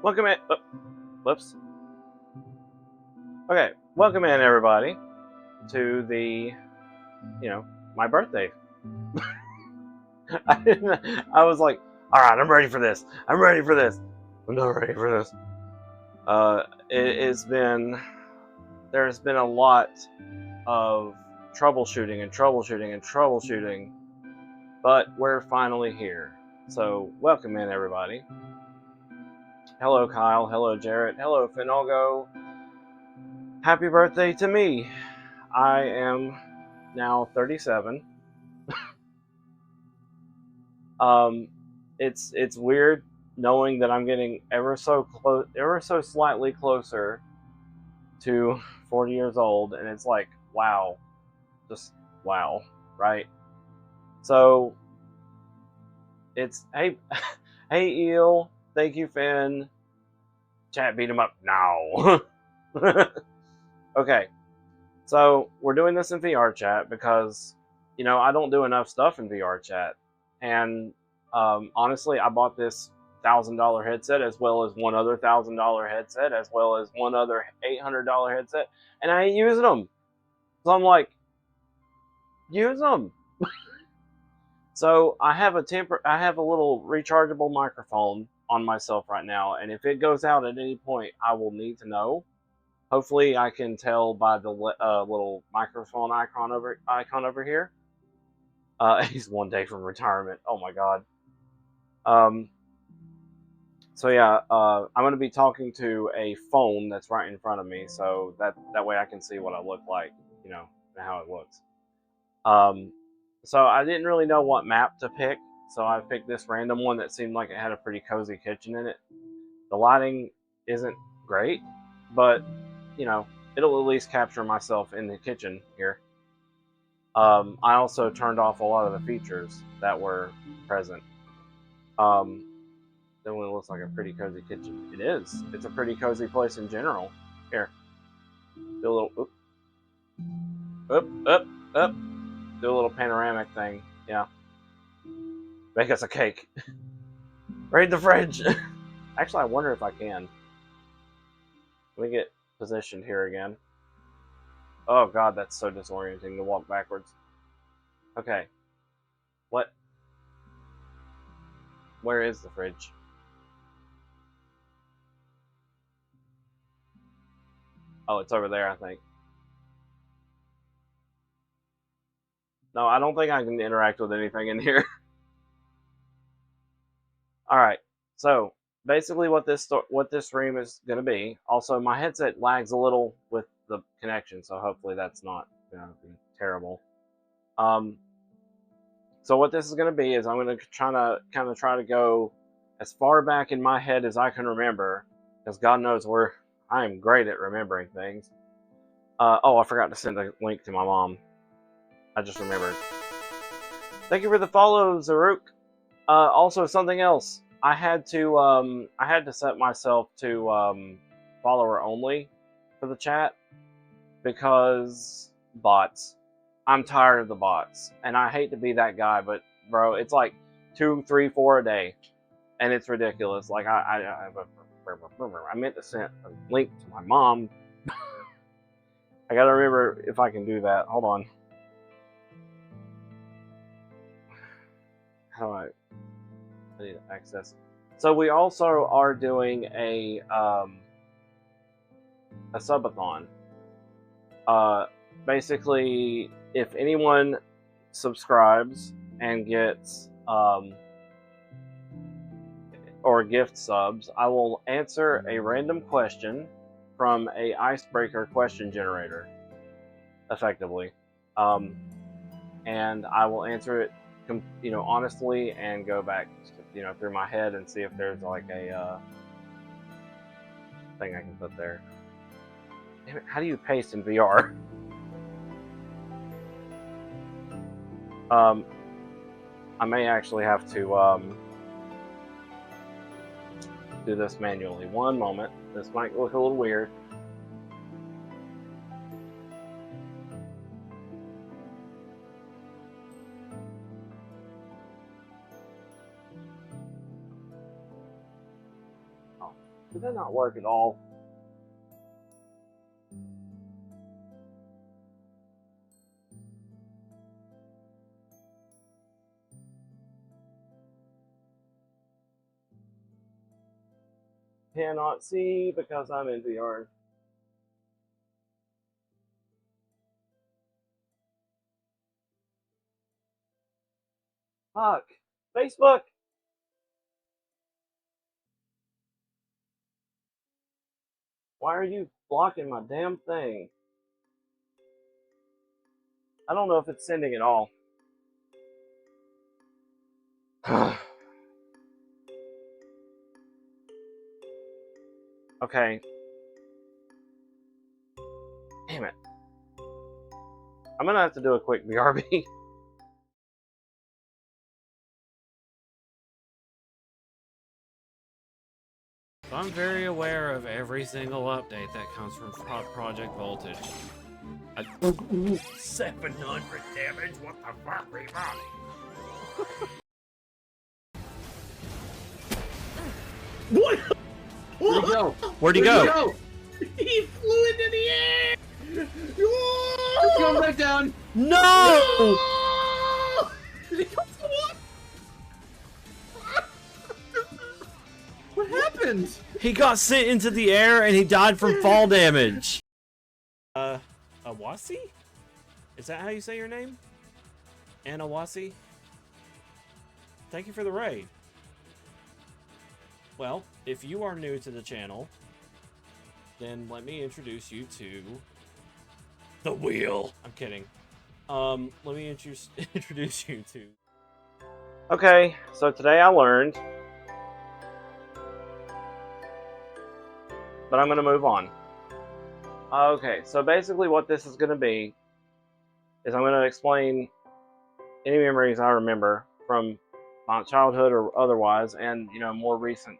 Welcome in. Whoops. Okay, welcome in everybody to my birthday. I was like, all right, I'm ready for this. I'm ready for this. I'm not ready for this. It's been there's been a lot of troubleshooting, but we're finally here. So welcome in everybody. Hello Kyle. Hello Jarrett. Hello Finolgo. Happy birthday to me. I am now 37. Um, it's weird knowing that I'm getting ever so slightly closer to 40 years old, and it's like wow, just wow, right? So it's hey, hey Eel, thank you Finn. Chat beat him up now. Okay, so we're doing this in VR chat because I don't do enough stuff in VR chat, and honestly, I bought this $1,000 headset as well as one other $1,000 headset as well as one other $800 headset, and I ain't using them. So I'm like, use them. So I have a little rechargeable microphone on myself right now, and if it goes out at any point, I will need to know. Hopefully, I can tell by the little microphone icon over here. He's one day from retirement. Oh my god. Um, so yeah, I'm gonna be talking to a phone that's right in front of me, so that way I can see what I look like, and how it looks. Um, so I didn't really know what map to pick, so I picked this random one that seemed like it had a pretty cozy kitchen in it. The lighting isn't great, but it'll at least capture myself in the kitchen here. I also turned off a lot of the features that were present. Um, then it looks like a pretty cozy kitchen. It is. It's a pretty cozy place in general. Here, do a little up. Do a little panoramic thing. Yeah. Make us a cake. Raid the fridge. Actually, I wonder if I can. Let me get positioned here again. Oh god, that's so disorienting to walk backwards. Okay. What? Where is the fridge? Oh, it's over there, I think. No, I don't think I can interact with anything in here. All right. So basically, what this stream is going to be. Also, my headset lags a little with the connection, so hopefully that's not going to be terrible. So what this is going to be is I'm going to try to go as far back in my head as I can remember, because God knows I am great at remembering things. Oh, I forgot to send a link to my mom. I just remembered. Thank you for the follow, Zaruk. Also, something else. I had to set myself to follower only for the chat because bots. I'm tired of the bots, and I hate to be that guy, but bro, it's like 2, 3, 4 a day, and it's ridiculous. Like I meant to send a link to my mom. I gotta remember if I can do that. Hold on. How do I need to access? So we also are doing a subathon. Basically, if anyone subscribes and gets or gift subs, I will answer a random question from a icebreaker question generator, effectively, and I will answer it, honestly, and go back, through my head and see if there's like a thing I can put there. Damn it, how do you paste in VR? I may actually have to do this manually. One moment. This might look a little weird. Oh, Did that not work at all? Cannot see because I'm in VR. Fuck. Facebook! Why are you blocking my damn thing? I don't know if it's sending at all. Okay. Damn it. I'm gonna have to do a quick BRB. I'm very aware of every single update that comes from Project Voltage. 700 damage? What the fuck, revolving? What? Where'd he go? Where'd he go? He flew into the air! He's going back down. No! No! Did he come to what? What happened? He got sent into the air and he died from fall damage. Awasi? Is that how you say your name? Anawasi? Thank you for the raid. Well, if you are new to the channel, then let me introduce you to the wheel. I'm kidding. Let me introduce you to. Okay, so today I learned, but I'm gonna move on. Okay, so basically what this is gonna be is I'm gonna explain any memories I remember from my childhood or otherwise, and more recent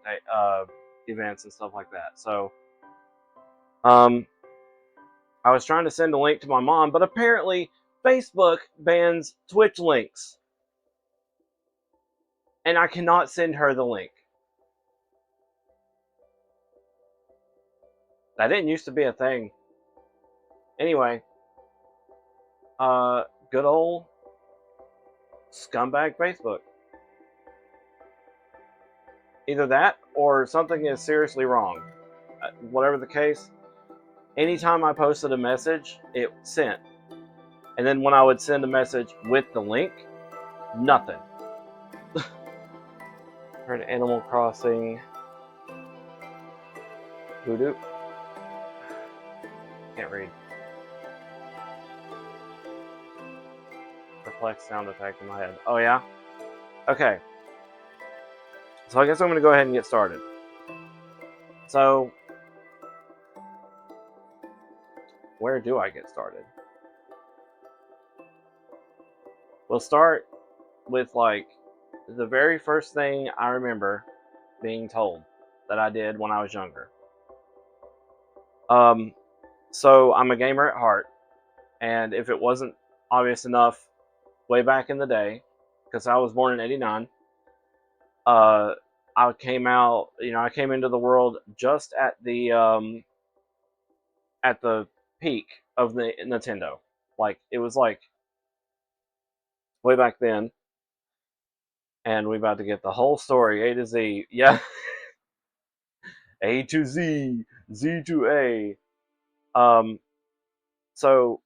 events and stuff like that. So, I was trying to send a link to my mom, but apparently Facebook bans Twitch links, and I cannot send her the link. That didn't used to be a thing. Anyway, good old scumbag Facebook. Either that or something is seriously wrong. Whatever the case, anytime I posted a message, it sent. And then when I would send a message with the link, nothing. Heard Animal Crossing. Voodoo. Can't read. Perplex sound effect in my head. Oh yeah? Okay. So I guess I'm going to go ahead and get started. So, where do I get started? We'll start with like the very first thing I remember being told that I did when I was younger. So I'm a gamer at heart, and if it wasn't obvious enough way back in the day, because I was born in '89, I came out, I came into the world just at the peak of the Nintendo. Like, it was like way back then, and we're about to get the whole story, A to Z. Yeah. A to Z, Z to A. So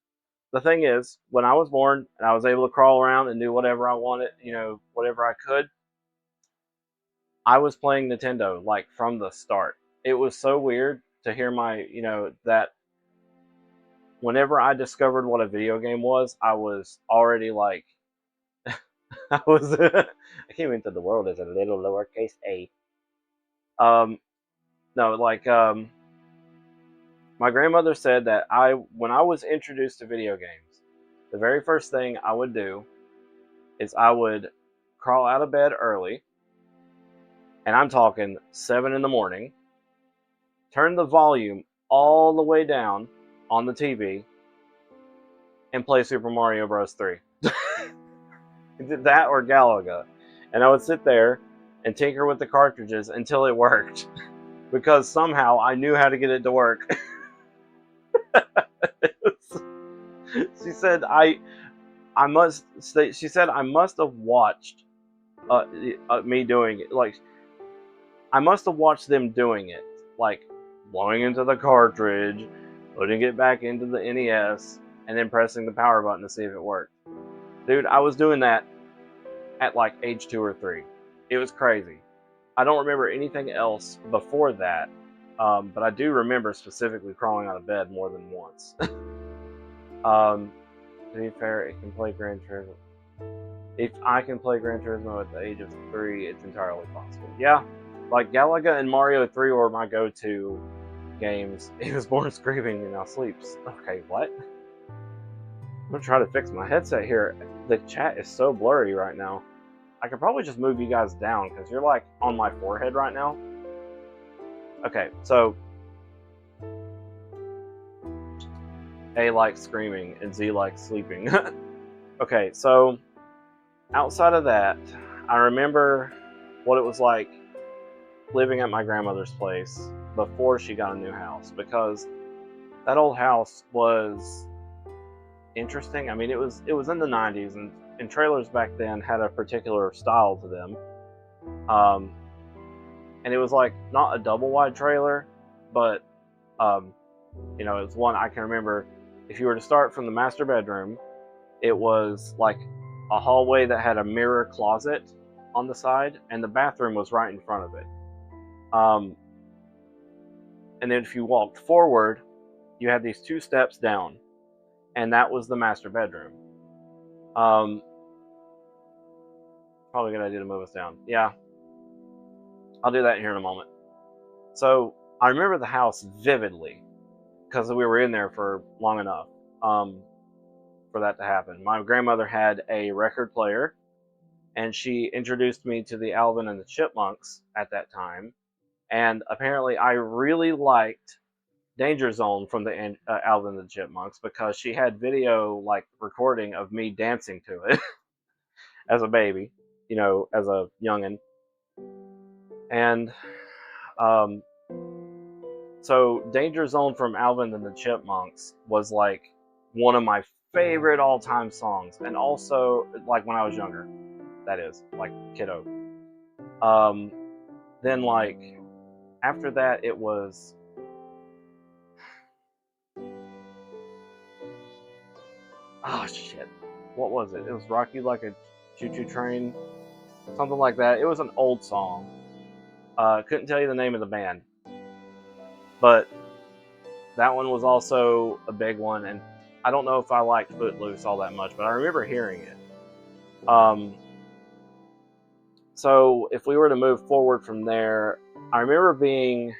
the thing is, when I was born and I was able to crawl around and do whatever I wanted, whatever I could, I was playing Nintendo, like, from the start. It was so weird to hear that whenever I discovered what a video game was, I was already like, I came into the world as a little lowercase a. No, like, my grandmother said that when I was introduced to video games, the very first thing I would do is I would crawl out of bed early, and I'm talking 7 in the morning, turn the volume all the way down on the TV, and play Super Mario Bros. 3. That or Galaga. And I would sit there and tinker with the cartridges until it worked. because somehow I knew how to get it to work. She said I must say, she said I must have watched me doing it. Like, I must have watched them doing it, like blowing into the cartridge, putting it back into the NES, and then pressing the power button to see if it worked. Dude, I was doing that at like age 2 or 3. It was crazy. I don't remember anything else before that, but I do remember specifically crawling out of bed more than once. To be fair, it can play Gran Turismo. If I can play Gran Turismo at the age of 3, it's entirely possible. Yeah, like Galaga and Mario 3 were my go-to games. He was born screaming and now sleeps. Okay, what? I'm gonna try to fix my headset here. The chat is so blurry right now. I could probably just move you guys down because you're like on my forehead right now. Okay, so A likes screaming and Z likes sleeping. Okay, so outside of that, I remember what it was like living at my grandmother's place before she got a new house, because that old house was interesting. I mean, it was in the 90s, and trailers back then had a particular style to them. And it was like not a double wide trailer, but you know, it was one I can remember. If you were to start from the master bedroom, it was like a hallway that had a mirror closet on the side, and the bathroom was right in front of it. And then if you walked forward, you had these 2 steps down, and that was the master bedroom. Probably a good idea to move us down. Yeah, I'll do that here in a moment. So I remember the house vividly because we were in there for long enough for that to happen. My grandmother had a record player, and she introduced me to the Alvin and the Chipmunks at that time. And apparently I really liked Danger Zone from the Alvin and the Chipmunks because she had video like recording of me dancing to it as a baby, you know, as a youngin'. And so Danger Zone from Alvin and the Chipmunks was like one of my favorite all-time songs, and also like when I was younger, that is, like kiddo. Then like after that it was oh shit, what was it? It was Rock You Like a Choo-Choo Train, something like that. It was an old song. Couldn't tell you the name of the band, but that one was also a big one, and I don't know if I liked Footloose all that much, but I remember hearing it. So if we were to move forward from there, I remember being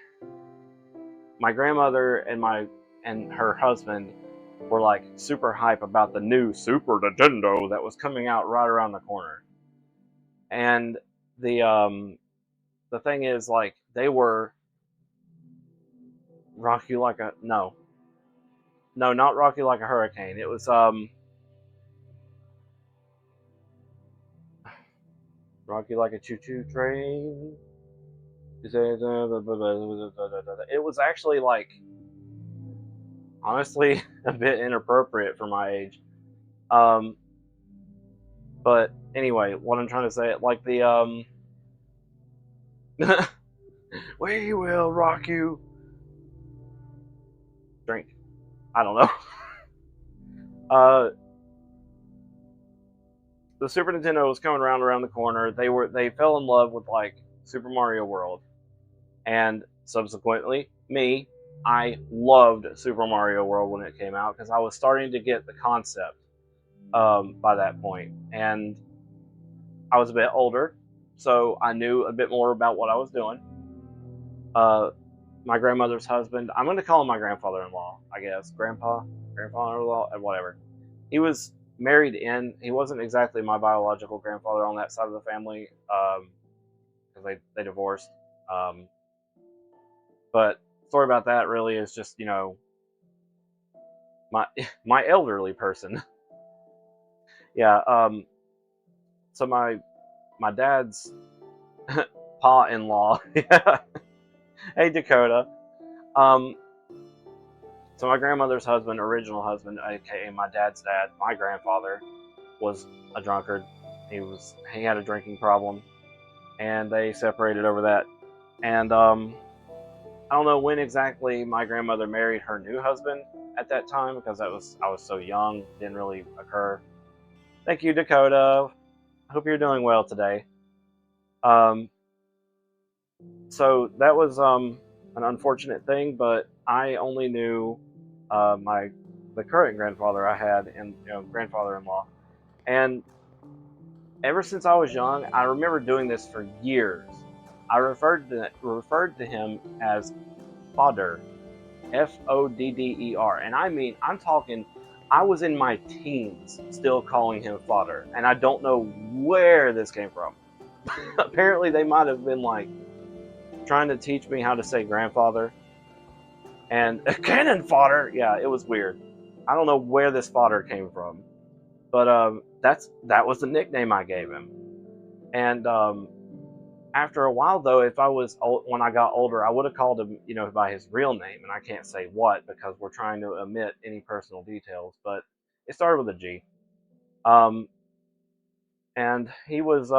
my grandmother and her husband were like super hype about the new Super Nintendo that was coming out right around the corner. And the thing is, like, they were Rock You Like a no, not Rock You Like a Hurricane. It was Rock You Like a Choo-Choo Train. It was actually like honestly a bit inappropriate for my age. But anyway, what I'm trying to say, like the we will rock you. Drink. I don't know. The Super Nintendo was coming around the corner. They fell in love with like Super Mario World, and subsequently me. I loved Super Mario World when it came out because I was starting to get the concept by that point, and I was a bit older, so I knew a bit more about what I was doing. My grandmother's husband, I'm going to call him my grandfather-in-law, I guess. Grandfather-in-law, whatever. He was married in. He wasn't exactly my biological grandfather on that side of the family because they divorced. But story about that really is just, you know, my elderly person. Yeah. So my dad's pa-in-law. Yeah. Hey, Dakota. So my grandmother's husband, original husband, aka my dad's dad, my grandfather, was a drunkard. He had a drinking problem, and they separated over that. And I don't know when exactly my grandmother married her new husband at that time because I was so young, didn't really occur. Thank you, Dakota. I hope you're doing well today. Um, so that was an unfortunate thing, but I only knew the current grandfather I had and grandfather-in-law, and ever since I was young, I remember doing this for years. I referred to him as Fodder, Fodder, and I mean I'm talking. I was in my teens still calling him Fodder, and I don't know where this came from. Apparently, they might have been like trying to teach me how to say grandfather and cannon fodder. Yeah, it was weird. I don't know where this fodder came from, but that was the nickname I gave him. And after a while, though, if I was when I got older, I would have called him, by his real name, and I can't say what because we're trying to omit any personal details. But it started with a G, and he was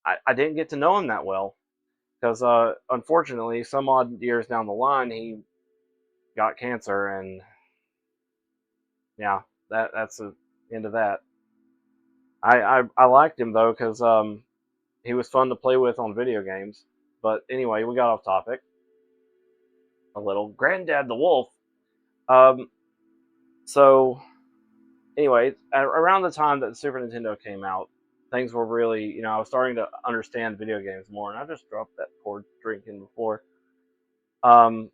I didn't get to know him that well because unfortunately, some odd years down the line, he got cancer, and yeah, that's the end of that. I liked him though because he was fun to play with on video games. But anyway, we got off topic a little. Granddad the Wolf. Um, so anyway, around the time that the Super Nintendo came out, things were really, I was starting to understand video games more, and I just dropped that poor drink in the floor. And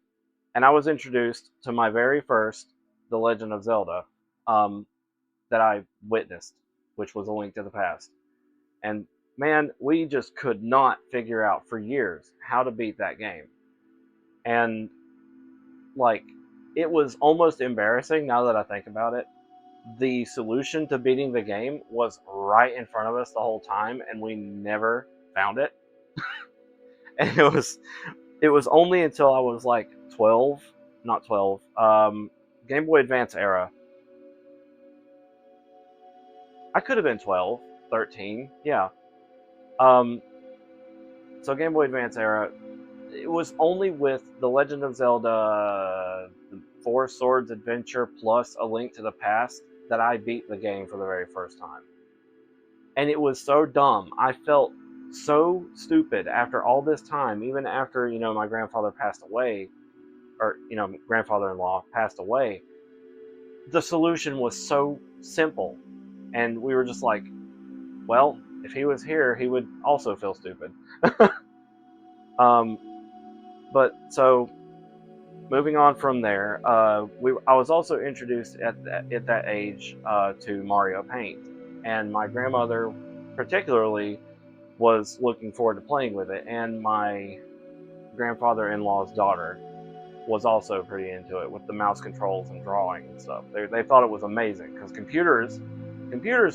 I was introduced to my very first The Legend of Zelda that I witnessed, which was A Link to the Past. And man, we just could not figure out for years how to beat that game. And like, it was almost embarrassing now that I think about it. The solution to beating the game was right in front of us the whole time, and we never found it. And it was only until I was like 12, not 12, Game Boy Advance era. I could have been 12, 13, yeah. So Game Boy Advance era, it was only with The Legend of Zelda, the Four Swords Adventure plus A Link to the Past that I beat the game for the very first time. And it was so dumb. I felt so stupid after all this time, even after, my grandfather passed away, or, grandfather-in-law passed away. The solution was so simple. And we were just like, well, if he was here, he would also feel stupid. But so moving on from there, I was also introduced at that age to Mario Paint, and my grandmother particularly was looking forward to playing with it, and my grandfather-in-law's daughter was also pretty into it with the mouse controls and drawing and stuff. They thought it was amazing because computers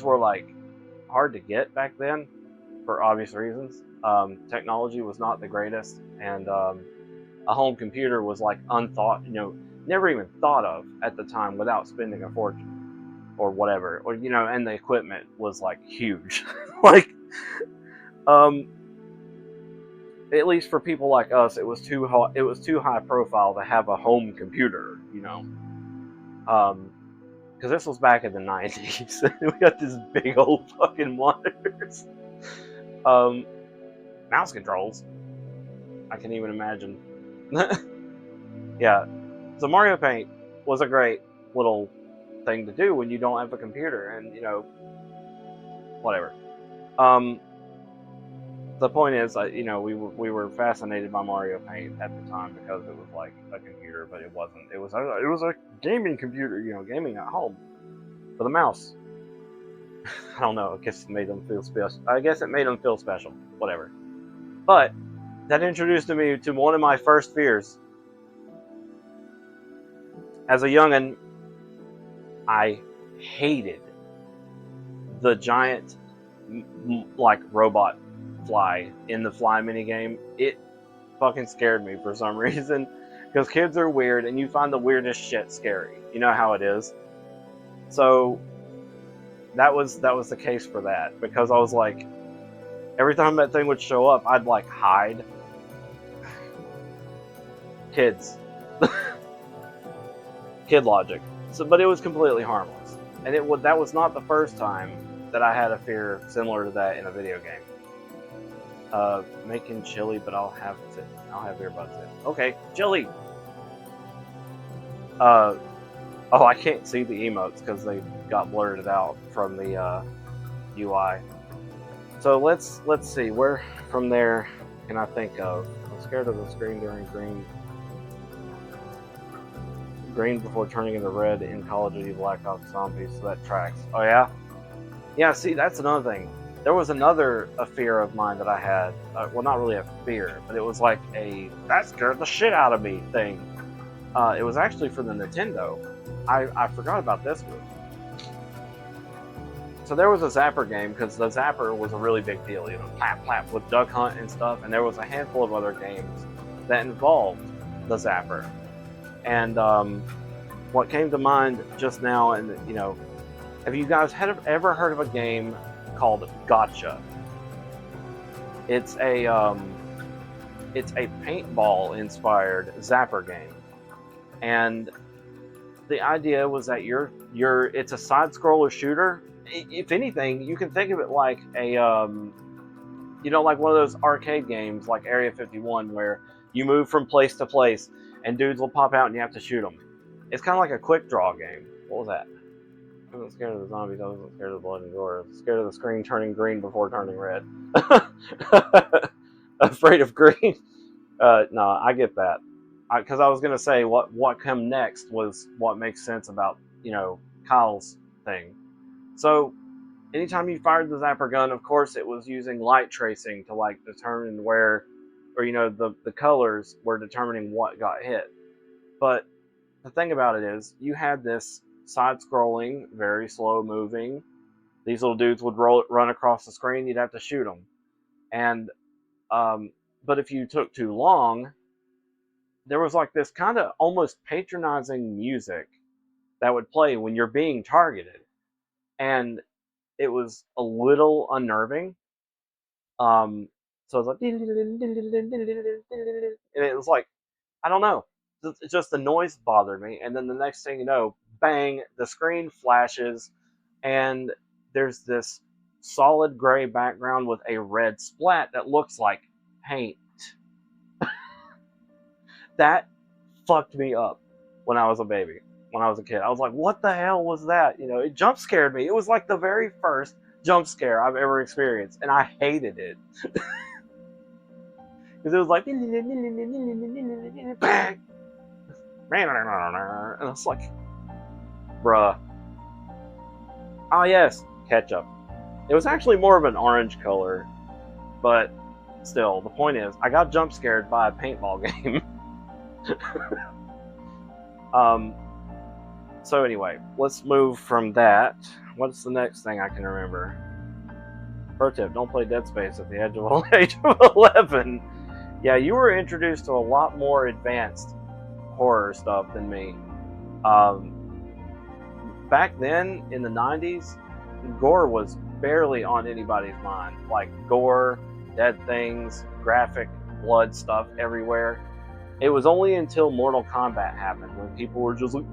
were like hard to get back then for obvious reasons. Technology was not the greatest, and a home computer was like unthought, never even thought of at the time without spending a fortune or whatever, or and the equipment was like huge. Like at least for people like us, it was too high profile to have a home computer, because this was back in the 90s. We got these big old fucking monitors. Mouse controls, I can even imagine. Yeah, so Mario Paint was a great little thing to do when you don't have a computer, and whatever. The point is, we were fascinated by Mario Paint at the time because it was like a computer, but it wasn't. It was a gaming computer, gaming at home with a mouse. I don't know. I guess it made them feel special. Whatever. But that introduced me to one of my first fears. As a youngin', I hated the giant, like, robot fly in the Fly minigame. fucking scared me for some reason. Because kids are weird, and you find the weirdest shit scary. You know how it is. So that was the case for that. Because I was like, every time that thing would show up, I'd like hide. Kids. Kid logic. So, but it was completely harmless. And that was not the first time that I had a fear similar to that in a video game. Making chili, but I'll have earbuds in. Okay, chili. Oh, I can't see the emotes because they got blurred out from the UI. So let's see where from there can I think of. I'm scared of the screen during green before turning into red in Call of Duty Black Ops Zombies, so that tracks. Oh yeah? Yeah, see, that's another thing. There was a fear of mine that I had. Well, not really a fear, but it was like that scared the shit out of me thing. It was actually for the Nintendo. I forgot about this one. So there was a Zapper game, because the Zapper was a really big deal, you know, plap plap with Duck Hunt and stuff, and there was a handful of other games that involved the Zapper. And what came to mind just now, and you know, have you guys ever heard of a game called Gotcha? It's a paintball-inspired Zapper game, and the idea was that it's a side-scroller shooter. If anything, you can think of it like a you know, like one of those arcade games like Area 51, where you move from place to place and dudes will pop out and you have to shoot them. It's kind of like a quick draw game. What was that? I wasn't scared of the zombies. I wasn't scared of the blood and gore. I was scared of the screen turning green before turning red. Afraid of green. No, I get that. Because I was gonna say what come next was what makes sense about, you know, Kyle's thing. So anytime you fired the Zapper gun, of course it was using light tracing to like determine where, or you know, the colors were determining what got hit. But the thing about it is, you had this side-scrolling, very slow-moving. These little dudes would run across the screen. You'd have to shoot them, and but if you took too long, there was like this kind of almost patronizing music that would play when you're being targeted, and it was a little unnerving. So it was like, and it was like, I don't know, it's just the noise bothered me. And then the next thing you know, bang, the screen flashes, and there's this solid gray background with a red splat that looks like paint. That fucked me up when I was a baby, when I was a kid. I was like, what the hell was that? You know, it jump scared me. It was like the very first jump scare I've ever experienced, and I hated it. Because it was like, and I was like, bruh. Ah, yes, ketchup. It was actually more of an orange color, but still, the point is, I got jump scared by a paintball game. So anyway, let's move from that. What's the next thing I can remember? Pro tip, don't play Dead Space at the age of 11. Yeah, you were introduced to a lot more advanced horror stuff than me. Back then, in the 90s, gore was barely on anybody's mind. Like gore, dead things, graphic blood stuff everywhere. It was only until Mortal Kombat happened when people were just like,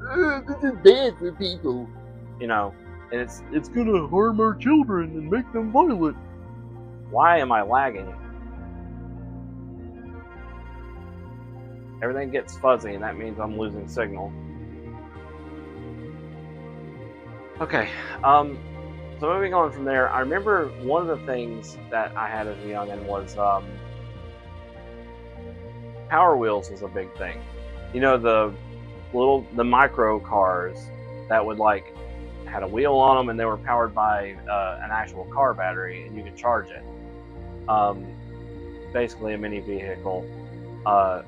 this is bad for people. You know, and it's gonna harm our children and make them violent. Why am I lagging? Everything gets fuzzy, and that means I'm losing signal. Okay, so moving on from there, I remember one of the things that I had as a youngin' was Power Wheels was a big thing. You know, the micro cars that would like had a wheel on them and they were powered by an actual car battery and you could charge it. Basically a mini vehicle. I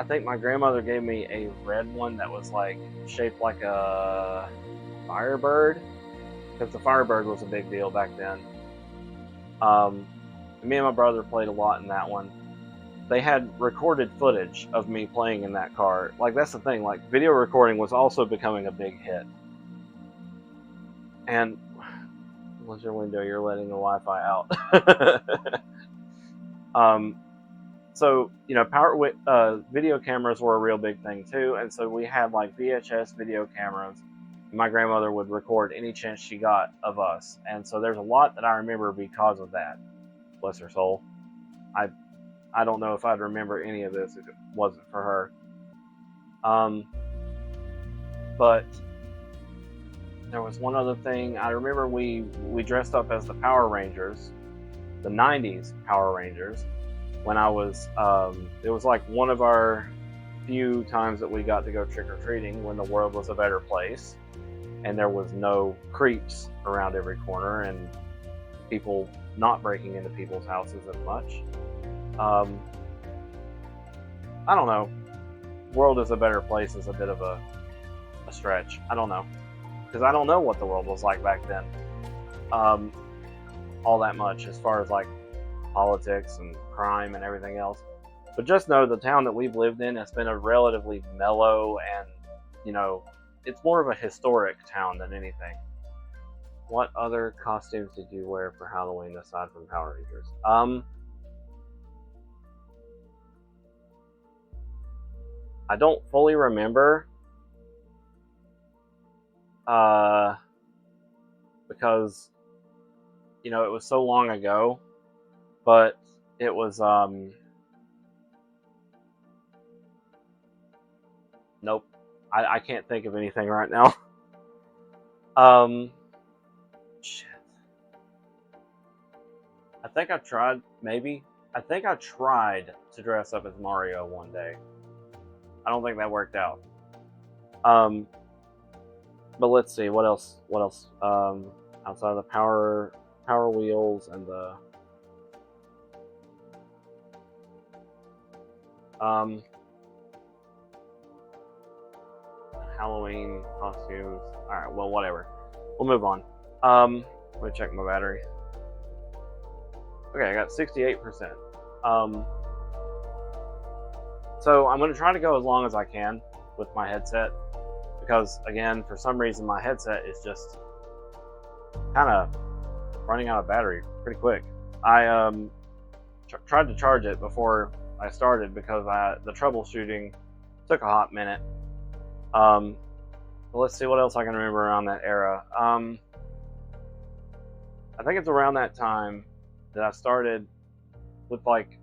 think my grandmother gave me a red one that was like shaped like a Firebird, because the Firebird was a big deal back then. Me and my brother played a lot in that one. they had recorded footage of me playing in that car. Like, that's the thing. Like, video recording was also becoming a big hit. And what's your window? You're letting the Wi-Fi out. So, you know, video cameras were a real big thing too. And so we had like VHS video cameras. My grandmother would record any chance she got of us. And so there's a lot that I remember because of that. Bless her soul. I don't know if I'd remember any of this if it wasn't for her. But there was one other thing. I remember we dressed up as the Power Rangers, the 90s Power Rangers, when I was, it was like one of our few times that we got to go trick-or-treating when the world was a better place and there was no creeps around every corner and people not breaking into people's houses as much. I don't know. World is a better place is a bit of a stretch. I don't know. Because I don't know what the world was like back then. All that much as far as like politics and crime and everything else. But just know the town that we've lived in has been a relatively mellow and, you know, it's more of a historic town than anything. What other costumes did you wear for Halloween aside from Power Rangers? I don't fully remember. Because, you know, it was so long ago. But it was, nope. I can't think of anything right now. Shit. I think I tried, maybe. I think I tried to dress up as Mario one day. I don't think that worked out. But let's see, what else? Outside of the Power Wheels and the Halloween costumes. Alright, well, whatever. We'll move on. Let me check my battery. Okay, I got 68%. So I'm going to try to go as long as I can with my headset. Because, again, for some reason, my headset is just kind of running out of battery pretty quick. I tried to charge it before I started because the troubleshooting took a hot minute. But let's see what else I can remember around that era. I think it's around that time that I started with, like,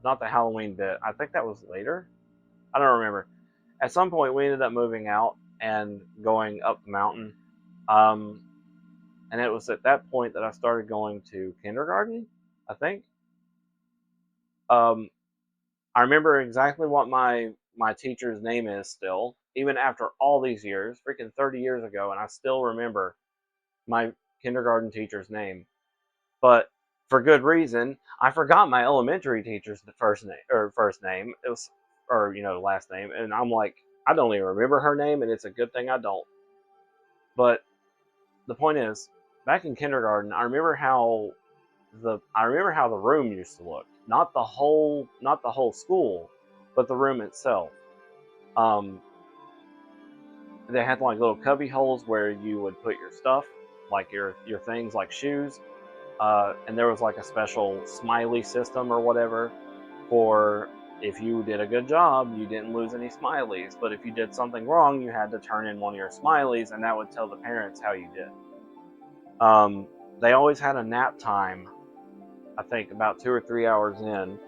not the Halloween bit. I think that was later. I don't remember. At some point, we ended up moving out and going up the mountain. And it was at that point that I started going to kindergarten, I think. I remember exactly what my teacher's name is still, even after all these years, freaking 30 years ago, and I still remember my kindergarten teacher's name. But for good reason, I forgot my elementary teacher's first name. It was, or, you know, last name, and I'm like, I don't even remember her name, and it's a good thing I don't. But the point is, back in kindergarten, I remember how the room used to look. Not the whole school, but the room itself. They had like little cubby holes where you would put your stuff, like your things like shoes. And there was like a special smiley system or whatever for if you did a good job, you didn't lose any smileys. But if you did something wrong, you had to turn in one of your smileys, and that would tell the parents how you did. They always had a nap time, I think about 2 or 3 hours in,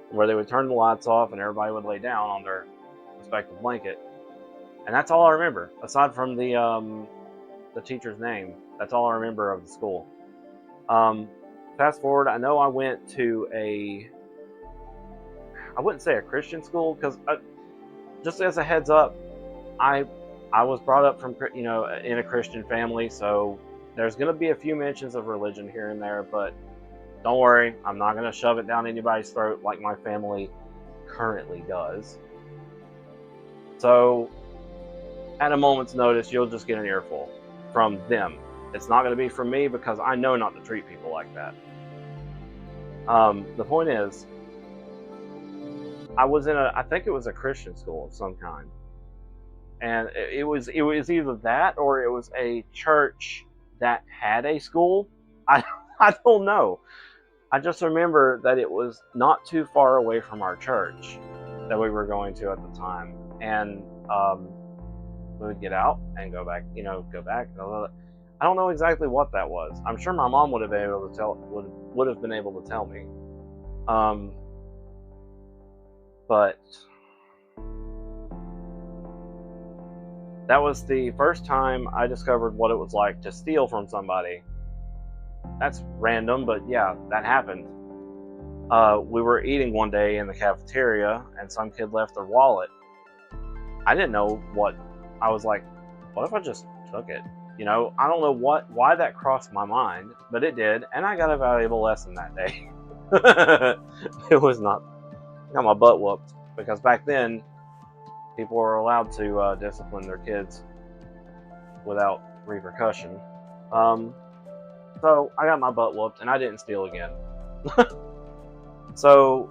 where they would turn the lights off and everybody would lay down on their respective blanket. And that's all I remember, aside from the teacher's name. That's all I remember of the school. Fast forward, I know I went to I wouldn't say a Christian school, because just as a heads up, I was brought up from, you know, in a Christian family, so there's going to be a few mentions of religion here and there, but don't worry, I'm not going to shove it down anybody's throat like my family currently does. So, at a moment's notice, you'll just get an earful from them. It's not going to be from me, because I know not to treat people like that. The point is, I was in I think it was a Christian school of some kind, and it was either that or it was a church that had a school. I I don't know. I just remember that it was not too far away from our church that we were going to at the time, and we would get out and go back. Go back. I don't know exactly what that was. I'm sure my mom would have been able to tell. Would have been able to tell me. But that was the first time I discovered what it was like to steal from somebody. That's random, but yeah, that happened. We were eating one day in the cafeteria, and some kid left their wallet. I didn't know what. I was like, what if I just took it? I don't know why that crossed my mind, but it did, and I got a valuable lesson that day. It was not. I got my butt whooped, because back then, people were allowed to discipline their kids without repercussion. So I got my butt whooped, and I didn't steal again. So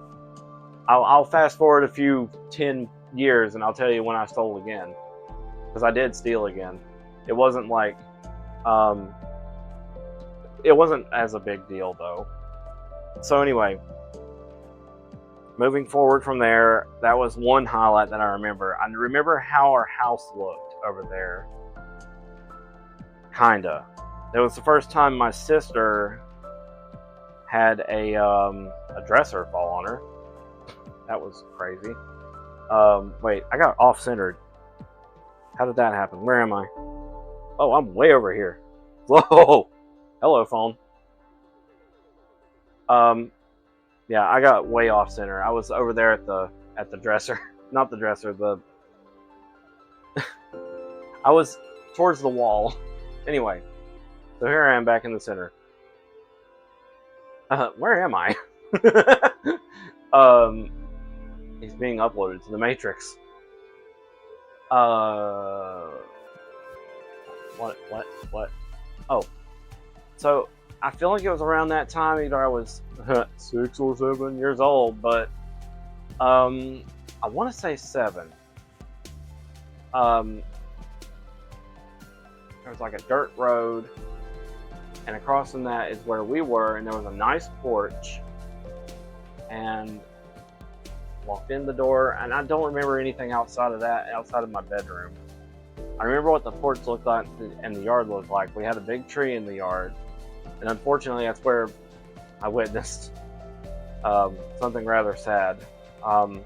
I'll fast forward a few 10 years, and I'll tell you when I stole again, because I did steal again. It wasn't like, it wasn't as a big deal though. So anyway, moving forward from there, that was one highlight that I remember. I remember how our house looked over there. Kinda. It was the first time my sister had a dresser fall on her. That was crazy. Wait, I got off-centered. How did that happen? Where am I? Oh, I'm way over here. Whoa! Hello, phone. Yeah, I got way off center. I was over there at the dresser. Not the dresser, I was towards the wall. Anyway, so here I am back in the center. Where am I? He's being uploaded to the Matrix. What? Oh. So, I feel like it was around that time, either I was 6 or 7 years old, but I want to say 7. There was like a dirt road, and across from that is where we were, and there was a nice porch, and walked in the door, and I don't remember anything outside of that, outside of my bedroom. I remember what the porch looked like and the yard looked like. We had a big tree in the yard, and unfortunately that's where I witnessed something rather sad. My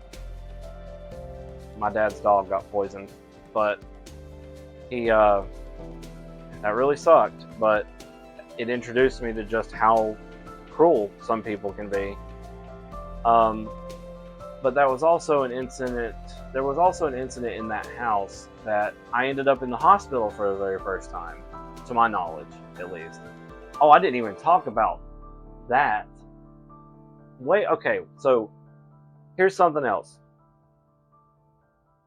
dad's dog got poisoned, but that really sucked, but it introduced me to just how cruel some people can be. But that was also an incident. There was also an incident in that house that I ended up in the hospital for the very first time, to my knowledge, at least. Oh, I didn't even talk about that. Wait, okay, so here's something else.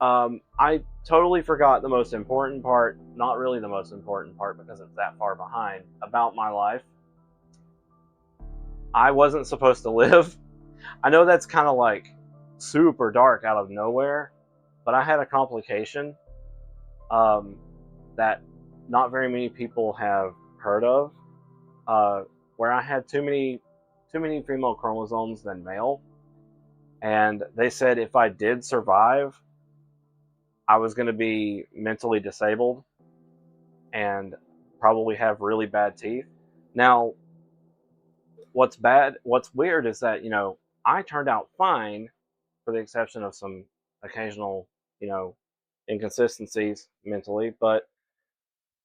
I totally forgot the most important part, not really the most important part because it's that far behind, about my life. I wasn't supposed to live. I know that's kind of like super dark out of nowhere, but I had a complication that not very many people have heard of, where I had too many female chromosomes than male, and they said if I did survive, I was going to be mentally disabled and probably have really bad teeth. Now, what's weird is that, I turned out fine, for the exception of some occasional, inconsistencies mentally, but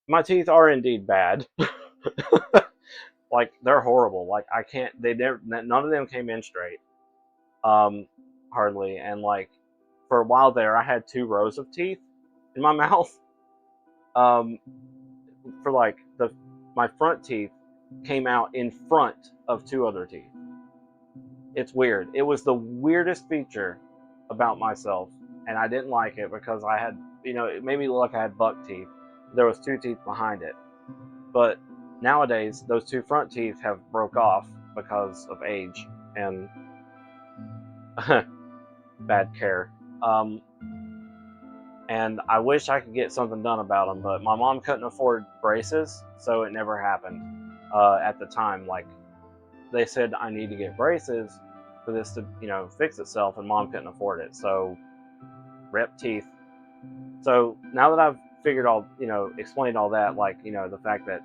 my teeth are indeed bad. Like, they're horrible. Like, none of them came in straight. Hardly. And like, for a while there, I had 2 rows of teeth in my mouth. For like, my front teeth came out in front of 2 other teeth. It's weird. It was the weirdest feature about myself, and I didn't like it because I had, it made me look like I had buck teeth. There was 2 teeth behind it. But nowadays, those 2 front teeth have broke off because of age, and bad care. And I wish I could get something done about them, but my mom couldn't afford braces, so it never happened at the time. Like, they said I need to get braces for this to, fix itself, and mom couldn't afford it, so rip teeth. So now that I've figured all, explained all that, like, the fact that,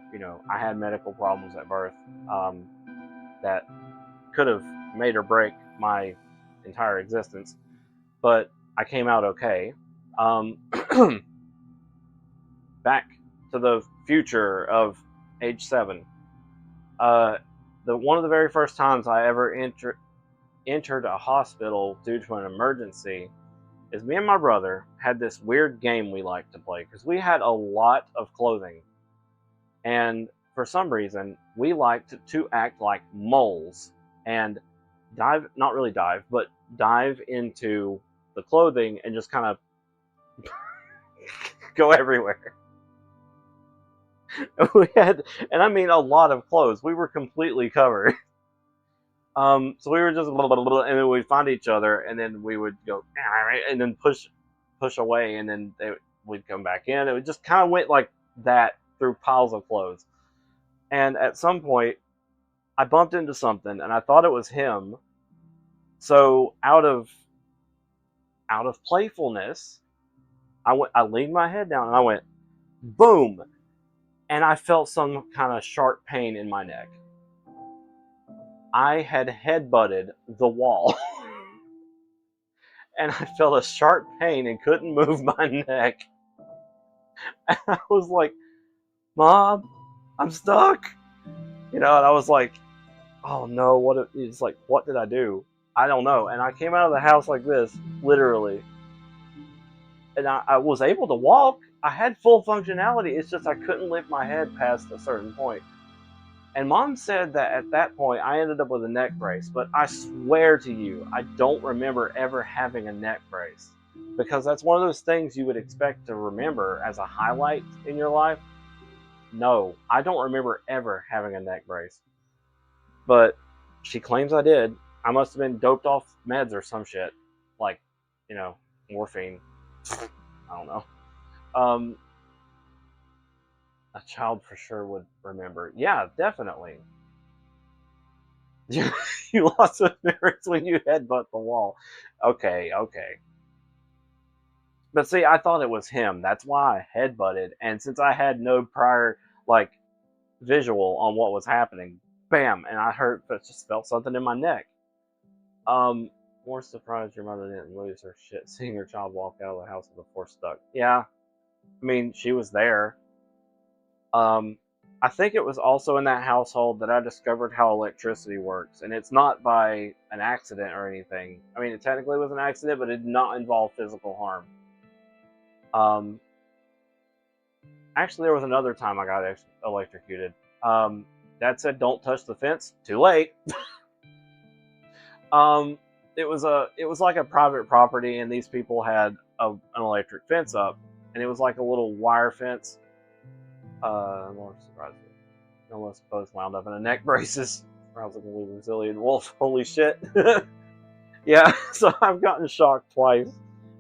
I had medical problems at birth that could have made or break my entire existence, but I came out okay. Back to the future of age 7. One of the very first times I ever entered a hospital due to an emergency is me and my brother had this weird game we liked to play because we had a lot of clothing, and for some reason we liked to act like moles and dive into the clothing and just kind of go everywhere. We had, and I mean a lot of clothes. We were completely covered. So we were just and then we'd find each other, and then we would go, and then push away, and then we'd come back in. It just kind of went like that through piles of clothes. And at some point, I bumped into something, and I thought it was him. So out of playfulness, I leaned my head down and I went, boom, and I felt some kind of sharp pain in my neck. I had headbutted the wall. And I felt a sharp pain and couldn't move my neck. And I was like, Mom, I'm stuck. And I was like, oh no, it's like, what did I do? I don't know. And I came out of the house like this, literally. And I was able to walk. I had full functionality. It's just I couldn't lift my head past a certain point. And Mom said that at that point, I ended up with a neck brace. But I swear to you, I don't remember ever having a neck brace. Because that's one of those things you would expect to remember as a highlight in your life. No, I don't remember ever having a neck brace. But she claims I did. I must have been doped off meds or some shit. Like, morphine. I don't know. A child for sure would remember. Yeah, definitely. You lost a memories when you headbutt the wall. Okay. But see, I thought it was him. That's why I headbutted. And since I had no prior, visual on what was happening, bam, and I just felt something in my neck. More surprised your mother didn't lose her shit seeing her child walk out of the house with a force stuck. Yeah, I mean, she was there. I think it was also in that household that I discovered how electricity works, and it's not by an accident or anything. I mean, it technically was an accident, but it did not involve physical harm. Actually, there was another time I got electrocuted. Dad said, "Don't touch the fence." Too late. It was like a private property, and these people had an electric fence up, and it was like a little wire fence. More surprised. No one supposed wound up in a neck braces. Surprisingly resilient wolf. Holy shit. Yeah, so I've gotten shocked twice.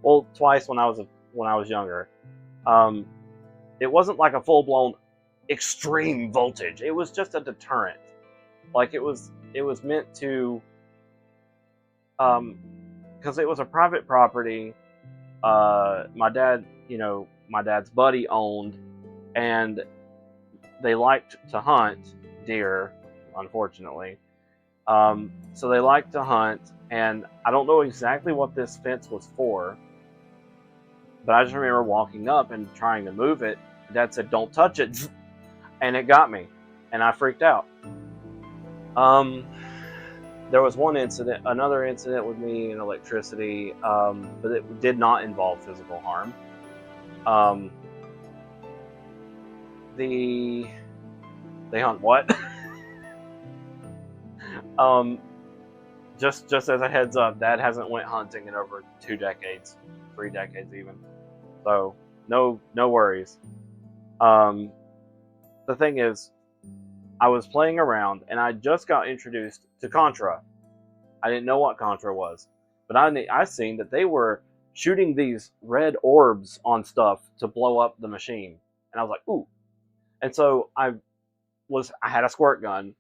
Well, twice when I was younger. It wasn't like a full-blown extreme voltage. It was just a deterrent. Like it was meant to, because it was a private property. My dad's buddy owned, and they liked to hunt deer, unfortunately. So they liked to hunt, and I don't know exactly what this fence was for, but I just remember walking up and trying to move it. Dad said, "Don't touch it," and it got me, and I freaked out. There was another incident with me and electricity, but it did not involve physical harm. They hunt what? Just as a heads up, Dad hasn't went hunting in over 2 decades, 3 decades even. So no worries. The thing is, I was playing around and I just got introduced to Contra. I didn't know what Contra was. But I seen that they were shooting these red orbs on stuff to blow up the machine, and I was like, ooh. And so I had a squirt gun,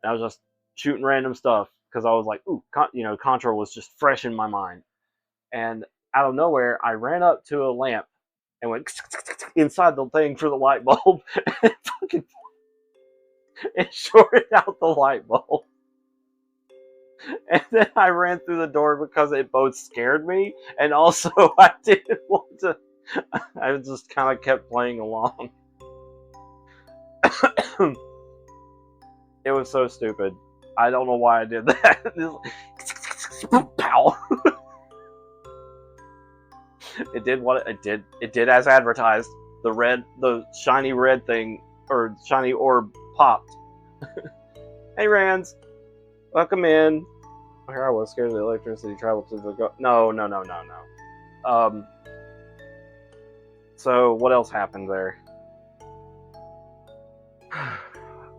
and I was just shooting random stuff because I was like, ooh, Contra was just fresh in my mind. And out of nowhere, I ran up to a lamp and went inside the thing for the light bulb, and fucking it shorted out the light bulb. And then I ran through the door because it both scared me and also I didn't want to. I just kind of kept playing along. It was so stupid. I don't know why I did that. Pow! It did what it did. It did as advertised. The shiny red thing, or shiny orb, popped. Hey, Rands. Welcome in. Here I was scared of the electricity travel to the No. So what else happened there?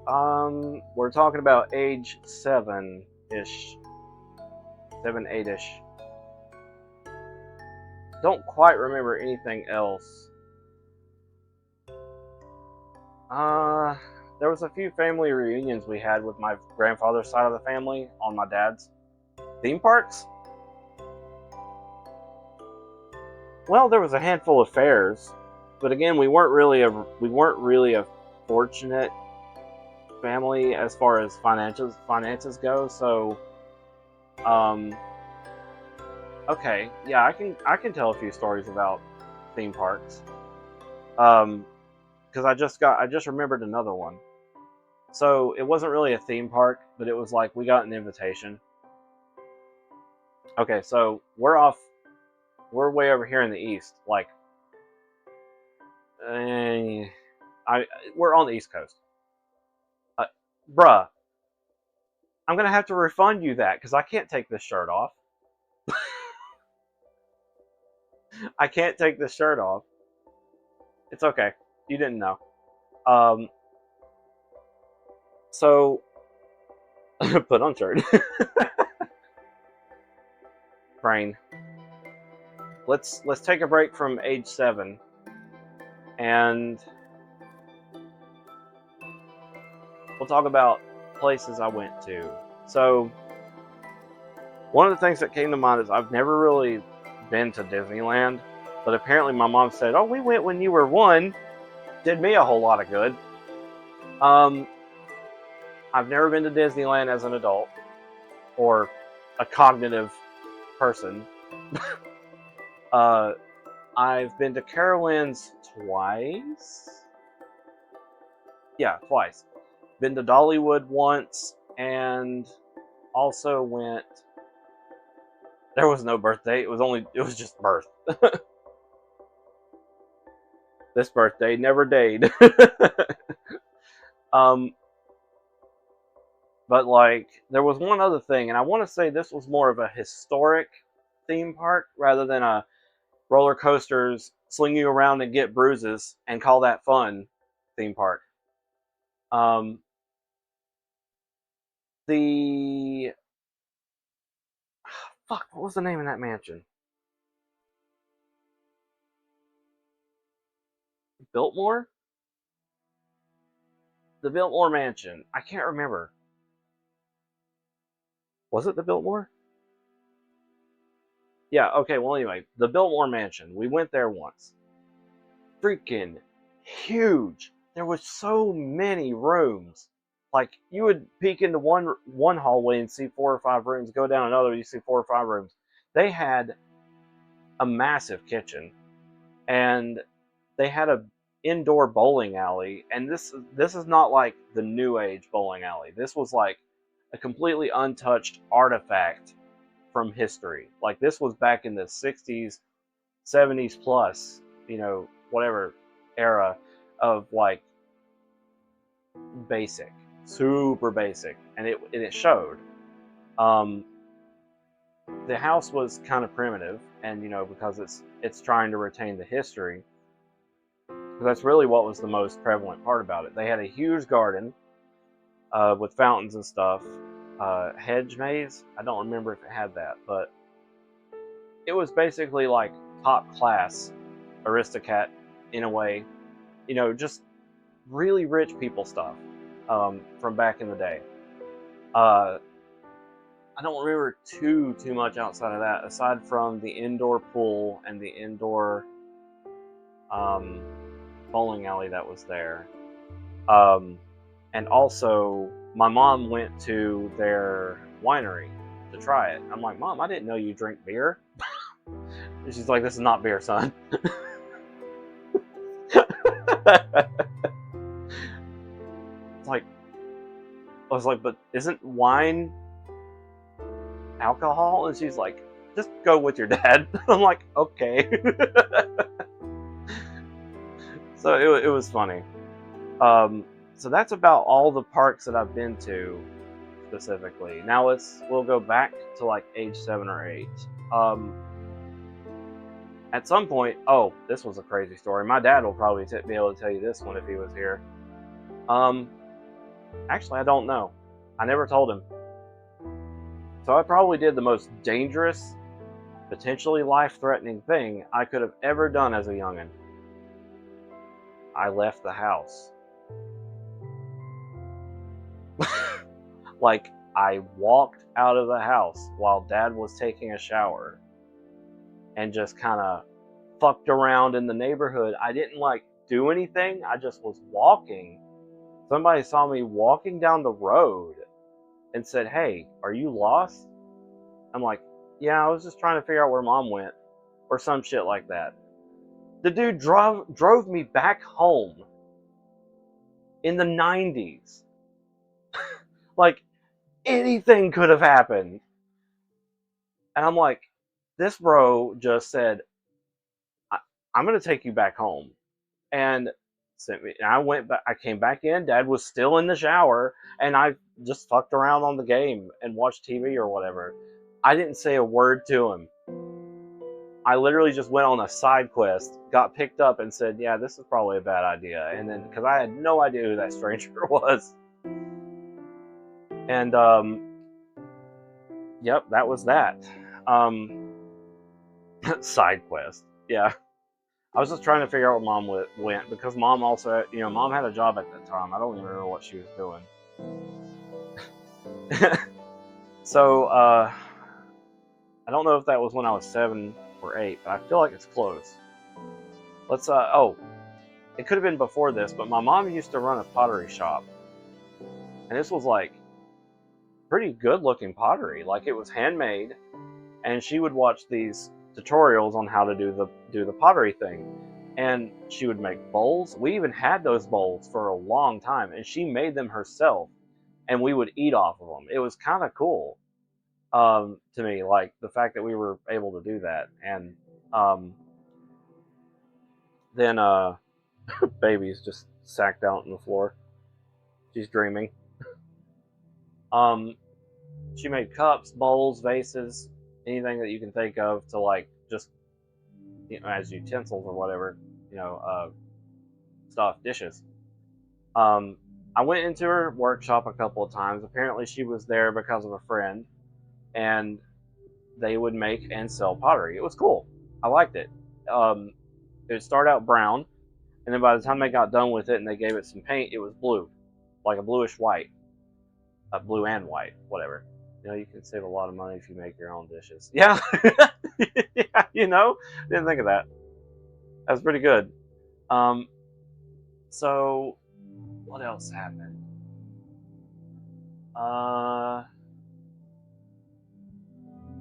We're talking about age 7-ish. 7, 8-ish. Don't quite remember anything else. There was a few family reunions we had with my grandfather's side of the family on my dad's. Theme parks? Well, there was a handful of fairs, but again, we weren't really a fortunate family as far as finances go. So, okay, yeah, I can tell a few stories about theme parks. Because I just remembered another one. So it wasn't really a theme park, but it was like we got an invitation. Okay, so we're way over here in the east, like, we're on the East Coast. Bruh, I'm gonna have to refund you that because I can't take this shirt off. I can't take this shirt off. It's okay. You didn't know. So put on shirt. Brain. Let's take a break from age 7 and we'll talk about places I went to. So one of the things that came to mind is I've never really been to Disneyland, but apparently my mom said, "Oh, we went when you were 1." Did me a whole lot of good. I've never been to Disneyland as an adult or a cognitive person. I've been to Carowinds twice. Yeah, twice. Been to Dollywood once, and also went. There was no birthday. It was just birth. This birthday never dayed. But like, there was one other thing, and I want to say this was more of a historic theme park rather than a roller coasters sling you around and get bruises and call that fun theme park. Fuck, what was the name of that mansion? Biltmore? The Biltmore Mansion. I can't remember. Was it the Biltmore? Yeah, okay, well anyway, the Biltmore Mansion. We went there once. Freaking huge. There was so many rooms. Like, you would peek into one hallway and see 4 or 5 rooms, go down another, you see 4 or 5 rooms. They had a massive kitchen, and they had a indoor bowling alley, and this is not like the new age bowling alley. This was like a completely untouched artifact from history. Like, this was back in the 60s, 70s plus, whatever era of like basic, super basic, and it showed. The house was kind of primitive, and because it's trying to retain the history. That's really what was the most prevalent part about it. They had a huge garden with fountains and stuff. Hedge maze. I don't remember if it had that, but it was basically like top class Aristocat in a way. You know, just really rich people stuff from back in the day. I don't remember too much outside of that, aside from the indoor pool and the indoor bowling alley that was there. And also, my mom went to their winery to try it. I'm like, Mom, I didn't know you drink beer. And she's like, this is not beer, son. Like, I was like, but isn't wine alcohol? And she's like, just go with your dad. I'm like, okay. So it was funny. So that's about all the parks that I've been to specifically. Now we'll go back to like age 7 or 8. At some point, oh, this was a crazy story. My dad will probably be able to tell you this one if he was here. Actually, I don't know. I never told him. So I probably did the most dangerous, potentially life-threatening thing I could have ever done as a youngin'. I left the house. Like, I walked out of the house while Dad was taking a shower and just kind of fucked around in the neighborhood. I didn't, like, do anything. I just was walking. Somebody saw me walking down the road and said, hey, are you lost? I'm like, yeah, I was just trying to figure out where Mom went, or some shit like that. The dude drove me back home in the 90s. Like, anything could have happened. And I'm like, this bro just said, I'm going to take you back home. And sent me. And I went back. I came back in. Dad was still in the shower. And I just fucked around on the game and watched TV or whatever. I didn't say a word to him. I literally just went on a side quest, got picked up, and said, yeah, this is probably a bad idea. And then, because I had no idea who that stranger was. And, yep, that was that. Side quest. Yeah. I was just trying to figure out where Mom went, because Mom also, Mom had a job at that time. I don't even remember what she was doing. So, I don't know if that was when I was 7 or 8, but I feel like it's close. Let's, it could have been before this, but my mom used to run a pottery shop. And this was like pretty good looking pottery. Like, it was handmade, and she would watch these tutorials on how to do the pottery thing. And she would make bowls. We even had those bowls for a long time, and she made them herself, and we would eat off of them. It was kind of cool. To me, like, the fact that we were able to do that. And then baby's just sacked out on the floor. She's dreaming. She made cups, bowls, vases, anything that you can think of to, like, just, as utensils or whatever, stuff, dishes. I went into her workshop a couple of times. Apparently she was there because of a friend, and they would make and sell pottery. It was cool. I liked it. It would start out brown, and then by the time they got done with it and they gave it some paint, it was blue, like a bluish white. Blue and white, whatever. You can save a lot of money if you make your own dishes. Yeah. Yeah, didn't think of that. That's pretty good. So, what else happened?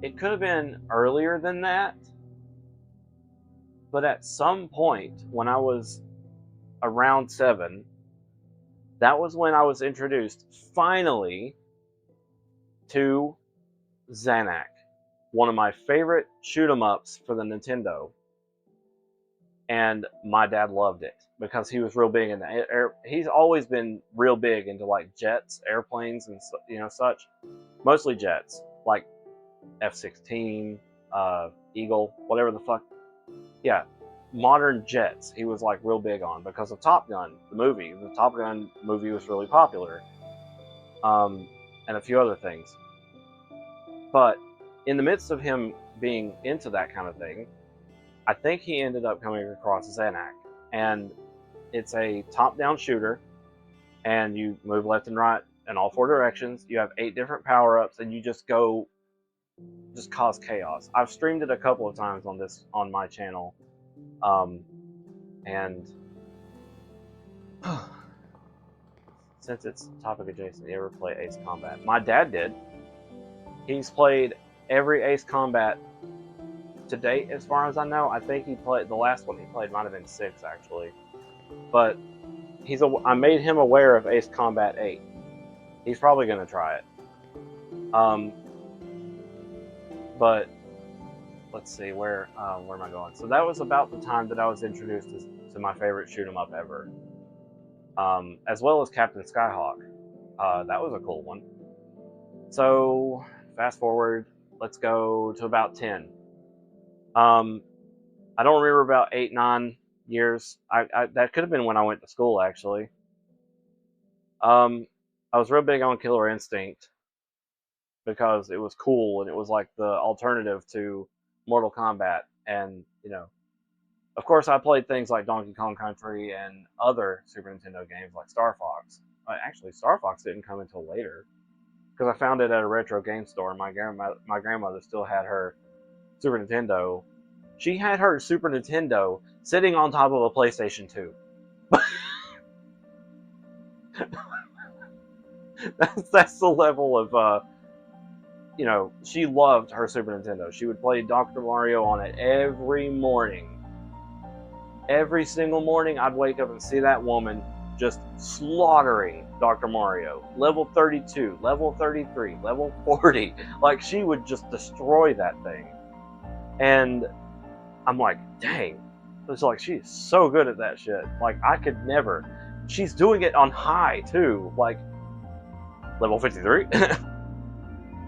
It could have been earlier than that, but at some point when I was around 7, that was when I was introduced, finally, to Zanac, one of my favorite shoot-'em-ups for the Nintendo. And my dad loved it because he was real big in the he's always been real big into, like, jets, airplanes, and such. Mostly jets, like F-16, Eagle, whatever the fuck. Yeah, modern jets he was, like, real big on because of Top Gun, the movie. The Top Gun movie was really popular. And a few other things. But in the midst of him being into that kind of thing, I think he ended up coming across Xanac. And it's a top-down shooter, and you move left and right in all 4 directions. You have 8 different power-ups, and you just cause chaos. I've streamed it a couple of times on my channel, and since it's topic adjacent, you ever play Ace Combat? My dad did. He's played every Ace Combat to date, as far as I know. I think he played the last one he played might have been 6 actually, but I made him aware of Ace Combat 8. He's probably gonna try it. But let's see, where am I going? So that was about the time that I was introduced to my favorite shoot 'em up ever, as well as Captain Skyhawk. That was a cool one. So fast forward, let's go to about 10. I don't remember about 8, 9 years. That could have been when I went to school, actually. I was real big on Killer Instinct because it was cool and it was like the alternative to Mortal Kombat. And, you know, of course I played things like Donkey Kong Country and other Super Nintendo games like Star Fox. Actually, Star Fox didn't come until later because I found it at a retro game store. My grandmother still had her Super Nintendo. She had her Super Nintendo sitting on top of a PlayStation 2. That's the level of, you know, she loved her Super Nintendo. She would play Dr. Mario on it every morning. Every single morning, I'd wake up and see that woman just slaughtering Dr. Mario. Level 32, level 33, level 40. Like, she would just destroy that thing. And I'm like, dang. It's like, she's so good at that shit. Like, I could never. She's doing it on high, too. Like, level 53.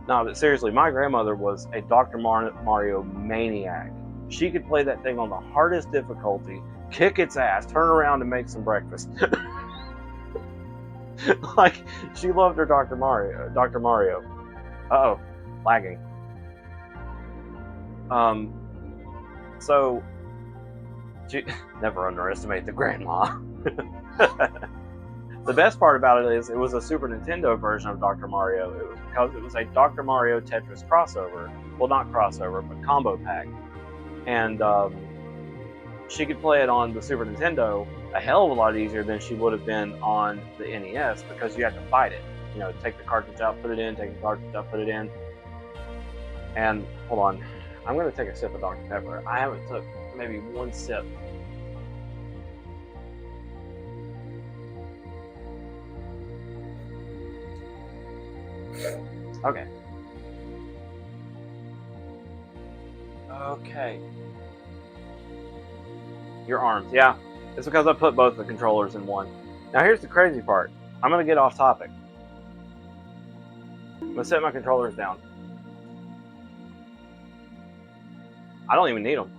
No, but seriously, my grandmother was a Dr. Mario maniac. She could play that thing on the hardest difficulty, kick its ass, turn around and make some breakfast. Like, she loved her Dr. Mario. Uh-oh, lagging. So, never underestimate the grandma. The best part about it is it was a Super Nintendo version of Dr. Mario. It was because it was a Dr. Mario Tetris crossover. Well, not crossover, but combo pack. And she could play it on the Super Nintendo a hell of a lot easier than she would have been on the NES because you had to fight it. You know, take the cartridge out, put it in, take the cartridge out, put it in. And, hold on, I'm going to take a sip of Dr. Pepper. I haven't took maybe one sip. Okay. Okay. Your arms, yeah. It's because I put both the controllers in one. Now here's the crazy part. I'm going to get off topic. I'm going to set my controllers down. I don't even need them.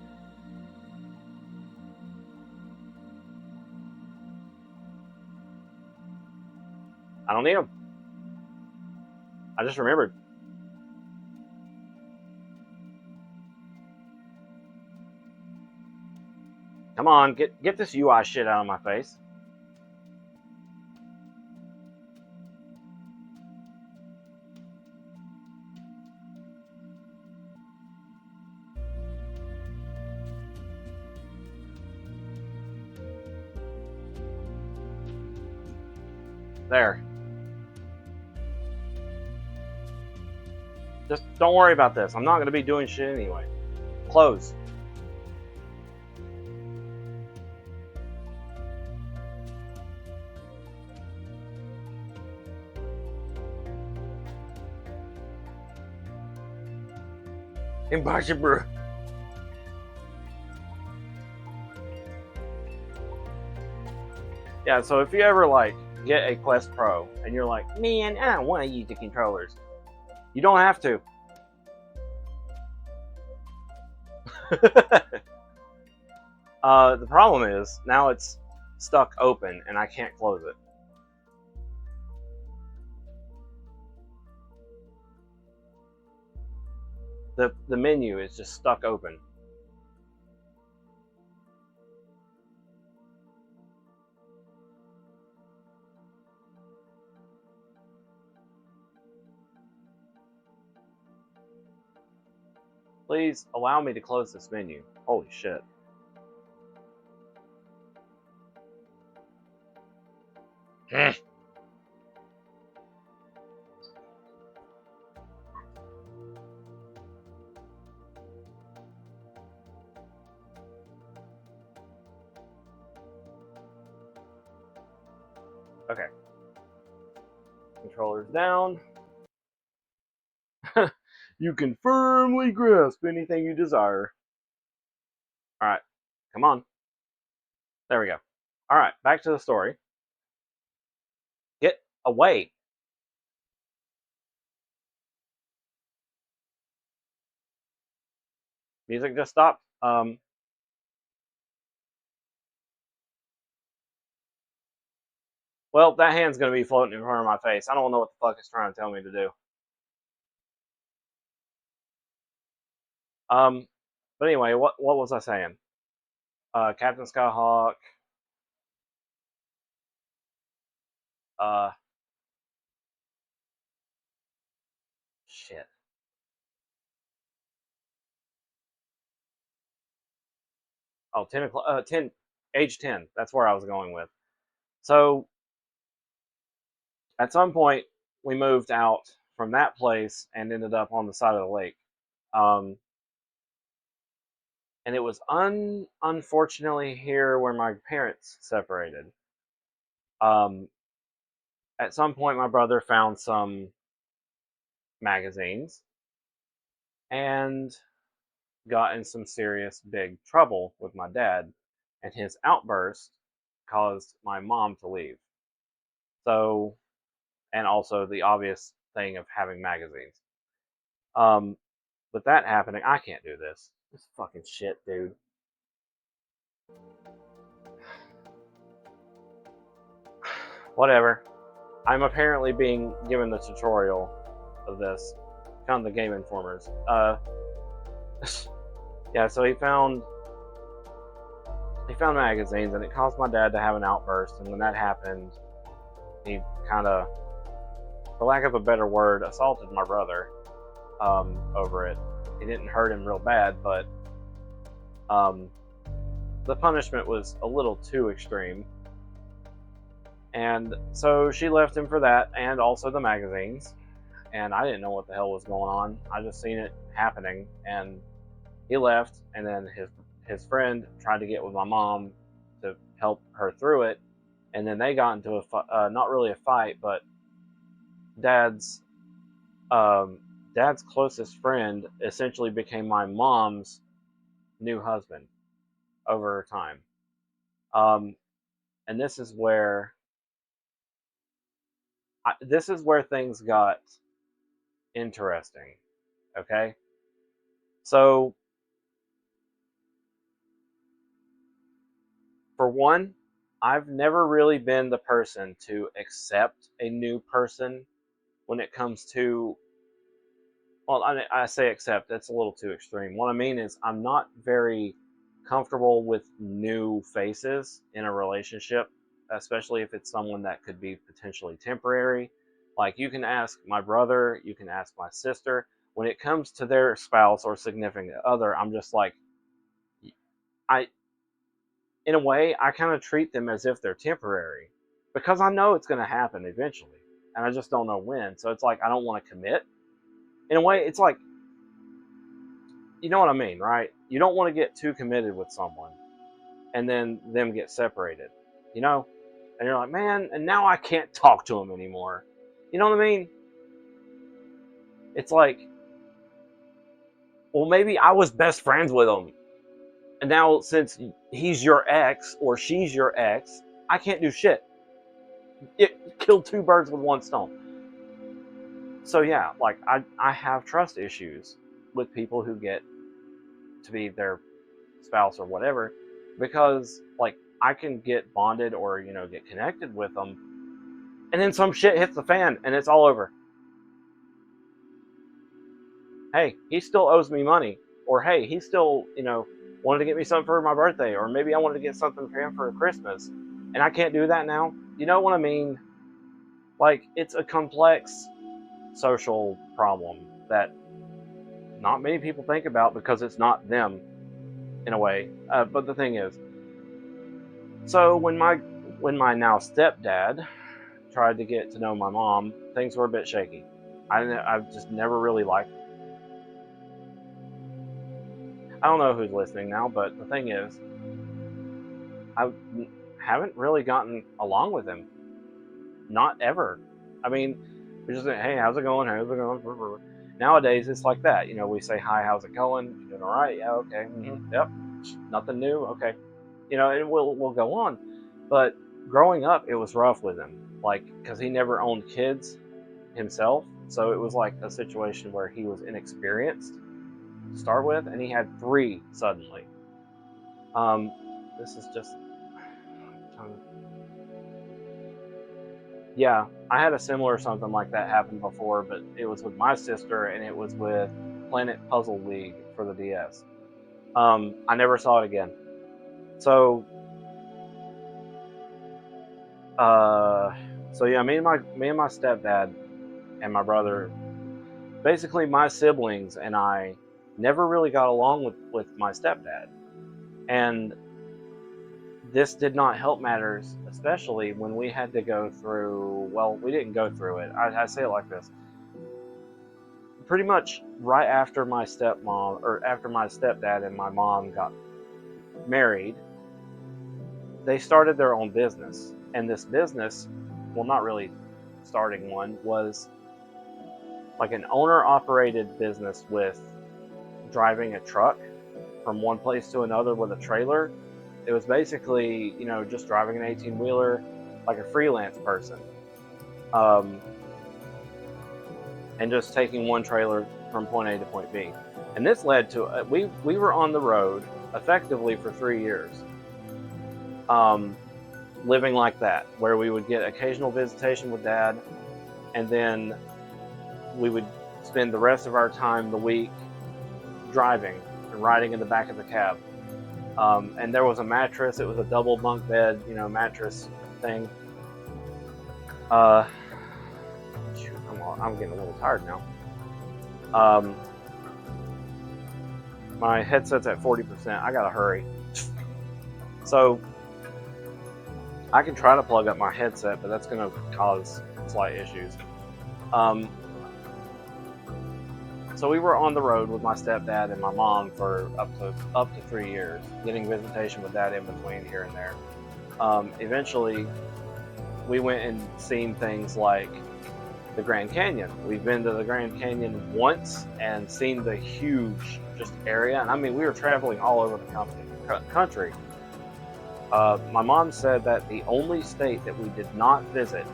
I don't need them. I just remembered. Come on, get this UI shit out of my face. There. Just don't worry about this. I'm not going to be doing shit anyway. Close. Impossible. Yeah, so if you ever like get a Quest Pro and you're like, man, I don't want to use the controllers. You don't have to. The problem is now it's stuck open and I can't close it. The menu is just stuck open. Please allow me to close this menu. Holy shit. Okay. Controllers down. You can firmly grasp anything you desire. Alright, come on. There we go. Alright, back to the story. Get away. Music just stopped. Well, that hand's going to be floating in front of my face. I don't know what the fuck it's trying to tell me to do. But anyway, what was I saying? Captain Skyhawk. Shit. Oh, 10 o'clock. 10. Age 10. That's where I was going with. So, at some point, we moved out from that place and ended up on the side of the lake. And it was unfortunately here where my parents separated. At some point, my brother found some magazines and got in some serious big trouble with my dad, and his outburst caused my mom to leave. So, and also the obvious thing of having magazines. With that happening, I can't do this. This fucking shit, dude. Whatever. I'm apparently being given the tutorial of this. Found the Game Informers. Yeah, so he found magazines, and it caused my dad to have an outburst. And when that happened, he kind of, for lack of a better word, assaulted my brother over it. He didn't hurt him real bad, but the punishment was a little too extreme. And so she left him for that, and also the magazines. And I didn't know what the hell was going on. I just seen it happening, and he left. And then his friend tried to get with my mom to help her through it, and then they got into a not really a fight, but dad's closest friend essentially became my mom's new husband over time. And this is where things got interesting. Okay? So, for one, I've never really been the person to accept a new person when it comes to, well, I say accept, that's a little too extreme. What I mean is I'm not very comfortable with new faces in a relationship, especially if it's someone that could be potentially temporary. Like, you can ask my brother, you can ask my sister. When it comes to their spouse or significant other, I'm just like, in a way, I kind of treat them as if they're temporary, because I know it's going to happen eventually, and I just don't know when. So it's like, I don't want to commit. In a way, it's like, you know what I mean, right? You don't want to get too committed with someone and then them get separated, you know? And you're like, man, and now I can't talk to him anymore. You know what I mean? It's like, well, maybe I was best friends with him, and now since he's your ex or she's your ex, I can't do shit. It killed two birds with one stone. So yeah, like, I have trust issues with people who get to be their spouse or whatever, because like, I can get bonded or, you know, get connected with them, and then some shit hits the fan and it's all over. hey, he still owes me money, or hey, he still, wanted to get me something for my birthday, or maybe I wanted to get something for him for Christmas, and I can't do that now. You know what I mean? Like, it's a complex social problem that not many people think about because it's not them in a way. But the thing is, so when my now stepdad tried to get to know my mom, things were a bit shaky. I've just never really liked. I don't know who's listening now, but the thing is, I haven't really gotten along with him. Not ever. I mean, we just say, hey, how's it going? How's it going? Nowadays, it's like that. We say, hi, how's it going? You doing all right? Yeah, okay. Yep. Nothing new. Okay. And we'll go on. But growing up, it was rough with him, like, because he never owned kids himself. So it was like a situation where he was inexperienced to start with, and he had 3 suddenly. This is just. Yeah, I had a similar something like that happen before, but it was with my sister, and it was with Planet Puzzle League for the DS. I never saw it again. So yeah, me and my stepdad and my brother, basically my siblings and I, never really got along with my stepdad, and this did not help matters, especially when we had to go through. Well, we didn't go through it. I say it like this: pretty much right after my stepmom, or after my stepdad and my mom got married, they started their own business. And this business, well, not really starting one, was like an owner-operated business with driving a truck from one place to another with a trailer. It was basically, just driving an 18-wheeler like a freelance person. And just taking one trailer from point A to point B. And this led to, we were on the road effectively for 3 years. Living like that, where we would get occasional visitation with Dad, and then we would spend the rest of our time the week driving and riding in the back of the cab. And there was a mattress. It was a double bunk bed, mattress thing. I'm getting a little tired now. My headset's at 40%. I gotta hurry. So I can try to plug up my headset, but that's gonna cause slight issues. So we were on the road with my stepdad and my mom for up to 3 years, getting visitation with Dad in between here and there. Eventually, we went and seen things like the Grand Canyon. We've been to the Grand Canyon once and seen the huge just area. And I mean, we were traveling all over the country. My mom said that the only state that we did not visit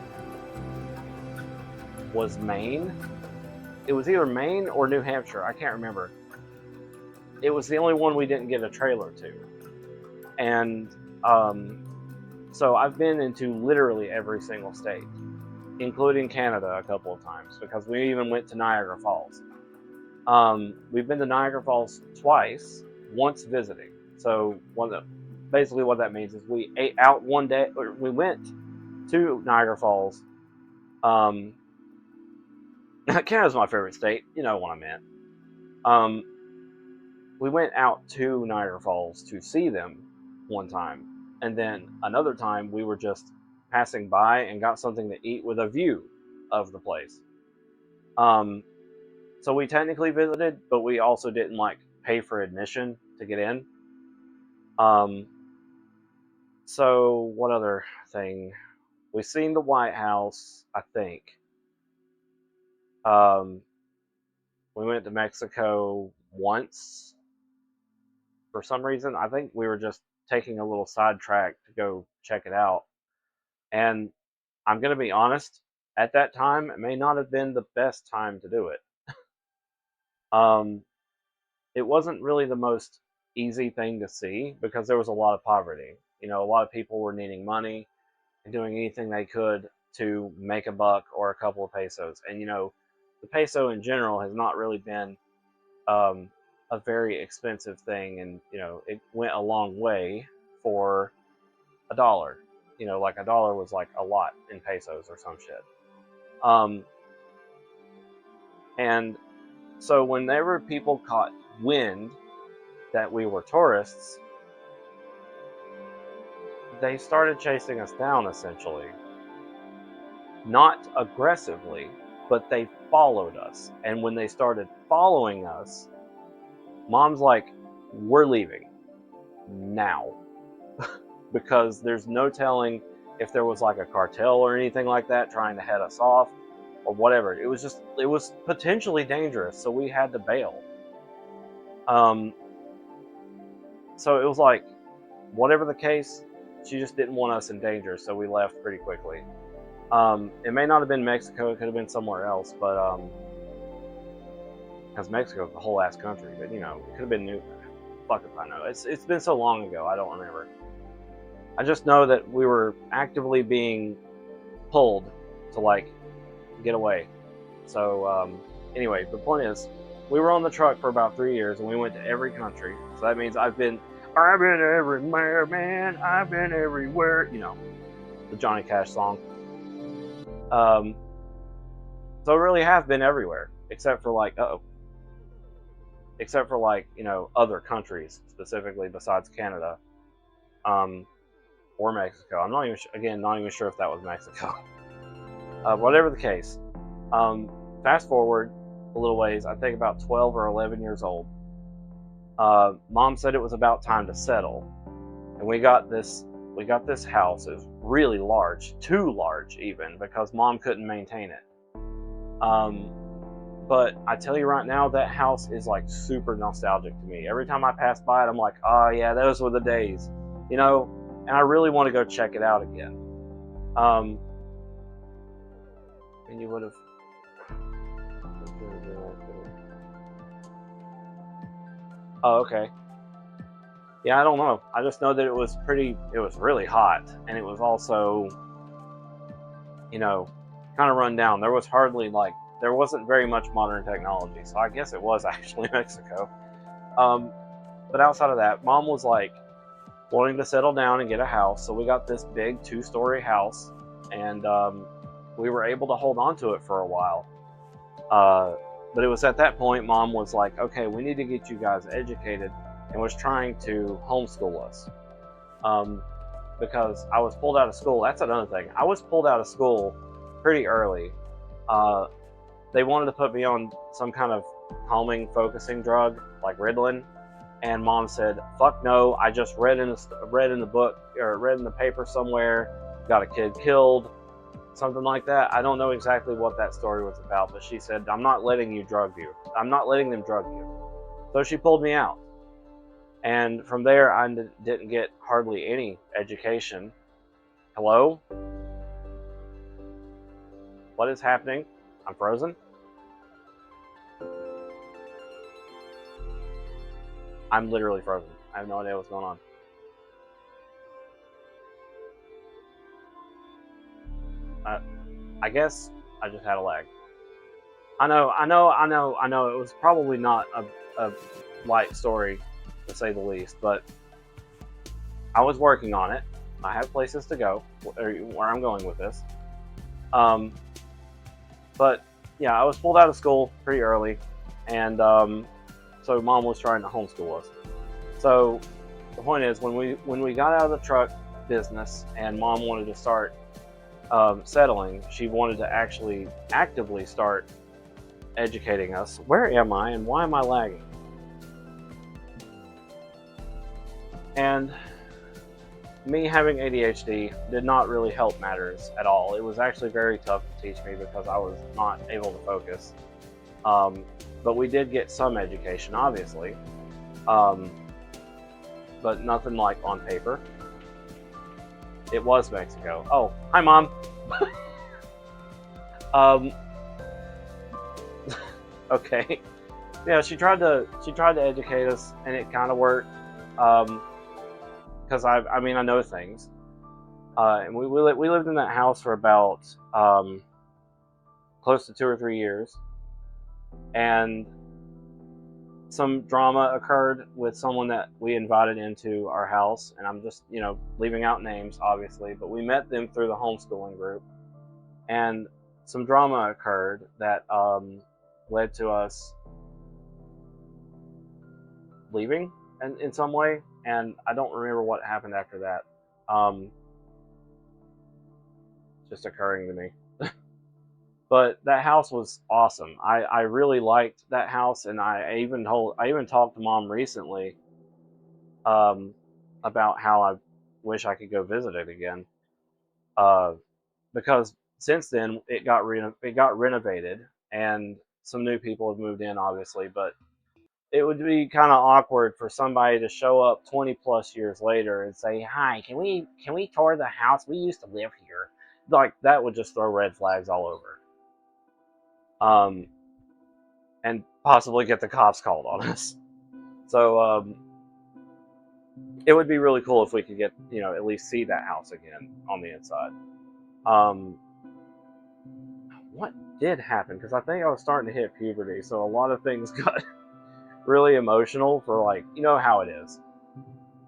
was Maine. It was either Maine or New Hampshire. I can't remember. It was the only one we didn't get a trailer to. And so I've been into literally every single state, including Canada a couple of times, because we even went to Niagara Falls. We've been to Niagara Falls twice, once visiting. So basically what that means is we ate out one day, or we went to Niagara Falls. Canada's my favorite state. You know what I meant. We went out to Niagara Falls to see them one time. And then another time we were just passing by and got something to eat with a view of the place. So we technically visited, but we also didn't pay for admission to get in. So what other thing? We've seen the White House, I think. We went to Mexico once for some reason. I think we were just taking a little sidetrack to go check it out. And I'm going to be honest, at that time, it may not have been the best time to do it. It wasn't really the most easy thing to see because there was a lot of poverty. A lot of people were needing money and doing anything they could to make a buck or a couple of pesos. And, the peso in general has not really been a very expensive thing, and you know, it went a long way for $1. You know, like $1 was like a lot in pesos or some shit. And so whenever people caught wind that we were tourists, they started chasing us down, essentially. Not aggressively, but they followed us. And when they started following us, Mom's like, we're leaving now. Because there's no telling if there was like a cartel or anything like that trying to head us off or whatever. It was potentially dangerous, so we had to bail. So it was like, whatever the case, she just didn't want us in danger, so we left pretty quickly. It may not have been Mexico, it could have been somewhere else, but because Mexico is the whole ass country, but you know, it could have been New. Fuck if I know. It's been so long ago, I don't remember. I just know that we were actively being pulled to like get away. So anyway, the point is, we were on the truck for about 3 years, and we went to every country. So that means I've been everywhere, man. I've been everywhere. You know, the Johnny Cash song. So I really have been everywhere, except for like, except for like, you know, other countries specifically besides Canada, or Mexico. I'm not even sure if that was Mexico. Whatever the case, fast forward a little ways. I think about 12 or 11 years old. Mom said it was about time to settle, and we got this house. It was really large, too large even, because Mom couldn't maintain it. But I tell you right now, that house is like super nostalgic to me. Every time I pass by it, I'm like, oh yeah, those were the days, you know, and I really want to go check it out again. And you would have. Oh, okay. Yeah, I don't know. I just know that it was really hot, and it was also, you know, kind of run down. There wasn't very much modern technology, so I guess it was actually Mexico. But outside of that, Mom was like wanting to settle down and get a house, so we got this big 2-story house, and we were able to hold on to it for a while. But it was at that point Mom was like, okay, we need to get you guys educated, and was trying to homeschool us. Because I was pulled out of school. That's another thing. I was pulled out of school pretty early. They wanted to put me on some kind of calming, focusing drug like Ritalin, and Mom said, "Fuck no! I just read in the book or read in the paper somewhere, got a kid killed, something like that." I don't know exactly what that story was about, but she said, "I'm not letting you drug you. I'm not letting them drug you." So she pulled me out, and from there I didn't get hardly any education. Hello? What is happening? I'm frozen. I'm literally frozen. I have no idea what's going on. I guess I just had a lag. I know. It was probably not a light story, to say the least, but I was working on it. I have places to go, where I'm going with this. But yeah, I was pulled out of school pretty early, and so Mom was trying to homeschool us. So the point is, when we got out of the truck business and Mom wanted to start settling, she wanted to actually actively start educating us. Where am I and why am I lagging? And me having ADHD did not really help matters at all. It was actually very tough to teach me because I was not able to focus. But we did get some education, obviously, but nothing like on paper. It was Mexico. Oh, hi, Mom. Okay. Yeah, she tried to educate us, and it kind of worked. Because I mean, I know things. And we lived in that house for about close to 2 or 3 years. And some drama occurred with someone that we invited into our house, and I'm just, you know, leaving out names, obviously, but we met them through the homeschooling group, and some drama occurred that led to us leaving in some way, and I don't remember what happened after that. Just occurring to me. But that house was awesome. I really liked that house, and I even talked to Mom recently about how I wish I could go visit it again. Because since then it got renovated, and some new people have moved in, obviously. But it would be kind of awkward for somebody to show up 20 plus years later and say, "Hi, can we tour the house? We used to live here." Like, that would just throw red flags all over. And possibly get the cops called on us. So, it would be really cool if we could get, you know, at least see that house again on the inside. What did happen? Because I think I was starting to hit puberty, so a lot of things got really emotional for, like, you know how it is.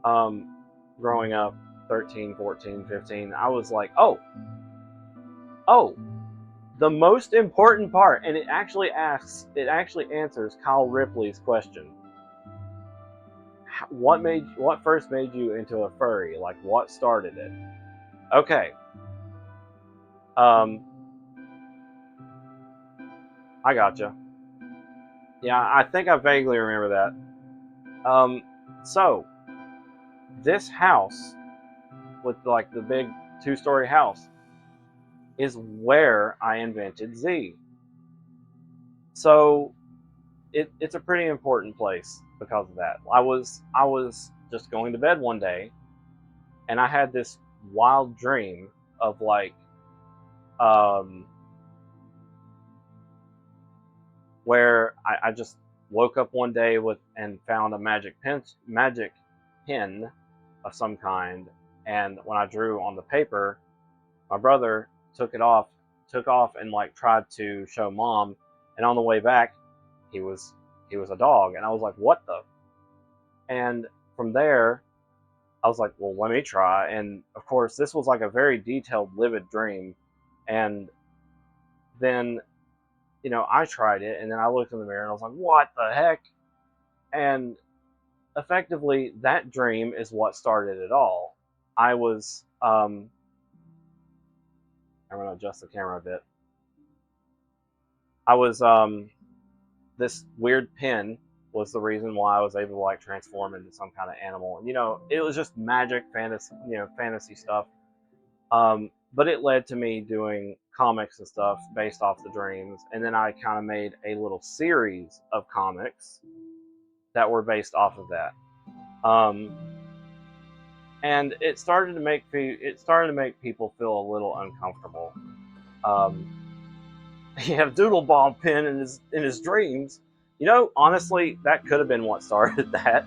Growing up, 13, 14, 15, I was like, oh, the most important part, and it actually answers Kyle Ripley's question. What first made you into a furry? Like, what started it? Okay. I gotcha. Yeah, I think I vaguely remember that. So this house with, like, the big 2-story house is where I invented Z. So it's a pretty important place because of that. I was just going to bed one day, and I had this wild dream of, like, where I just woke up one day and found a magic pen of some kind, and when I drew on the paper, my brother took off and, like, tried to show Mom, and on the way back he was a dog, and I was like, what the? And from there I was like, well, let me try. And of course this was like a very detailed, vivid dream, and then, you know, I tried it, and then I looked in the mirror and I was like, what the heck? And effectively that dream is what started it all. I was I'm going to adjust the camera a bit. I was, this weird pin was the reason why I was able to, like, transform into some kind of animal. And, you know, it was just magic, fantasy stuff. But it led to me doing comics and stuff based off the dreams. And then I kind of made a little series of comics that were based off of that. And it started to make people feel a little uncomfortable. You have Doodle Bomb pin in his dreams. You know, honestly, that could have been what started that.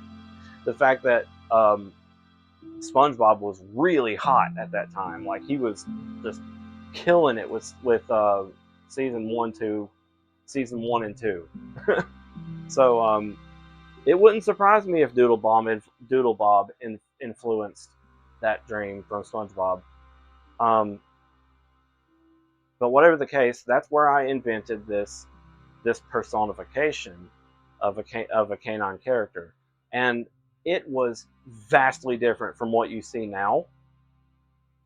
The fact that SpongeBob was really hot at that time. Like, he was just killing it with season 1 and 2. So it wouldn't surprise me if Doodle Bob influenced that dream from SpongeBob. But whatever the case, that's where I invented this personification of a canine character, and it was vastly different from what you see now.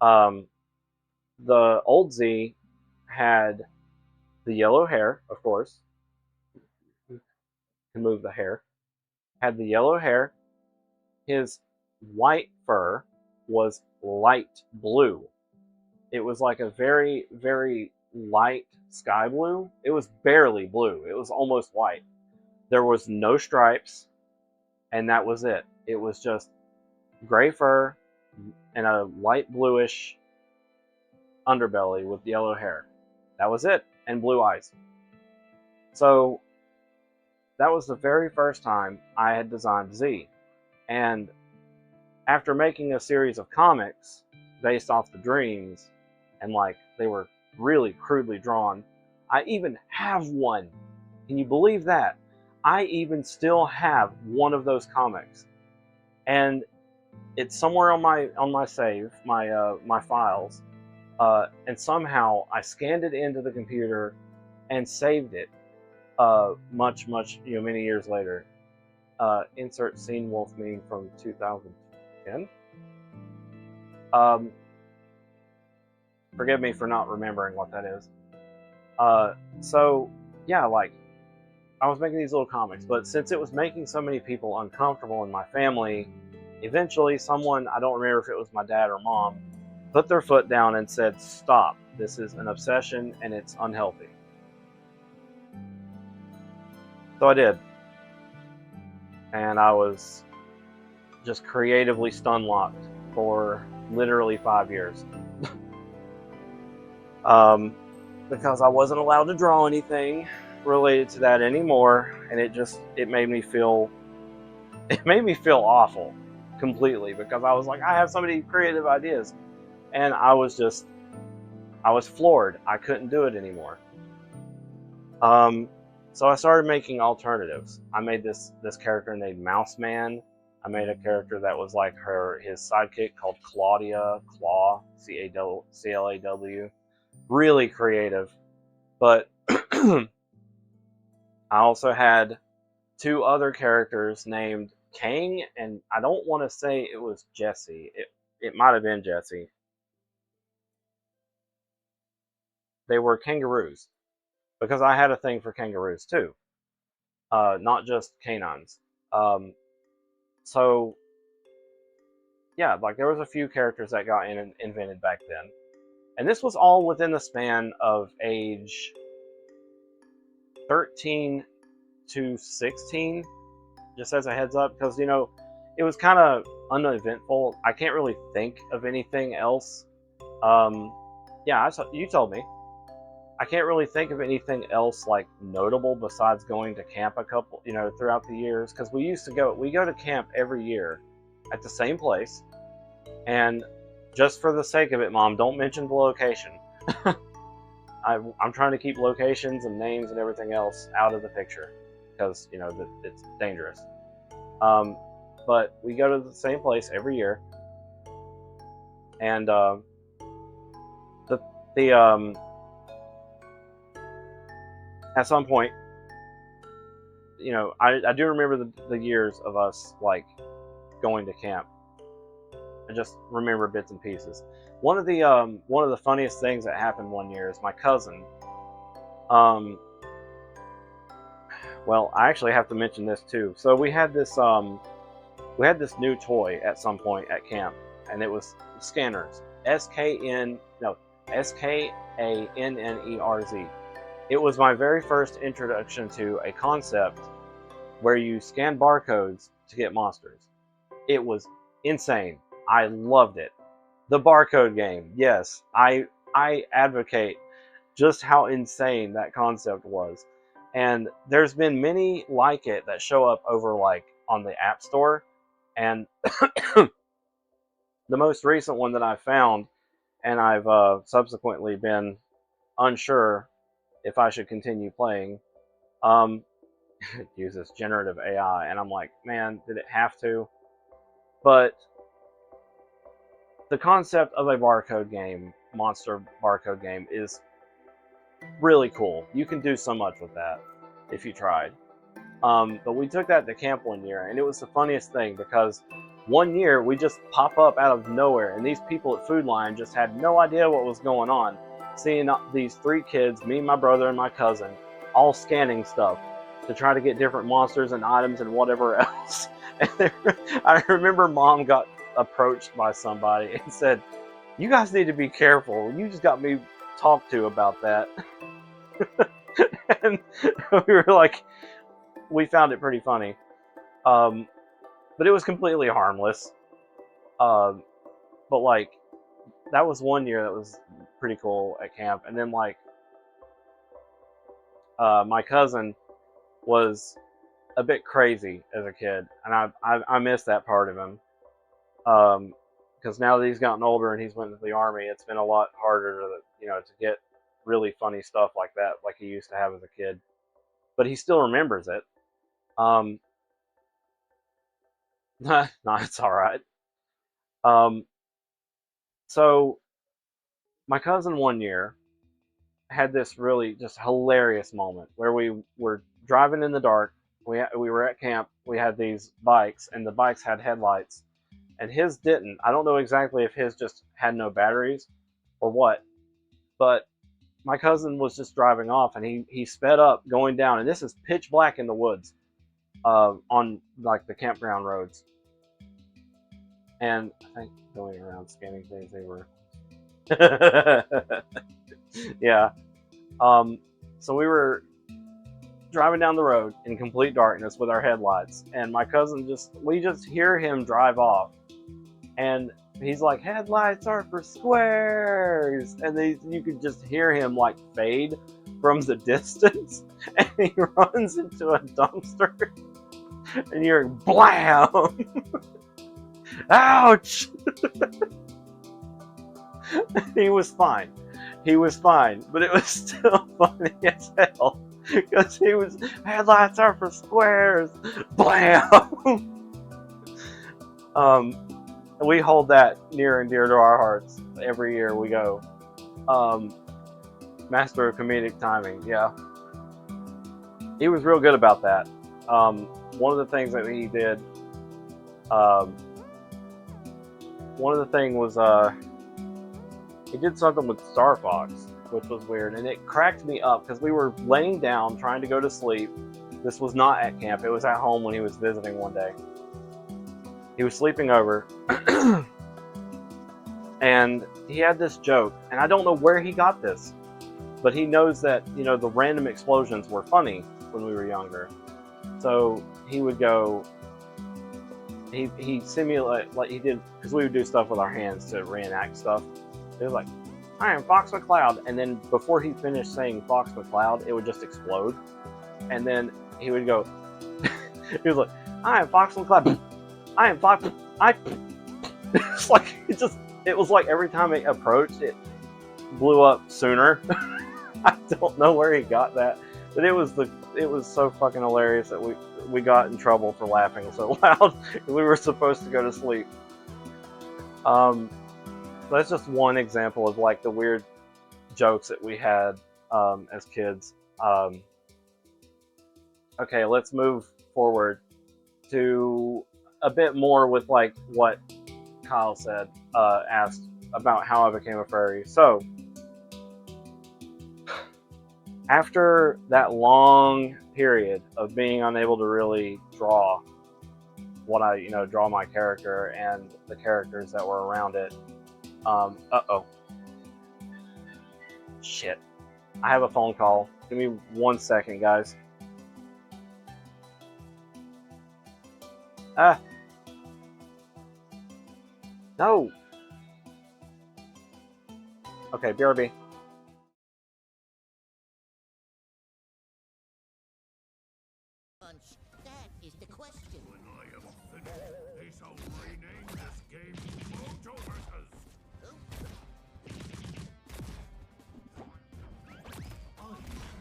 The old Z had the yellow hair, of course. You can move the hair. Had the yellow hair. His white fur was light blue. It was like a very, very light sky blue. It was barely blue. It was almost white. There was no stripes, and that was it. It was just gray fur and a light bluish underbelly with yellow hair. That was it, and blue eyes. So that was the very first time I had designed Z. And after making a series of comics based off the dreams, and, like, they were really crudely drawn, I even have one. Can you believe that? I even still have one of those comics, and it's somewhere on my save, my files, and somehow I scanned it into the computer and saved it. Much many years later. Insert Scene Wolf meme from 2010. Forgive me for not remembering what that is. So yeah, like I was making these little comics, but since it was making so many people uncomfortable in my family, eventually someone, I don't remember if it was my dad or mom, put their foot down and said, "Stop. This is an obsession and it's unhealthy." So I did. And I was just creatively stun locked for literally 5 years. Because I wasn't allowed to draw anything related to that anymore, and it made me feel awful completely, because I was like, I have so many creative ideas, and I was floored. I couldn't do it anymore. So I started making alternatives. I made this character named Mouse Man. I made a character that was like his sidekick called Claudia, Claw, Claw. Really creative. But I also had 2 other characters named Kang, and I don't want to say it was Jesse. It might have been Jesse. They were kangaroos, because I had a thing for kangaroos too, not just canines. So yeah, like there was a few characters that got invented back then, and this was all within the span of age 13 to 16. Just as a heads up, because it was kind of uneventful. I can't really think of anything else. Yeah, you told me. I can't really think of anything else like notable besides going to camp a couple, throughout the years, because we go to camp every year at the same place. And just for the sake of it, Mom, don't mention the location. I'm trying to keep locations and names and everything else out of the picture, because it's dangerous. But we go to the same place every year, and at some point, I do remember the years of us like going to camp. I just remember bits and pieces. One of the funniest things that happened one year is my cousin. Well, I actually have to mention this too. So we had this new toy at some point at camp, and it was scanners. SKANNERZ. It was my very first introduction to a concept where you scan barcodes to get monsters. It was insane. I loved it. The barcode game, yes. I advocate just how insane that concept was. And there's been many like it that show up over like on the App Store. And the most recent one that I found, and I've subsequently been unsure if I should continue playing, uses generative AI, and I'm like, man, did it have to? But the concept of a barcode game, monster barcode game, is really cool. You can do so much with that if you tried. But we took that to camp one year, and it was the funniest thing, because one year we just pop up out of nowhere, and these people at Food Lion just had no idea what was going on, seeing these 3 kids, me, my brother, and my cousin, all scanning stuff to try to get different monsters and items and whatever else. And I remember Mom got approached by somebody and said, "You guys need to be careful. You just got me talked to about that." And we were like, we found it pretty funny. But it was completely harmless. But like, that was one year that was pretty cool at camp. And then like, my cousin was a bit crazy as a kid, and I miss that part of him. Because now that he's gotten older and he's went into the army, it's been a lot harder to get really funny stuff like that, like he used to have as a kid. But he still remembers it. Um, no, it's all right. Um, so my cousin one year had this really just hilarious moment where we were driving in the dark. We were at camp. We had these bikes, and the bikes had headlights, and his didn't. I don't know exactly if his just had no batteries or what, but my cousin was just driving off, and he sped up going down, and this is pitch black in the woods, on like the campground roads. And I think going around scanning things, they were, yeah. So we were driving down the road in complete darkness with our headlights, and my cousin we just hear him drive off, and he's like, headlights are for squares, and you could just hear him like fade from the distance, and he runs into a dumpster, and you're blam. Ouch. He was fine, but it was still funny as hell because he was, headlights are for squares, blam. We hold that near and dear to our hearts every year we go. Master of comedic timing, yeah. He was real good about that. One of the things that he did, one of the things was, he did something with Star Fox, which was weird, and it cracked me up because we were laying down trying to go to sleep. This was not at camp, it was at home when he was visiting one day. He was sleeping over, and he had this joke, and I don't know where he got this, but he knows that, you know, the random explosions were funny when we were younger. So he would go, he simulate, like he did, because we would do stuff with our hands to reenact stuff. It was like, I am Fox McCloud, and then before he finished saying Fox McCloud, it would just explode, and then he would go, he was like, I am Fox McCloud, I am Fox, it's like, it was like every time it approached, it blew up sooner. I don't know where he got that, but it was so fucking hilarious that we got in trouble for laughing so loud. We were supposed to go to sleep. That's just one example of like the weird jokes that we had as kids. Okay, let's move forward to a bit more with like what Kyle said, asked about how I became a furry. So after that long period of being unable to really draw draw my character and the characters that were around it, uh-oh. Shit. I have a phone call. Give me 1 second, guys. No. Okay, BRB. That is the question. When I am finished, they shall rename this game Mojo Versus.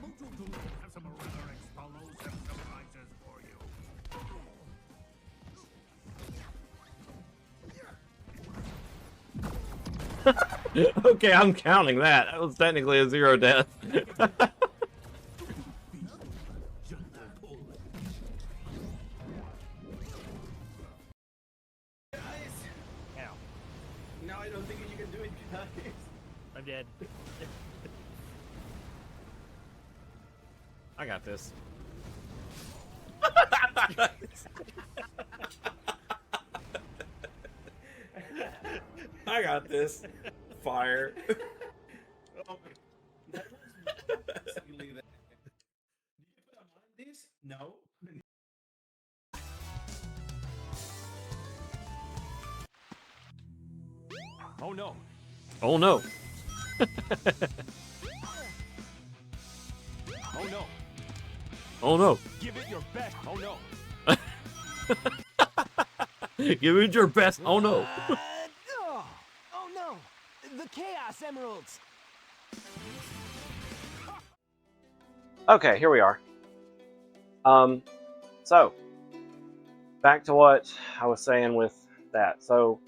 Mojo Doodle has some rather explosive surprises for you. Okay, I'm counting that. That was technically a 0 death. No, I don't think you can do it, guys. I'm dead. I got this. I got this. Fire. Oh my. You leave that. Did you put on this? No. Oh no. Oh no. Oh no. Oh no. Give it your best. Oh no. Give it your best. Oh no. Oh no. The Chaos Emeralds. Okay, here we are. So, back to what I was saying with that. So,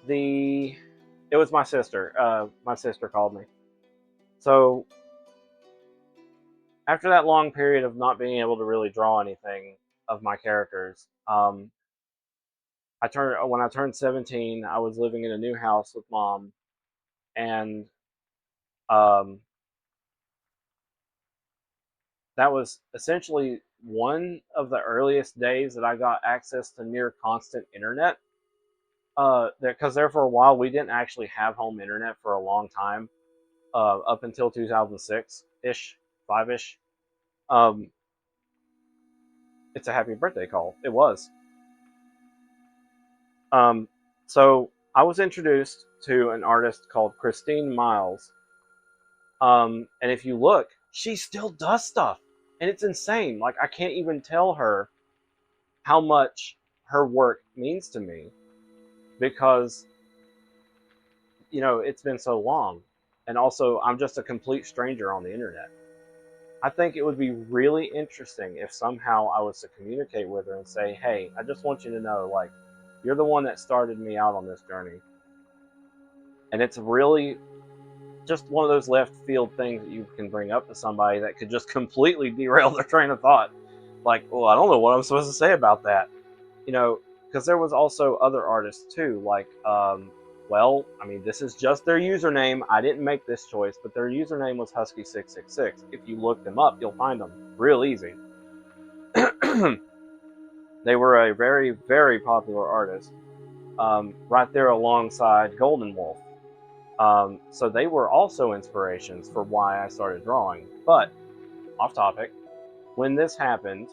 it was my sister. My sister called me. So, after that long period of not being able to really draw anything of my characters, when I turned 17, I was living in a new house with mom, and um, that was essentially one of the earliest days that I got access to near constant internet. Because there for a while we didn't actually have home internet for a long time, up until 2006 ish, 5ish. Um, it's a happy birthday call. It was. So I was introduced to an artist called Christine Miles. And if you look, she still does stuff, and it's insane. Like, I can't even tell her how much her work means to me, because it's been so long, and also I'm just a complete stranger on the internet. I think it would be really interesting if somehow I was to communicate with her and say, hey, I just want you to know, like, you're the one that started me out on this journey. And it's really just one of those left field things that you can bring up to somebody that could just completely derail their train of thought. Like, well, I don't know what I'm supposed to say about that. Because there was also other artists too, like, well, I mean, this is just their username. I didn't make this choice, but their username was Husky666. If you look them up, you'll find them real easy. They were a very, very popular artist, right there alongside Golden Wolf. So they were also inspirations for why I started drawing. But, off topic, when this happened,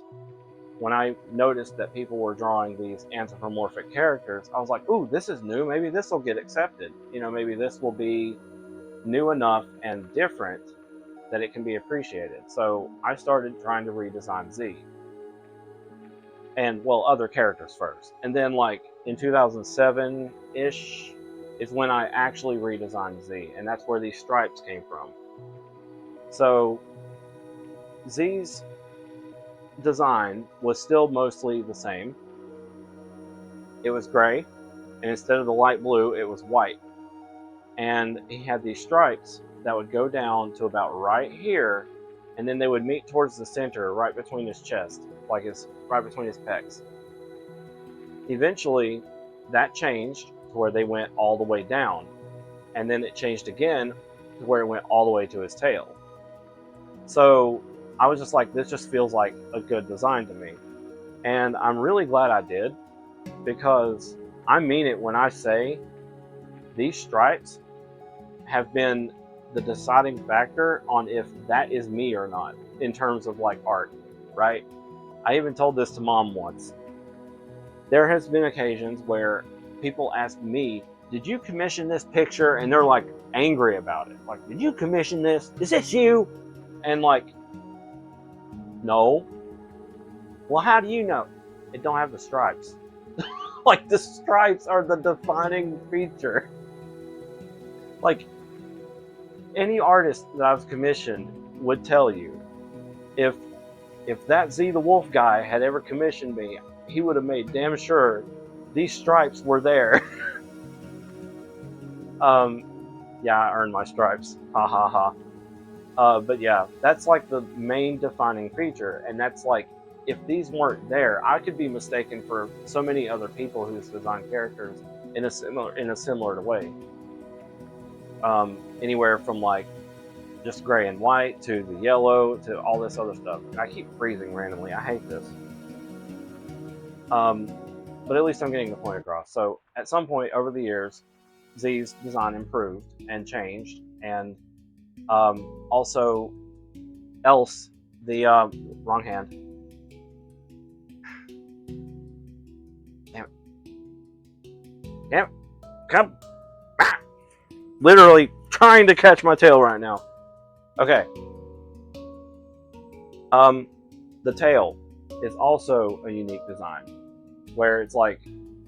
when I noticed that people were drawing these anthropomorphic characters, I was like, ooh, this is new. Maybe this will get accepted. Maybe this will be new enough and different that it can be appreciated. So I started trying to redesign Z. And, well, other characters first. And then, like, in 2007-ish is when I actually redesigned Z. And that's where these stripes came from. So, Z's design was still mostly the same. It was gray, and instead of the light blue, it was white. And he had these stripes that would go down to about right here, and then they would meet towards the center, right between his chest, like right between his pecs. Eventually, that changed to where they went all the way down, and then it changed again to where it went all the way to his tail. So I was just like, this just feels like a good design to me. And I'm really glad I did, because I mean it when I say these stripes have been the deciding factor on if that is me or not, in terms of like art, right? I even told this to mom once. There has been occasions where people ask me, did you commission this picture? And they're like angry about it. Like, did you commission this? Is this you? And like, no. Well, how do you know? It don't have the stripes. Like, the stripes are the defining feature. Like, any artist that I've commissioned would tell you, if that Z the Wolf guy had ever commissioned me, he would have made damn sure these stripes were there. Yeah, I earned my stripes. Ha ha ha. But yeah, that's like the main defining feature, and that's like, if these weren't there, I could be mistaken for so many other people who's designed characters in a similar way. Anywhere from like just gray and white to the yellow to all this other stuff. And I keep freezing randomly. I hate this. But at least I'm getting the point across. So at some point over the years, Z's design improved and changed, and also else the wrong hand. Damn it. Damn it. Come. Literally trying to catch my tail right now. Okay. The tail is also a unique design, where it's like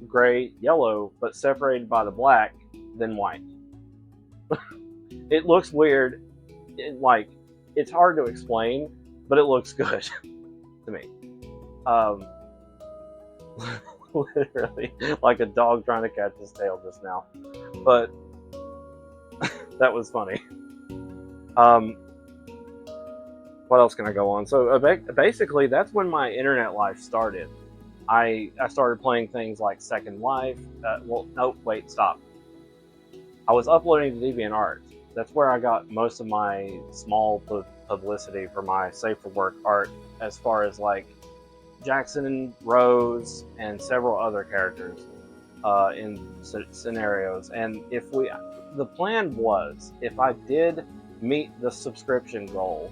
gray, yellow, but separated by the black, then white. It looks weird. It's hard to explain, but it looks good to me. Um, literally, like a dog trying to catch his tail just now. But that was funny. What else can I go on? So basically, that's when my internet life started. I started playing things like Second Life. Well, no, wait, stop. I was uploading to DeviantArt. That's where I got most of my small publicity for my Safe for Work art, as far as like Jackson and Rose and several other characters in scenarios. And the plan was, if I did meet the subscription goal,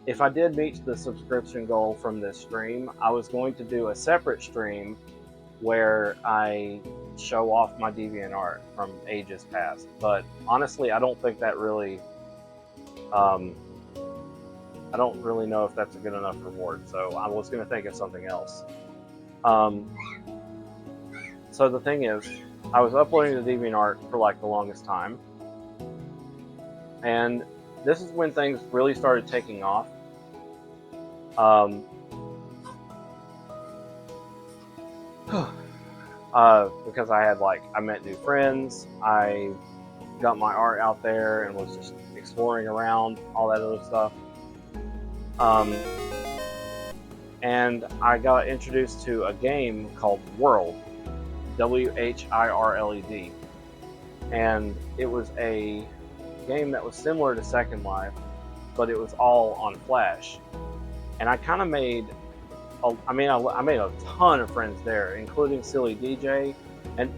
if I did meet the subscription goal from this stream, I was going to do a separate stream where I show off my DeviantArt from ages past. But honestly, I don't think that really, I don't really know if that's a good enough reward. So I was going to think of something else. So the thing is, I was uploading to DeviantArt for like the longest time. And this is when things really started taking off. Because I met new friends, I got my art out there and was just exploring around, all that other stuff. And I got introduced to a game called World, WHIRLED. And it was a game that was similar to Second Life, but it was all on Flash. And I kind of made, I made a ton of friends there, including Silly DJ. And,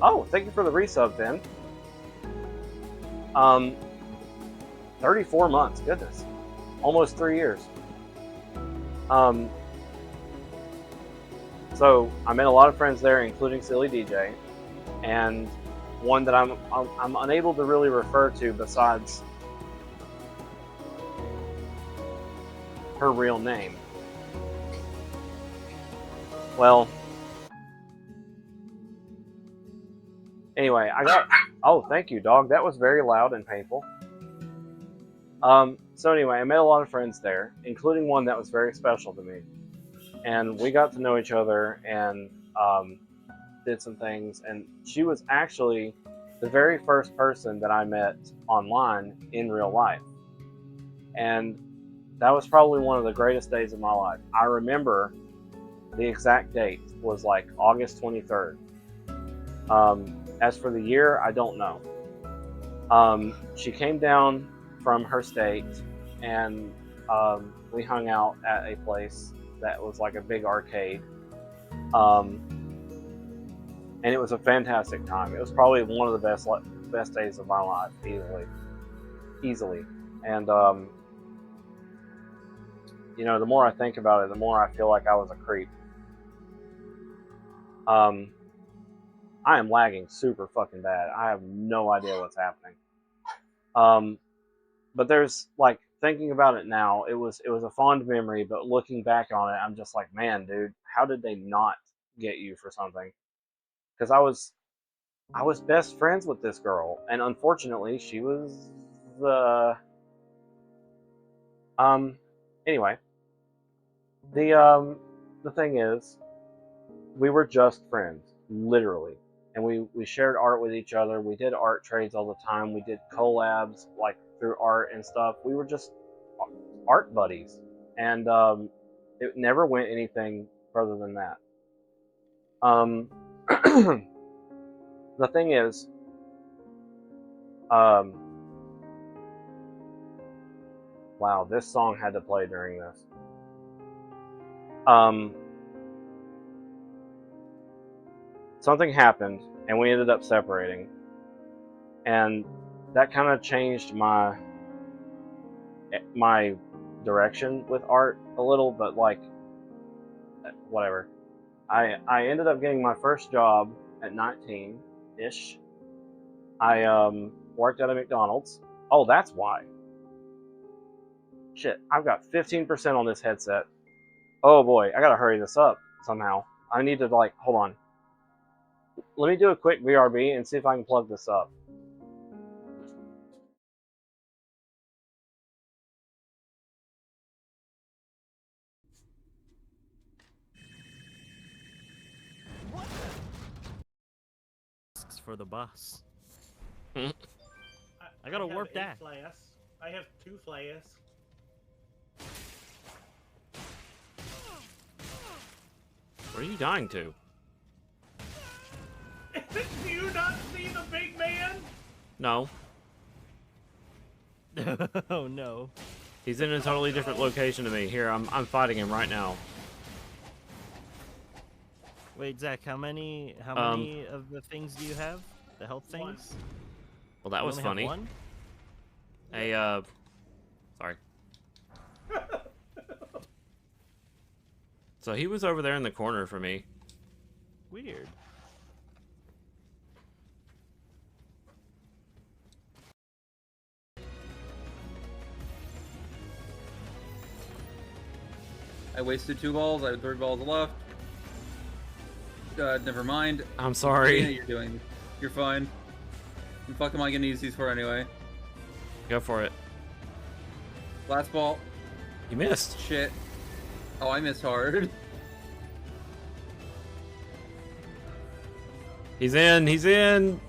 oh, thank you for the resub, Ben. 34 months, goodness. Almost 3 years. So I made a lot of friends there, including Silly DJ, and one that I'm unable to really refer to besides her real name. Well, anyway, oh, thank you, dog. That was very loud and painful. So anyway, I made a lot of friends there, including one that was very special to me. And we got to know each other and did some things. And she was actually the very first person that I met online in real life. And that was probably one of the greatest days of my life. I remember the exact date was like August 23rd. As for the year, I don't know. She came down from her state and we hung out at a place that was like a big arcade. And it was a fantastic time. It was probably one of the best days of my life, easily. And the more I think about it, the more I feel like I was a creep. I am lagging super fucking bad. I have no idea what's happening. But there's like, thinking about it now, it was a fond memory, but looking back on it, I'm just like, man, dude, how did they not get you for something? Because I was best friends with this girl, and unfortunately, she was anyway, the thing is, we were just friends, literally. And we shared art with each other. We did art trades all the time. We did collabs, like, through art and stuff. We were just art buddies. And it never went anything further than that. The thing is, wow, this song had to play during this. Something happened, and we ended up separating. And that kind of changed my direction with art a little, but like, whatever. I ended up getting my first job at 19-ish. I worked at a McDonald's. Oh, that's why. Shit, I've got 15% on this headset. Oh boy, I gotta hurry this up somehow. I need to, like, hold on. Let me do a quick VRB and see if I can plug this up. for the bus. I got a have warp a dash. flasks. I have 2 flasks. Where are you dying to? Do you not see the big man? No. Oh no. He's in a totally different location to me. Here, I'm fighting him right now. Wait, Zach, how many of the things do you have? The health One. things? Well, that You was only have funny. one? Hey, sorry. So he was over there in the corner for me. Weird. I wasted 2 balls. I had 3 balls left. Never mind. I'm Yeah, sorry. You're fine. The fuck am I gonna use these for anyway? Go for it. Last ball. You missed. Shit. Oh, I missed hard. He's in. He's in.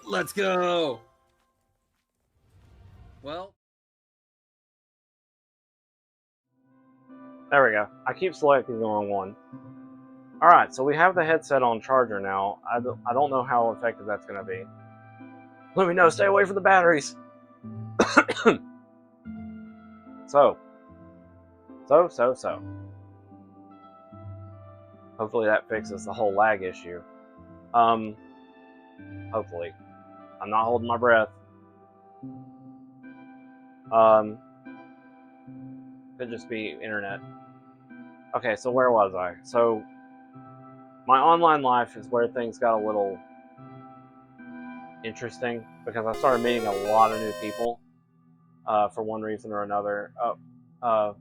Let's go. Well. There we go. I keep selecting the wrong one. Alright, so we have the headset on charger now. I don't know how effective that's going to be. Let me know. Stay away from the batteries. So. Hopefully that fixes the whole lag issue. Hopefully. I'm not holding my breath. Could just be internet. Okay, so where was I? So, my online life is where things got a little interesting because I started meeting a lot of new people for one reason or another. Oh,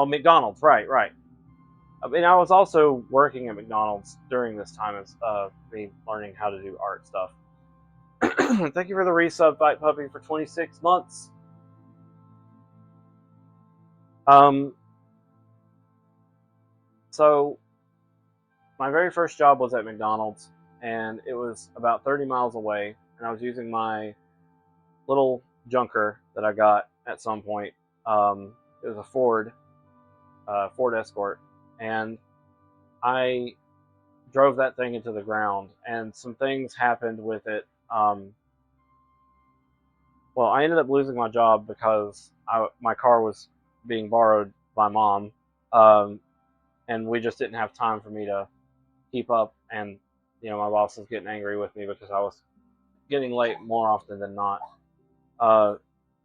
McDonald's, right. I mean, I was also working at McDonald's during this time as me learning how to do art stuff. Thank you for the resub, Fight Puppy, for 26 months. So, my very first job was at McDonald's, and it was about 30 miles away, and I was using my little junker that I got at some point. It was a Ford Escort, and I drove that thing into the ground, and some things happened with it. Well, I ended up losing my job because my car was being borrowed by Mom, and we just didn't have time for me to keep up, and my boss was getting angry with me because I was getting late more often than not,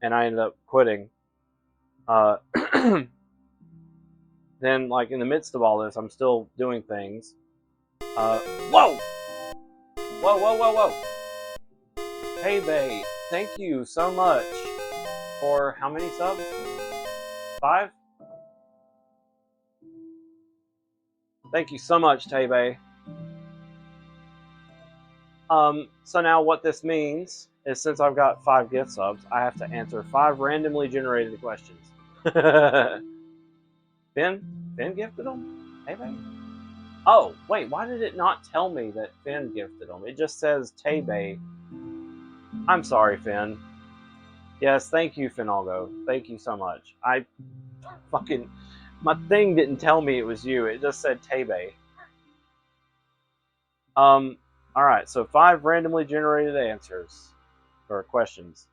and I ended up quitting. Then, like, in the midst of all this, I'm still doing things. Whoa! Hey, babe, thank you so much for how many subs? 5? Thank you so much, Tebe. So now what this means is since I've got 5 gift subs, I have to answer 5 randomly generated questions. Finn gifted them? Tebe? Oh, wait, why did it not tell me that Finn gifted them? It just says Tebe. I'm sorry, Finn. Yes, thank you, Finalgo. Thank you so much. My thing didn't tell me it was you. It just said Tebe. Alright, so 5 randomly generated answers. Or questions.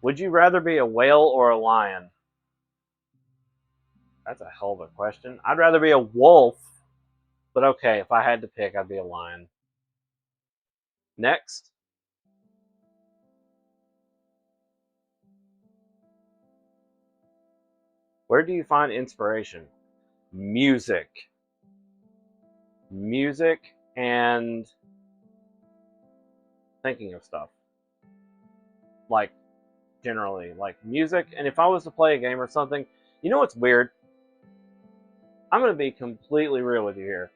Would you rather be a whale or a lion? That's a hell of a question. I'd rather be a wolf. But okay, if I had to pick, I'd be a lion. Next. Where do you find inspiration? Music. Music and thinking of stuff. Like, generally. Like, music. And if I was to play a game or something, you know what's weird? I'm going to be completely real with you here.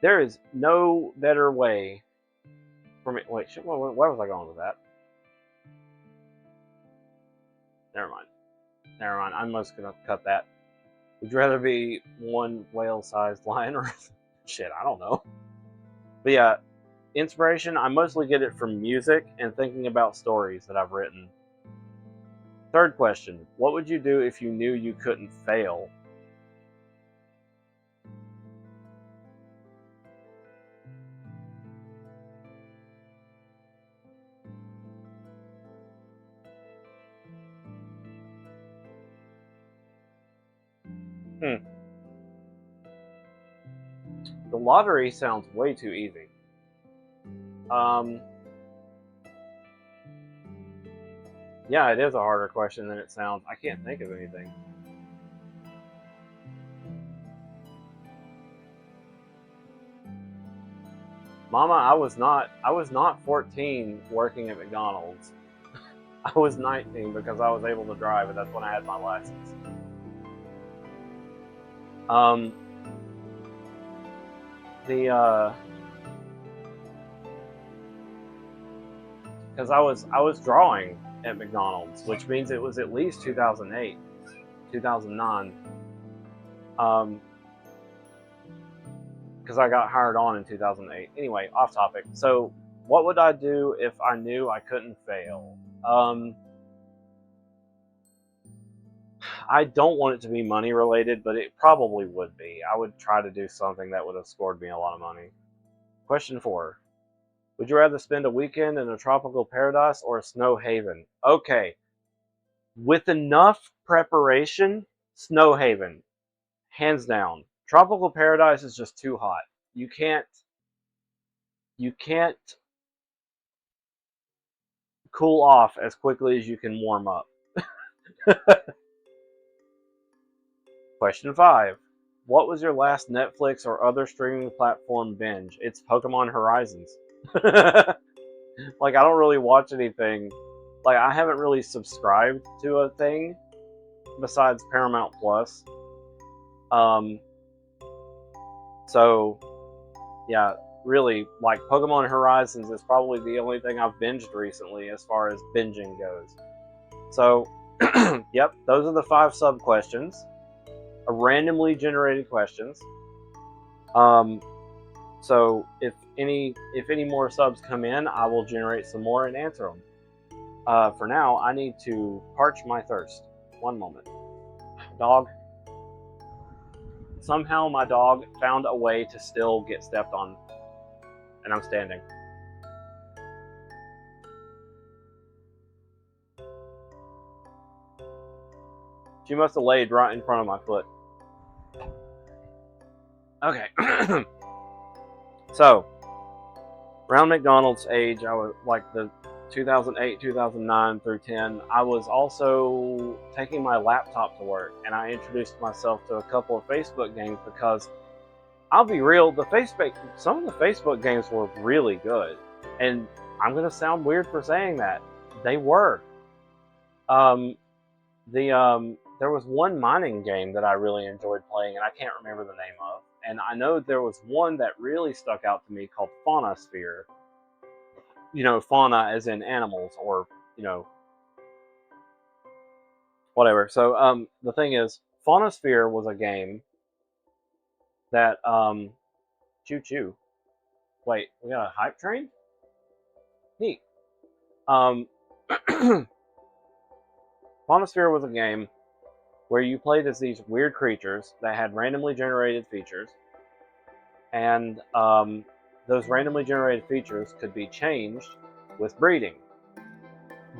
There is no better way for me. Wait, where was I going with that? Never mind. Never mind. I'm just gonna cut that. Would you rather be one whale-sized lion or shit? I don't know. But yeah, inspiration. I mostly get it from music and thinking about stories that I've written. Third question: what would you do if you knew you couldn't fail? The lottery sounds way too easy. Yeah, it is a harder question than it sounds. I can't think of anything. Mama, I was not 14 working at McDonald's. I was 19 because I was able to drive, and that's when I had my license. Because I was drawing at McDonald's, which means it was at least 2008, 2009. Because I got hired on in 2008. Anyway, off topic. So, what would I do if I knew I couldn't fail? I don't want it to be money related, but it probably would be. I would try to do something that would have scored me a lot of money. Question 4. Would you rather spend a weekend in a tropical paradise or a snow haven? Okay. With enough preparation, snow haven. Hands down. Tropical paradise is just too hot. You can't cool off as quickly as you can warm up. Question 5. What was your last Netflix or other streaming platform binge? It's Pokemon Horizons. Like, I don't really watch anything. Like, I haven't really subscribed to a thing besides Paramount Plus. So, yeah, really, like, Pokemon Horizons is probably the only thing I've binged recently as far as binging goes. So, yep, those are the 5 sub-questions. Randomly generated questions. So if any more subs come in, I will generate some more and answer them. For now, I need to parch my thirst. One moment. Dog. Somehow my dog found a way to still get stepped on, and I'm standing. She must have laid right in front of my foot. Okay. So, around McDonald's age, I was like the 2008, 2009 through 10, I was also taking my laptop to work, and I introduced myself to a couple of Facebook games because, I'll be real, some of the Facebook games were really good, and I'm going to sound weird for saying that. They were. There was one mining game that I really enjoyed playing, and I can't remember the name of. And I know there was one that really stuck out to me called Faunasphere. You know, fauna as in animals, or, you know, whatever. So, the thing is, Faunasphere was a game that, choo-choo. Wait, we got a hype train? Neat. Faunasphere was a game where you played as these weird creatures that had randomly generated features, and those randomly generated features could be changed with breeding.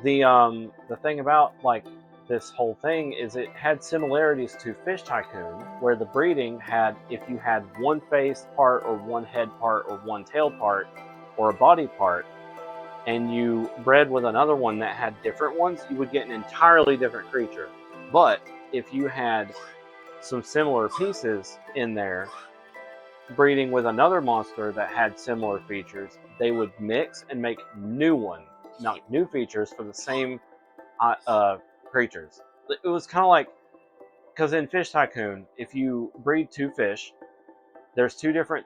The thing about, like, this whole thing is it had similarities to Fish Tycoon, where the breeding had, if you had one face part or one head part or one tail part or a body part, and you bred with another one that had different ones, you would get an entirely different creature. But if you had some similar pieces in there, breeding with another monster that had similar features, they would mix and make new features for the same creatures. It was kind of like, because in Fish Tycoon, if you breed 2 fish, there's two different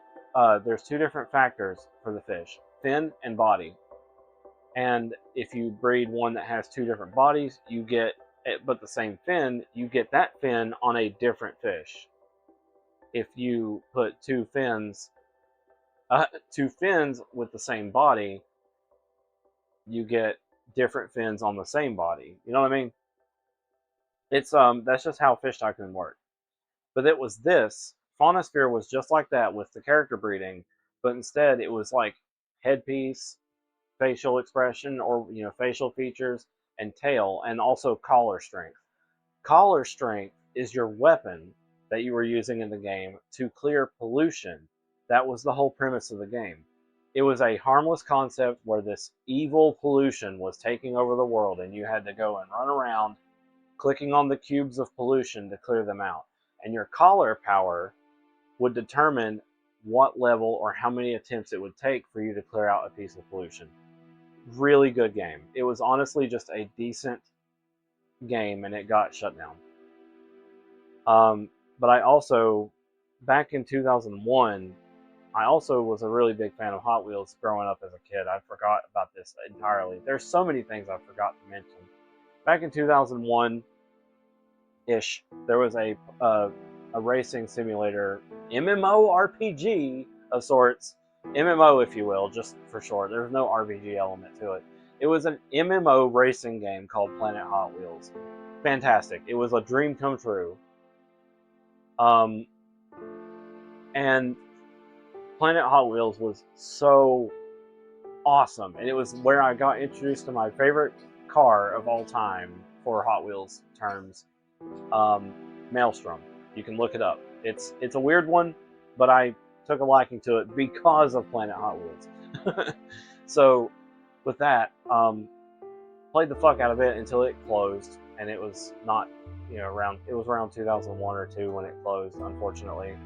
factors for the fish: fin and body. And if you breed one that has 2 different bodies, you get but the same fin, you get that fin on a different fish. If you put two fins with the same body, you get different fins on the same body. You know what I mean? It's that's just how Fish Tycoon worked. But it was this Faunasphere was just like that with the character breeding, but instead it was like headpiece, facial expression, or facial features, and tail, and also collar strength. Collar strength is your weapon that you were using in the game to clear pollution. That was the whole premise of the game. It was a harmless concept where this evil pollution was taking over the world, and you had to go and run around clicking on the cubes of pollution to clear them out. And your collar power would determine what level or how many attempts it would take for you to clear out a piece of pollution. Really good game. It was honestly just a decent game, and it got shut down. But I also, back in 2001, I also was a really big fan of Hot Wheels growing up as a kid. I forgot about this entirely. There's so many things I forgot to mention. Back in 2001-ish, there was a racing simulator, MMORPG of sorts. MMO, if you will, just for short. There's no RPG element to it. It was an MMO racing game called Planet Hot Wheels. Fantastic. It was a dream come true. And Planet Hot Wheels was so awesome. And it was where I got introduced to my favorite car of all time for Hot Wheels terms, Maelstrom. You can look it up. It's a weird one, but I took a liking to it because of Planet Hot Wheels. So with that, played the fuck out of it until it closed, and it was not, around 2001 or 2 when it closed, unfortunately,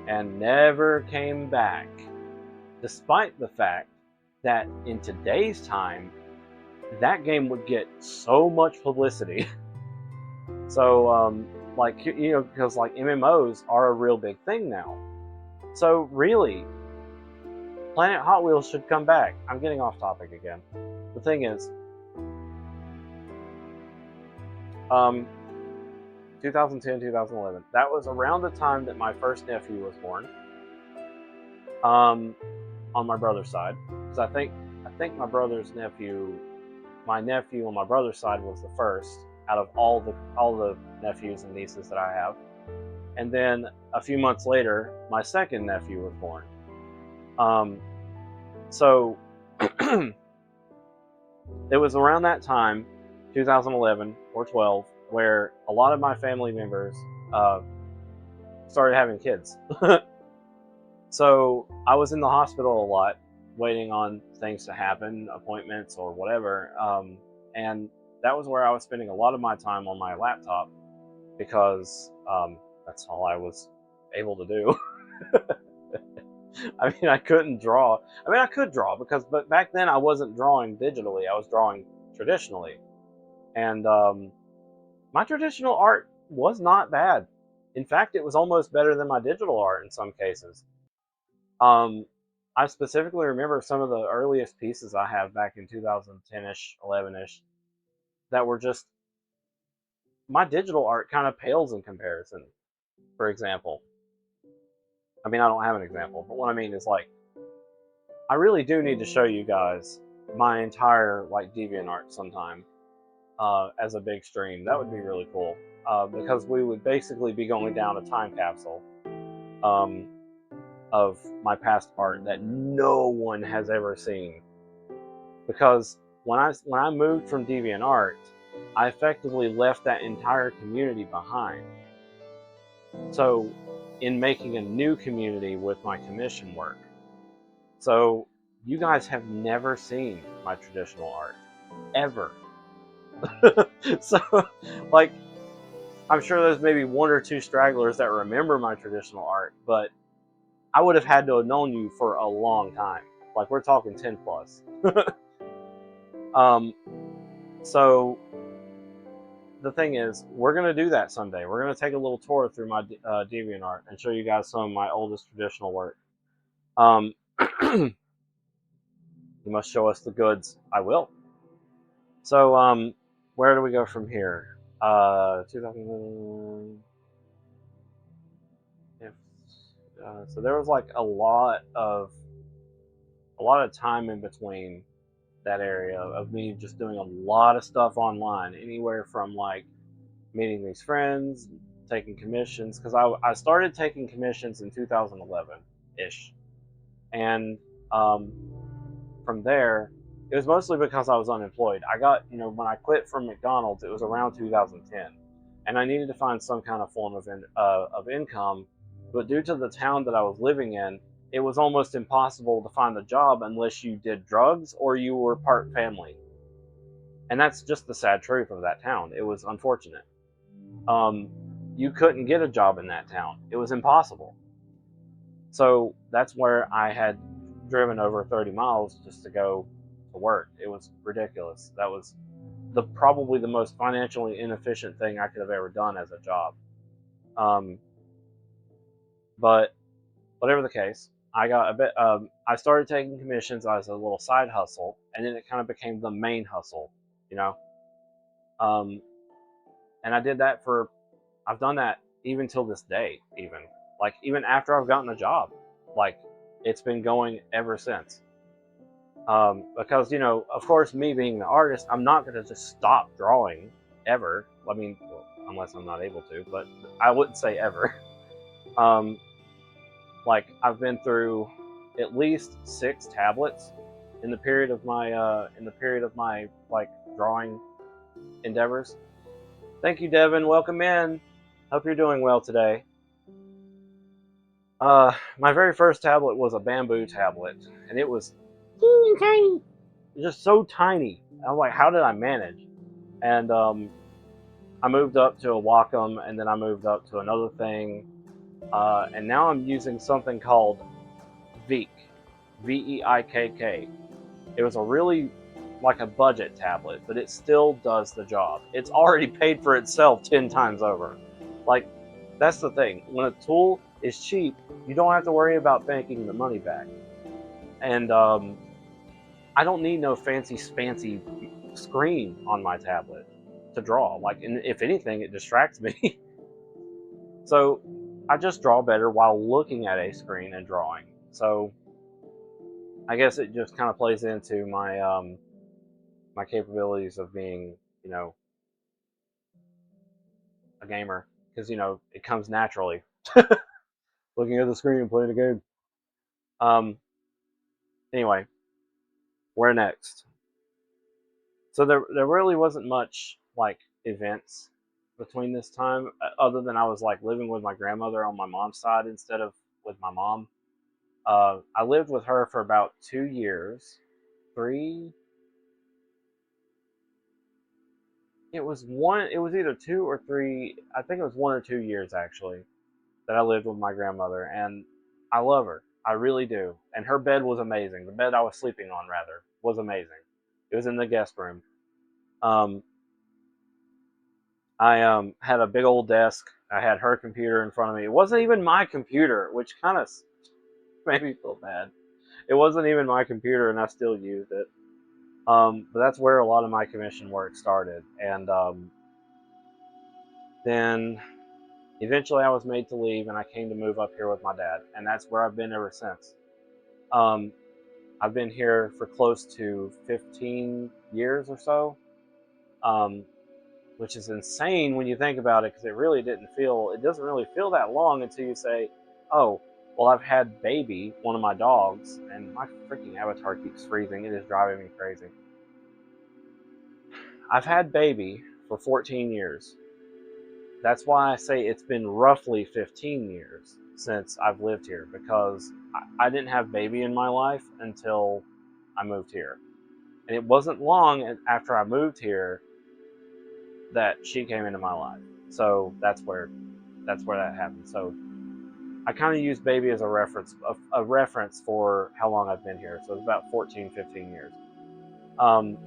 and never came back, despite the fact that in today's time, that game would get so much publicity. So, because MMOs are a real big thing now. So really, Planet Hot Wheels should come back. I'm getting off topic again. The thing is, 2010, 2011. That was around the time that my first nephew was born. On my brother's side, because I think my brother's nephew, my nephew on my brother's side was the first out of all the nephews and nieces that I have. And then a few months later, my second nephew was born. So it was around that time, 2011 or 12, where a lot of my family members started having kids. So I was in the hospital a lot, waiting on things to happen, appointments or whatever. And that was where I was spending a lot of my time on my laptop, because that's all I was able to do. I mean, I couldn't draw. I mean, I could draw, but back then I wasn't drawing digitally. I was drawing traditionally. And my traditional art was not bad. In fact, it was almost better than my digital art in some cases. I specifically remember some of the earliest pieces I have back in 2010-ish, 11-ish, that were just, my digital art kind of pales in comparison. For example, I mean, I don't have an example, but what I mean is, like, I really do need to show you guys my entire, DeviantArt sometime as a big stream. That would be really cool, because we would basically be going down a time capsule of my past art that no one has ever seen. Because when I moved from DeviantArt, I effectively left that entire community behind. So, in making a new community with my commission work. So, you guys have never seen my traditional art. Ever. So, I'm sure there's maybe 1 or 2 stragglers that remember my traditional art, but I would have had to have known you for a long time. We're talking 10 plus. So, the thing is, we're going to do that someday. We're going to take a little tour through my DeviantArt and show you guys some of my oldest traditional work. You must show us the goods. I will. So, where do we go from here? 2000. So there was like a lot of time in between that area of me just doing a lot of stuff online, anywhere from like meeting these friends, taking commissions, because I started taking commissions in 2011 ish, and from there it was mostly because I was unemployed. I got, when I quit from McDonald's, it was around 2010, and I needed to find some kind of form of income, but due to the town that I was living in, it was almost impossible to find a job unless you did drugs or you were part family. And that's just the sad truth of that town. It was unfortunate. You couldn't get a job in that town. It was impossible. So that's where I had driven over 30 miles just to go to work. It was ridiculous. That was probably the most financially inefficient thing I could have ever done as a job. But whatever the case, I got a bit. I started taking commissions as a little side hustle, and then it kind of became the main hustle, And I did that I've done that even till this day, even after I've gotten a job, it's been going ever since. Because, of course, me being the artist, I'm not going to just stop drawing ever. I mean, unless I'm not able to, but I wouldn't say ever. I've been through at least 6 tablets in the period of my drawing endeavors. Thank you, Devin. Welcome in. Hope you're doing well today. My very first tablet was a bamboo tablet, and it was tiny, just so tiny. I was like, how did I manage? And I moved up to a Wacom, and then I moved up to another thing, and now I'm using something called Veikk, Veikk. It was a really like a budget tablet, but it still does the job. It's already paid for itself 10 times over. That's the thing. When a tool is cheap, you don't have to worry about making the money back. And I don't need no fancy screen on my tablet to draw. And if anything, it distracts me. So I just draw better while looking at a screen and drawing. So I guess it just kind of plays into my my capabilities of being, a gamer, because it comes naturally. Looking at the screen and playing a game. Anyway, where next? So there really wasn't much events between this time, other than I was living with my grandmother on my mom's side instead of with my mom. I lived with her for about 2 years, 3. It was either 2 or 3. I think it was 1 or 2 years actually that I lived with my grandmother, and I love her. I really do. And her bed was amazing. The bed I was sleeping on, rather, was amazing. It was in the guest room. I had a big old desk. I had her computer in front of me. It wasn't even my computer, which kind of made me feel bad. It wasn't even my computer, and I still used it. But that's where a lot of my commission work started. And then eventually I was made to leave, and I came to move up here with my dad. And that's where I've been ever since. I've been here for close to 15 years or so, which is insane when you think about it, because it doesn't really feel that long until you say, oh, well, I've had Baby, one of my dogs, and my freaking avatar keeps freezing. It is driving me crazy. I've had Baby for 14 years. That's why I say it's been roughly 15 years since I've lived here, because I didn't have Baby in my life until I moved here. And it wasn't long after I moved here that she came into my life. So that's where that happened. So I kind of use Baby as a reference for how long I've been here. So it's about 14, 15 years. So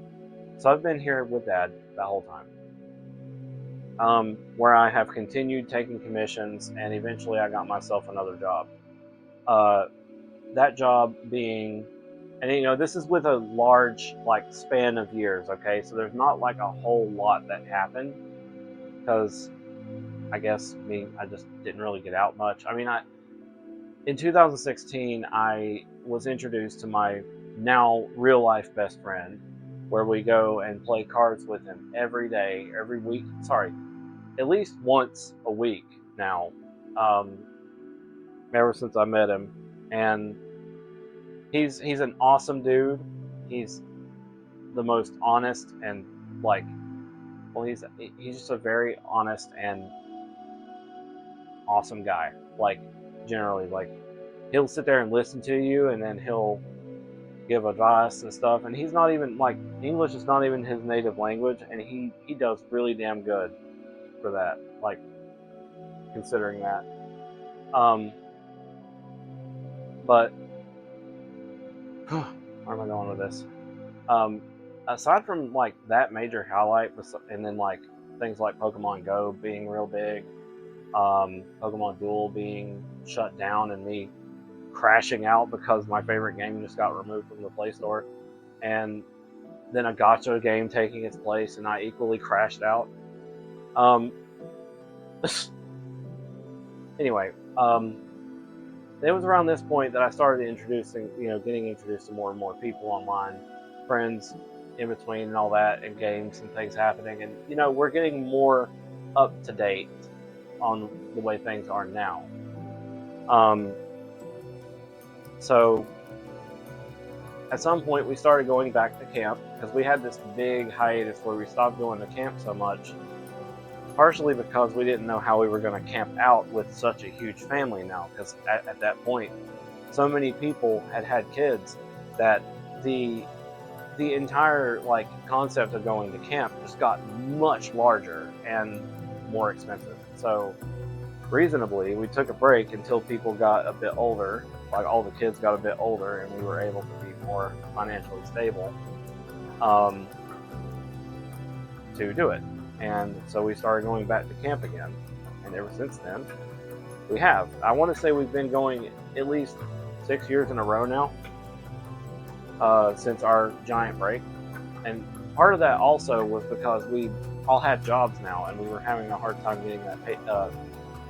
I've been here with Dad that whole time, where I have continued taking commissions, and eventually I got myself another job. That job being, and this is with a large span of years, okay? So there's not a whole lot that happened. because I guess I just didn't really get out much. I mean, in 2016, I was introduced to my now real life best friend, where we go and play cards with him every day, every week. Sorry, at least once a week now, ever since I met him. And he's an awesome dude. He's the most honest and like, well, he's just a very honest and awesome guy. Like, generally, like, he'll sit there and listen to you, and then he'll give advice and stuff. And he's not even like, English is not even his native language, and he does really damn good for that. Like, considering that. But where am I going with this? Aside from like that major highlight, and then like things like Pokemon Go being real big, Pokemon Duel being shut down, and me crashing out because my favorite game just got removed from the Play Store, and then a gacha game taking its place, and I equally crashed out. Anyway, it was around this point that I started getting introduced to more and more people online, friends in between and all that, and games and things happening. And, we're getting more up to date on the way things are now. So at some point we started going back to camp, because we had this big hiatus where we stopped going to camp so much, partially because we didn't know how we were going to camp out with such a huge family now, because at that point so many people had kids that the entire like concept of going to camp just got much larger and more expensive. So reasonably, we took a break until people got a bit older, like all the kids got a bit older, and we were able to be more financially stable to do it. And so we started going back to camp again, and ever since then we have. I want to say we've been going at least 6 years in a row now, since our giant break. And part of that also was because we all had jobs now, and we were having a hard time getting that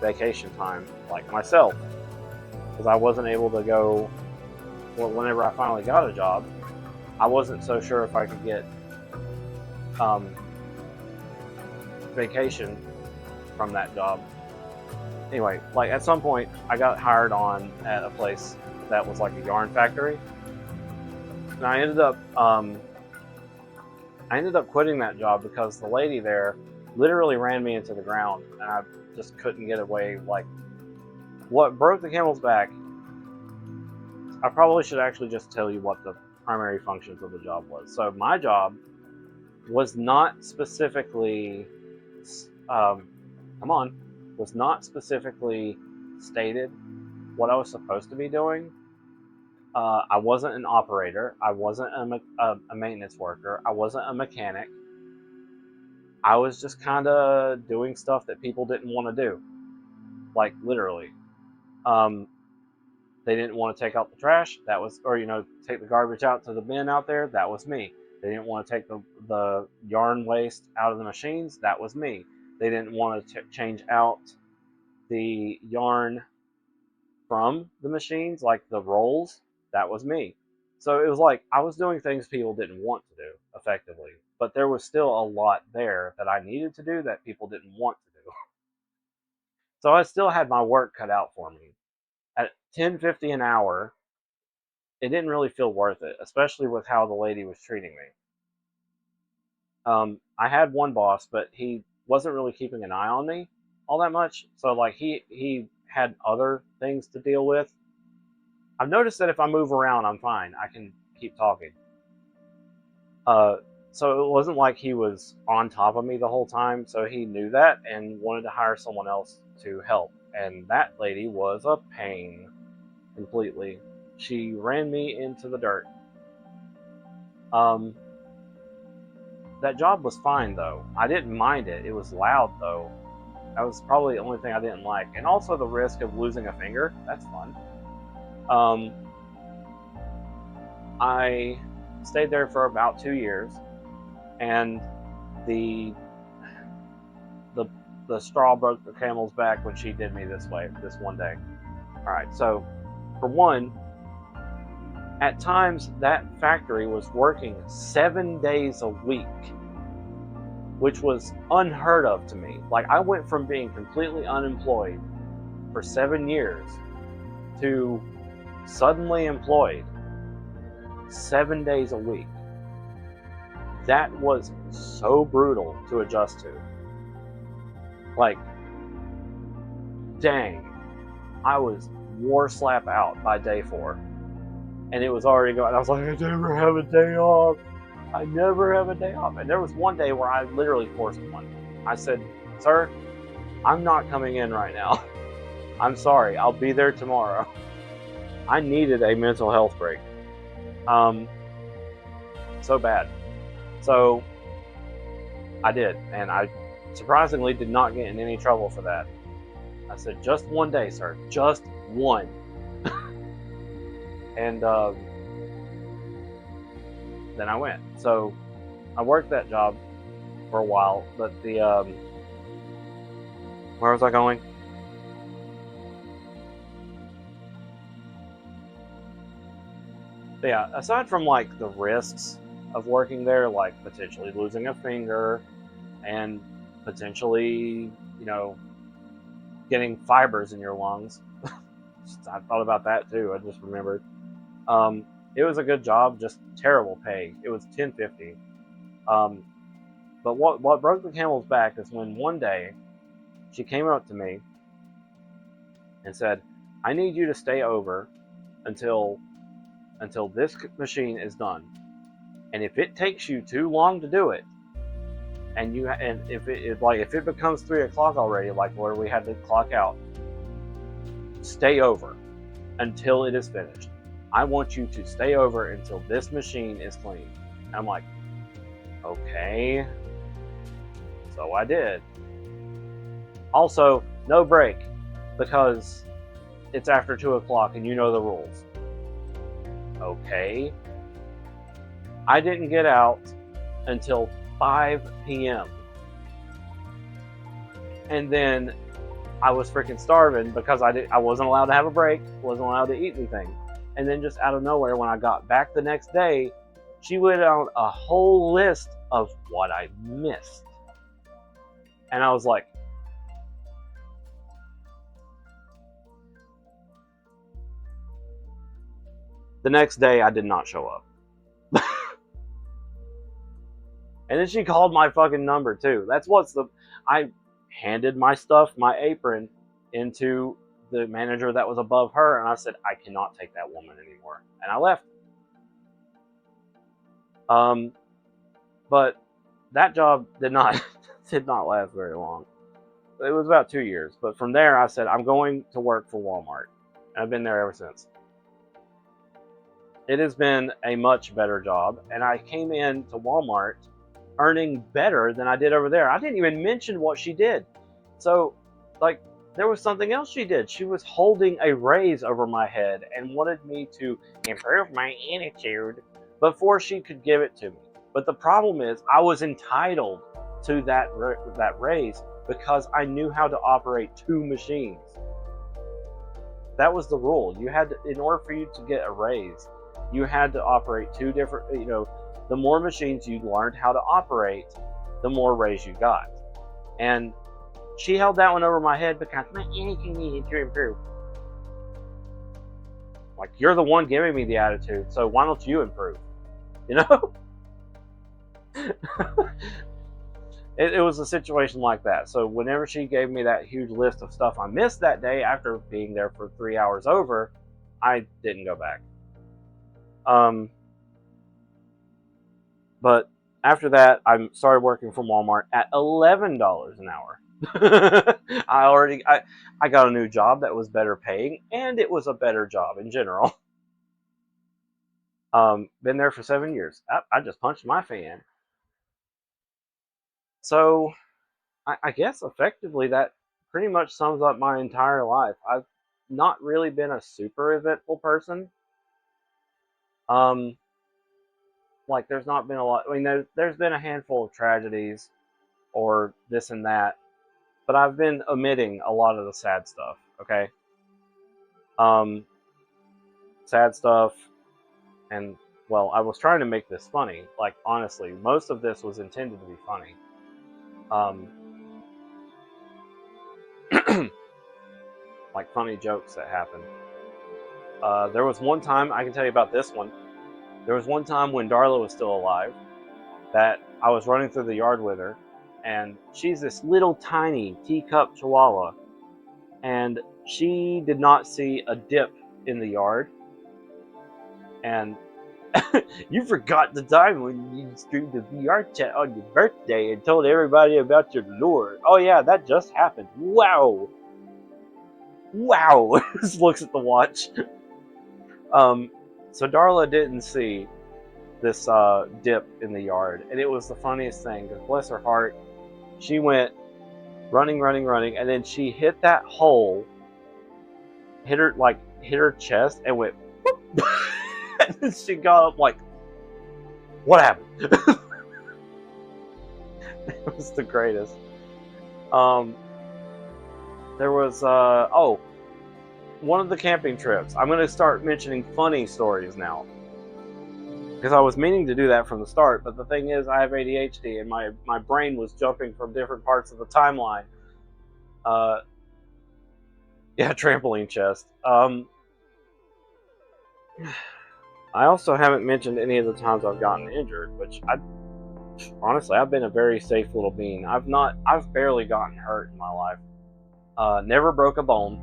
vacation time, like myself, because I wasn't able to go. Well, whenever I finally got a job, I wasn't so sure if I could get vacation from that job. Anyway, like at some point I got hired on at a place that was like a yarn factory, and I ended up quitting that job because the lady there literally ran me into the ground, and I just couldn't get away. Like, what broke the camel's back, I probably should actually just tell you what the primary functions of the job was. So my job was not specifically was not specifically stated what I was supposed to be doing. I wasn't an operator. I wasn't a maintenance worker. I wasn't a mechanic. I was just kind of doing stuff that people didn't want to do. Like, literally. They didn't want to take out the trash. That was, or, take the garbage out to the bin out there. That was me. They didn't want to take the yarn waste out of the machines. That was me. They didn't want to change out the yarn from the machines, like the rolls. That was me. So it was like I was doing things people didn't want to do, effectively. But there was still a lot there that I needed to do that people didn't want to do. So I still had my work cut out for me. At $10.50 an hour, it didn't really feel worth it, especially with how the lady was treating me. I had one boss, but he wasn't really keeping an eye on me all that much. So like he had other things to deal with. I've noticed that if I move around, I'm fine. I can keep talking. So it wasn't like he was on top of me the whole time. So he knew that and wanted to hire someone else to help. And that lady was a pain, completely. She ran me into the dirt. That job was fine, though. I didn't mind it. It was loud, though. That was probably the only thing I didn't like. And also the risk of losing a finger. That's fun. I stayed there for about 2 years, and the the straw broke the camel's back when she did me this way, this one day. All right, so for one, at times that factory was working 7 days a week, which was unheard of to me. Like, I went from being completely unemployed for 7 years to suddenly employed 7 days a week. That was so brutal to adjust to. Like, dang, I was war slap out by day 4. And it was already going, I was like, I never have a day off. I never have a day off. And there was one day where I literally forced one. I said, sir, I'm not coming in right now. I'm sorry, I'll be there tomorrow. I needed a mental health break. So bad. So I did, and I surprisingly did not get in any trouble for that. I said, just one day, sir, just one. And then I went. So I worked that job for a while, but the where was I going? But yeah, aside from like the risks of working there, like potentially losing a finger and potentially, you know, getting fibers in your lungs. I thought about that too. I just remembered. It was a good job, just terrible pay. It was $10.50. But what broke the camel's back is when one day she came up to me and said, "I need you to stay over until this machine is done. And if it takes you too long to do it, and if it becomes 3 o'clock already, like where we had to clock out, stay over until it is finished. I want you to stay over until this machine is clean." And I'm like, okay. So I did. Also, no break, because it's after 2 o'clock and you know the rules. Okay. I didn't get out until 5 p.m. And then I was freaking starving because I wasn't allowed to have a break, wasn't allowed to eat anything. And then just out of nowhere, when I got back the next day, she went on a whole list of what I missed. And I was like, the next day I did not show up. And then she called my fucking number too. I handed my stuff, my apron, into the manager that was above her, and I said, I cannot take that woman anymore. And I left. But that job did not last very long. It was about 2 years. But from there, I said, I'm going to work for Walmart. And I've been there ever since. It has been a much better job, and I came in to Walmart earning better than I did over there. I didn't even mention what she did. So, like, there was something else she did. She was holding a raise over my head and wanted me to improve my attitude before she could give it to me. But the problem is, I was entitled to that raise because I knew how to operate 2 machines. That was the rule. You had to, in order for you to get a raise, you had to operate 2 different, the more machines you learned how to operate, the more raise you got. And she held that one over my head because my attitude needed to improve. Like, you're the one giving me the attitude, so why don't you improve? You know? It was a situation like that. So whenever she gave me that huge list of stuff I missed that day after being there for 3 hours over, I didn't go back. But after that, I started working for Walmart at $11 an hour. I got a new job that was better paying, and it was a better job in general. Been there for 7 years. I just punched my fan. So, I guess effectively that pretty much sums up my entire life. I've not really been a super eventful person. Like, there's not been a lot. I mean, there's been a handful of tragedies or this and that, but I've been omitting a lot of the sad stuff. Okay. Sad stuff, and well, I was trying to make this funny. Like honestly, most of this was intended to be funny. Like funny jokes that happened. There was one time, I can tell you about this one. There was one time when Darla was still alive that I was running through the yard with her, and she's this little tiny teacup chihuahua, and she did not see a dip in the yard. And you forgot the time when you streamed a VR chat on your birthday and told everybody about your lure. Oh yeah, that just happened. Wow. Wow. Just looks at the watch. So Darla didn't see this dip in the yard, and it was the funniest thing, because bless her heart, she went running, and then she hit that hole, hit her chest, and went whoop. And then she got up like, what happened? It was the greatest. There was one of the camping trips. I'm going to start mentioning funny stories now, because I was meaning to do that from the start, but the thing is, I have ADHD, and my brain was jumping from different parts of the timeline. Yeah, trampoline chest. I also haven't mentioned any of the times I've gotten injured, which honestly, I've been a very safe little being. I've barely gotten hurt in my life. Never broke a bone.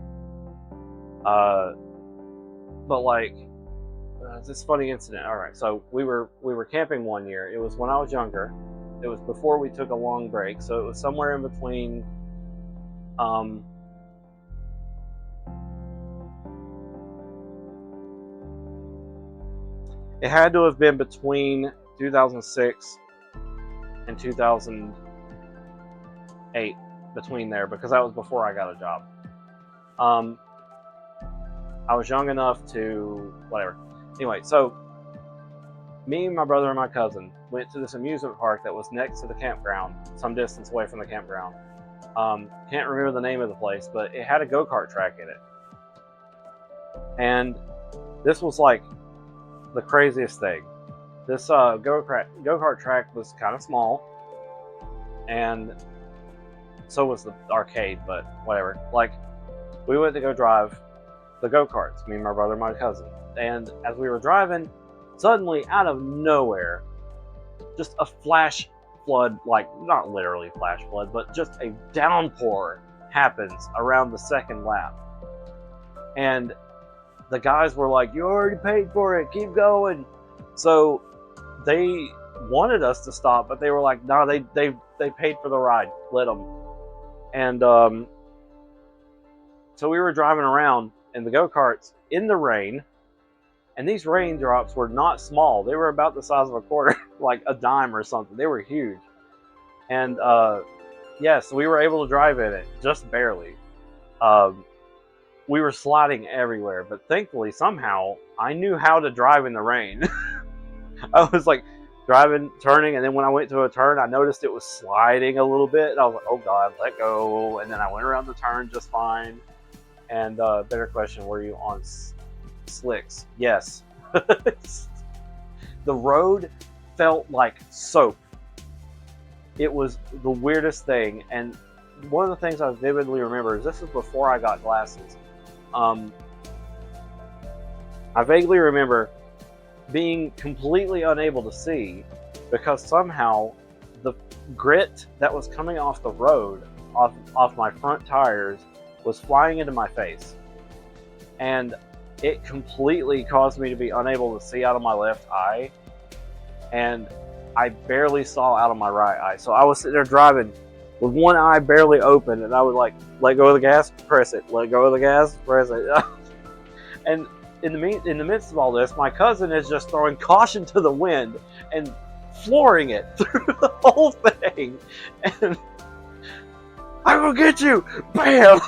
But like, this funny incident. All right, so we were camping one year. It was when I was younger. It was before we took a long break, so it was somewhere in between. It had to have been between 2006 and 2008, between there, because that was before I got a job. I was young enough to whatever. Anyway, so me and my brother and my cousin went to this amusement park that was next to the campground, some distance away from the campground. Can't remember the name of the place, but it had a go-kart track in it. And this was like the craziest thing. This go-kart track was kind of small, and so was the arcade, but whatever. Like, we went to go drive the go-karts, me and my brother and my cousin. And as we were driving, suddenly, out of nowhere, just a flash flood, like, not literally flash flood, but just a downpour happens around the second lap. And the guys were like, you already paid for it, keep going. So they wanted us to stop, but they were like, no, they paid for the ride, let them. And so we were driving around in the go-karts in the rain, and these raindrops were not small. They were about the size of a quarter, like a dime or something. They were huge. And yes, we were able to drive in it, just barely. We were sliding everywhere, but thankfully, somehow, I knew how to drive in the rain. I was like driving, turning, and then when I went to a turn, I noticed it was sliding a little bit, and I was like, oh God, let go. And then I went around the turn just fine. And better question, were you on slicks? Yes. The road felt like soap. It was the weirdest thing, and one of the things I vividly remember is this is before I got glasses. I vaguely remember being completely unable to see because somehow the grit that was coming off the road, off my front tires, was flying into my face. And it completely caused me to be unable to see out of my left eye. And I barely saw out of my right eye. So I was sitting there driving with one eye barely open, and I would like let go of the gas, press it, let go of the gas, press it. And in the midst of all this, my cousin is just throwing caution to the wind and flooring it through the whole thing. And I will get you, bam!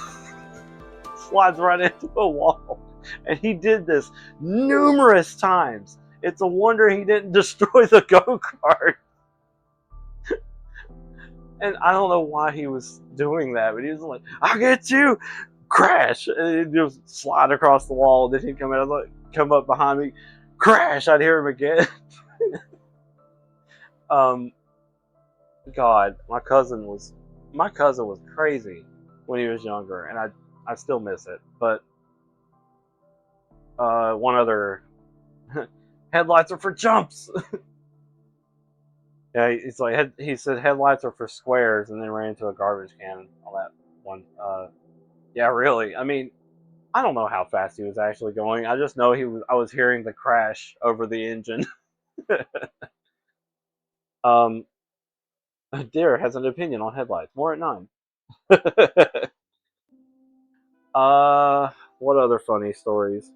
Slides right into a wall. And he did this numerous times. It's a wonder he didn't destroy the go-kart. And I don't know why he was doing that, but he was like, "I'll get you!" Crash! And he'd just slide across the wall, and then he'd come up behind me, crash! I'd hear him again. God, my cousin was crazy when he was younger, and I still miss it. But one other, headlights are for jumps. Yeah, he said headlights are for squares, and then ran into a garbage can on that one. Yeah, really. I mean, I don't know how fast he was actually going. I just know I was hearing the crash over the engine. Deer has an opinion on headlights. More at 9. What other funny stories?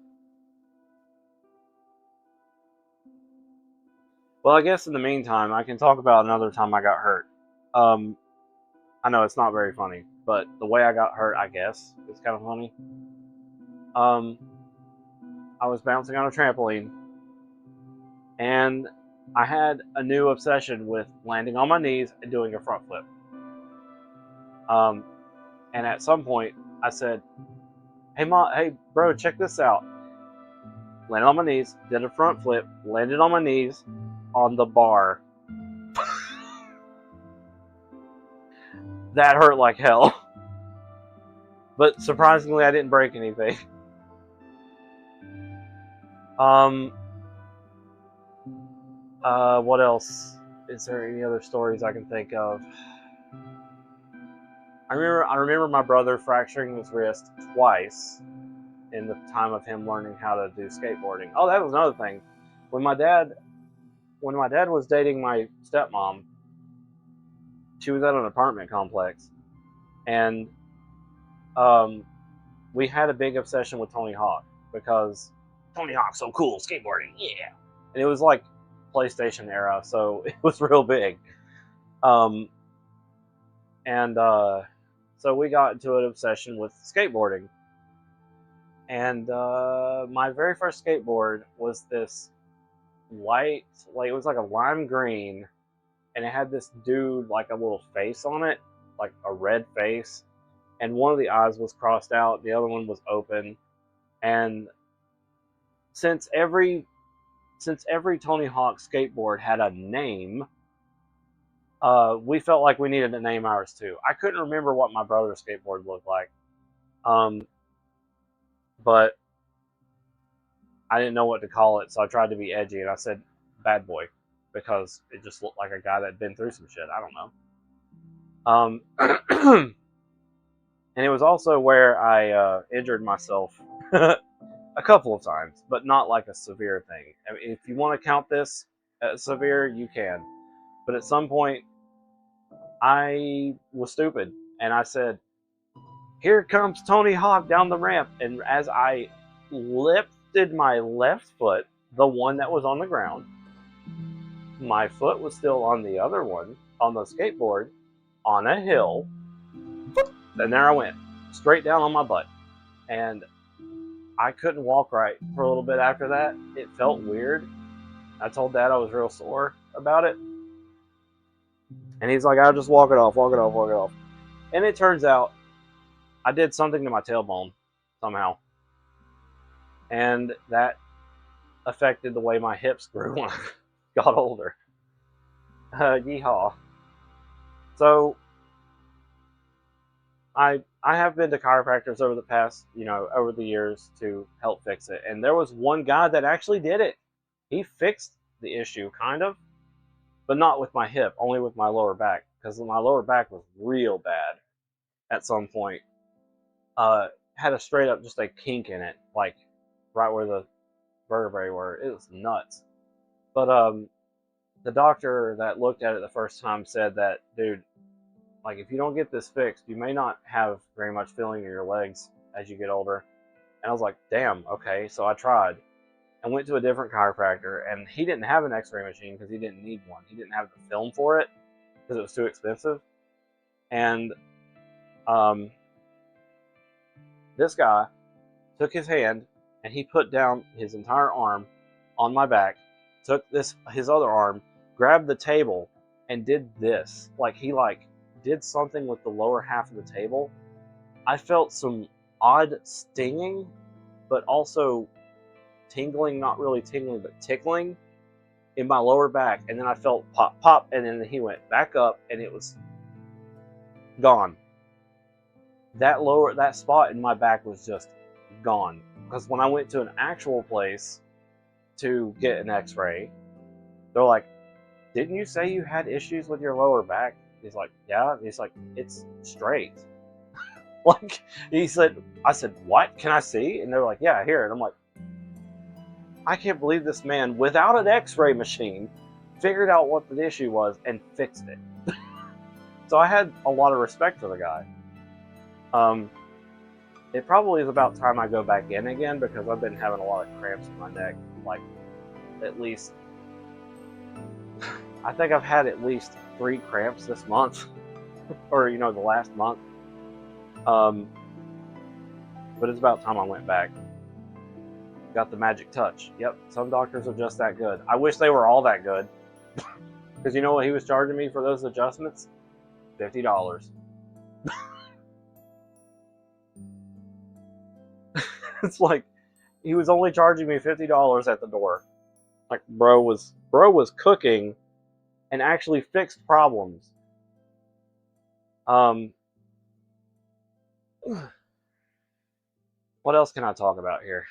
Well, I guess in the meantime, I can talk about another time I got hurt. I know it's not very funny, but the way I got hurt, I guess, is kind of funny. I was bouncing on a trampoline, and I had a new obsession with landing on my knees and doing a front flip. And at some point, I said, hey bro, check this out. Landed on my knees, did a front flip, landed on my knees on the bar. That hurt like hell. But surprisingly, I didn't break anything. What else? Is there any other stories I can think of? I remember my brother fracturing his wrist twice in the time of him learning how to do skateboarding. Oh, that was another thing. When my dad was dating my stepmom, she was at an apartment complex, and we had a big obsession with Tony Hawk because Tony Hawk's so cool, skateboarding, yeah. And it was like PlayStation era, so it was real big. So we got into an obsession with skateboarding. And my very first skateboard was this white, like it was like a lime green, and it had this dude, like a little face on it, like a red face, and one of the eyes was crossed out, the other one was open. And since every Tony Hawk skateboard had a name, we felt like we needed to name ours too. I couldn't remember what my brother's skateboard looked like, but I didn't know what to call it, so I tried to be edgy, and I said Bad Boy, because it just looked like a guy that had been through some shit. I don't know. And it was also where I injured myself a couple of times, but not like a severe thing. I mean, if you want to count this as severe, you can. But at some point, I was stupid, and I said, "Here comes Tony Hawk down the ramp." And as I lifted my left foot, the one that was on the ground, my foot was still on the other one, on the skateboard, on a hill. And there I went, straight down on my butt. And I couldn't walk right for a little bit after that. It felt weird. I told Dad I was real sore about it. And he's like, "I'll just walk it off, walk it off, walk it off." And it turns out I did something to my tailbone somehow. And that affected the way my hips grew when I got older. Yeehaw. So I have been to chiropractors over the past, over the years to help fix it. And there was one guy that actually did it. He fixed the issue, kind of, but not with my hip, only with my lower back, because my lower back was real bad at some point. Had a straight up, just a kink in it, like right where the vertebrae were. It was nuts. But the doctor that looked at it the first time said that, dude, like, if you don't get this fixed, you may not have very much feeling in your legs as you get older. And I was like, damn, okay. So I tried and went to a different chiropractor, and he didn't have an x-ray machine because he didn't need one. He didn't have the film for it because it was too expensive. And this guy took his hand and he put down his entire arm on my back, took his other arm, grabbed the table, and did this. Like, he did something with the lower half of the table. I felt some odd stinging, but also tingling, not really tingling, but tickling in my lower back. And then I felt pop, pop, and then he went back up and it was gone. That spot in my back was just gone. Because when I went to an actual place to get an x-ray, they're like, didn't you say you had issues with your lower back? He's like, yeah. He's like, it's straight. Like, he said, I said, what? Can I see? And they're like, yeah, here. And I'm like, I can't believe this man, without an x-ray machine, figured out what the issue was and fixed it. So I had a lot of respect for the guy. It probably is about time I go back in again because I've been having a lot of cramps in my neck. Like, at least, I think I've had at least 3 cramps this month. Or, the last month. But it's about time I went back. Got the magic touch. Yep, some doctors are just that good. I wish they were all that good. Because you know what he was charging me for those adjustments? $50. It's like, he was only charging me $50 at the door. Like, bro was cooking and actually fixed problems. What else can I talk about here?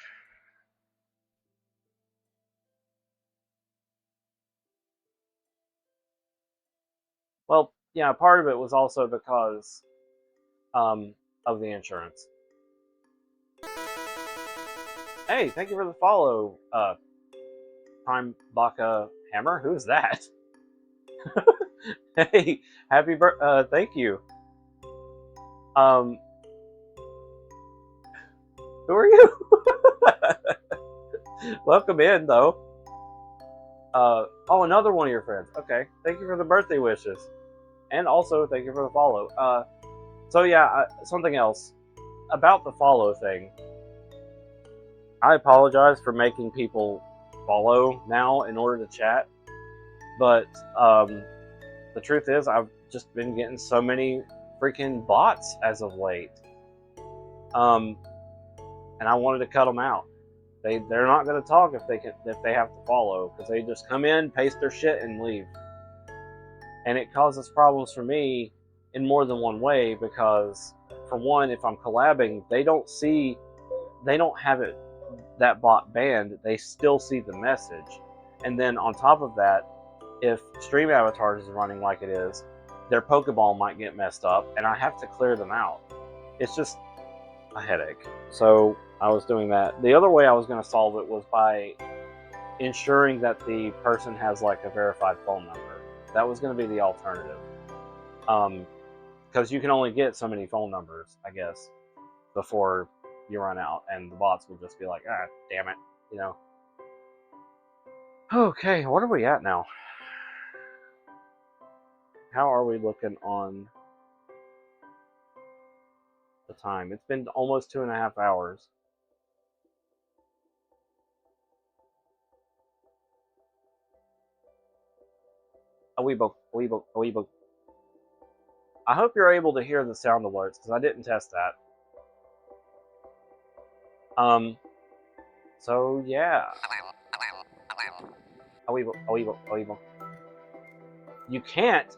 Well, yeah, part of it was also because of the insurance. Hey, thank you for the follow, Prime Baka Hammer. Who's that? Hey, happy birthday! Thank you. Who are you? Welcome in, though. Oh, another one of your friends. Okay, thank you for the birthday wishes, and also thank you for the follow. So yeah, something else about the follow thing. I apologize for making people follow now in order to chat, but the truth is I've just been getting so many freaking bots as of late, and I wanted to cut them out. They're not going to talk if they have to follow, because they just come in, paste their shit, and leave. And it causes problems for me in more than one way, because for one, if I'm collabing, they don't have it, that bot banned. They still see the message. And then on top of that, if Stream Avatars is running like it is, their Pokeball might get messed up, and I have to clear them out. It's just a headache. So I was doing that. The other way I was going to solve it was by ensuring that the person has like a verified phone number. That was going to be the alternative. Because you can only get so many phone numbers, I guess, before you run out, and the bots will just be like, ah, damn it, Okay, what are we at now? How are we looking on the time? It's been almost 2.5 hours. A weebo. I hope you're able to hear the sound alerts, because I didn't test that. So yeah. A weebo. You can't.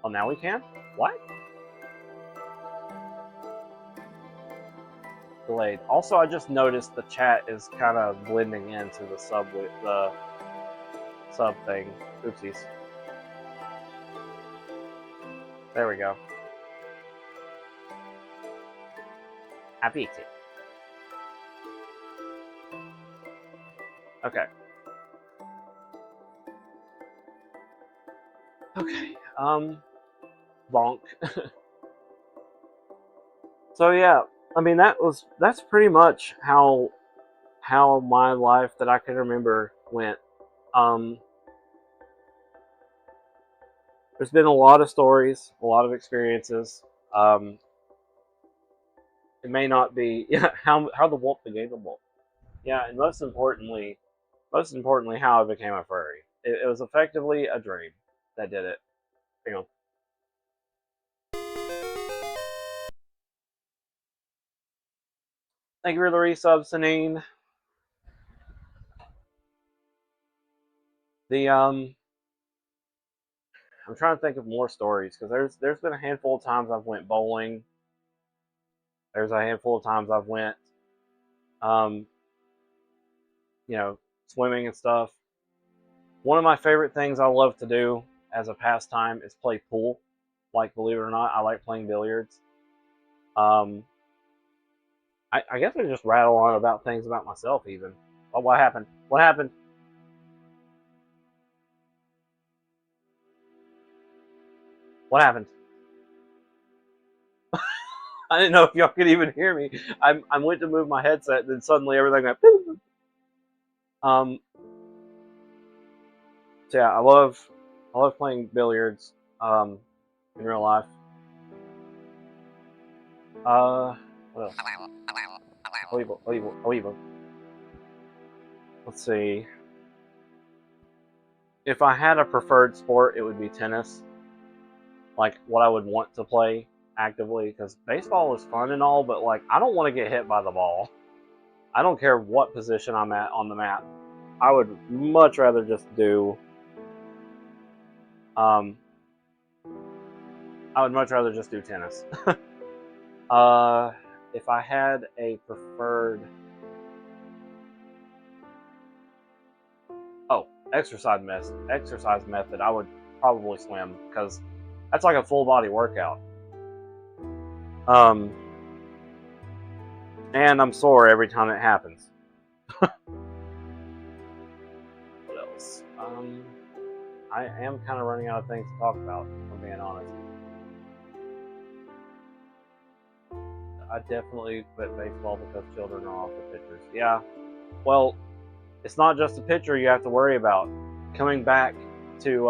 Oh, now we can? What? Delayed. Also, I just noticed the chat is kind of blending into the sub thing. Oopsies. There we go. I fixed it. Okay. Okay. Bonk. So yeah, I mean that's pretty much how my life that I can remember went. There's been a lot of stories, a lot of experiences. It may not be how the wolf became the wolf. Yeah, and most importantly, how I became a furry. It was effectively a dream that did it. Hang on. Thank you for the resub, Sanine. I'm trying to think of more stories because there's been a handful of times I've went bowling. There's a handful of times I've went, swimming and stuff. One of my favorite things I love to do as a pastime is play pool. Like, believe it or not, I like playing billiards. I guess I just rattle on about things about myself even. Oh, what happened? What happened? What happened? I didn't know if y'all could even hear me. I went to move my headset, and then suddenly everything went. So yeah, I love playing billiards in real life. What else? Oivo. Let's see. If I had a preferred sport, it would be tennis. Like, what I would want to play actively, because baseball is fun and all, but like, I don't want to get hit by the ball. I don't care what position I'm at on the mat. I would much rather just do tennis. If I had a preferred exercise method, I would probably swim, because that's like a full body workout. And I'm sore every time it happens. What else? I am kind of running out of things to talk about, if I'm being honest. I definitely quit baseball because children are off the pitchers. Yeah, well, it's not just the pitcher you have to worry about. Coming back to,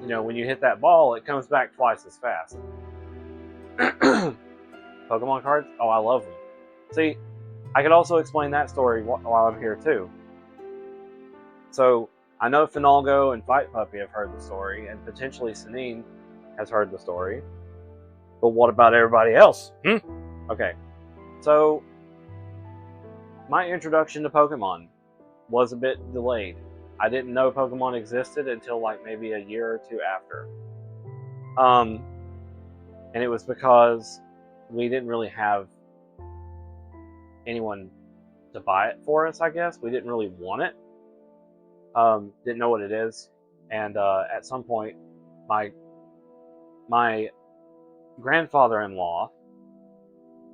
when you hit that ball, it comes back twice as fast. Pokemon cards? Oh, I love them. See, I could also explain that story while I'm here too. So, I know Finalgo and Fight Puppy have heard the story, and potentially Sanine has heard the story. But what about everybody else? Okay, so my introduction to Pokemon was a bit delayed. I didn't know Pokemon existed until like maybe a year or two after. And it was because we didn't really have anyone to buy it for us, I guess. We didn't really want it. Didn't know what it is. And at some point, my grandfather-in-law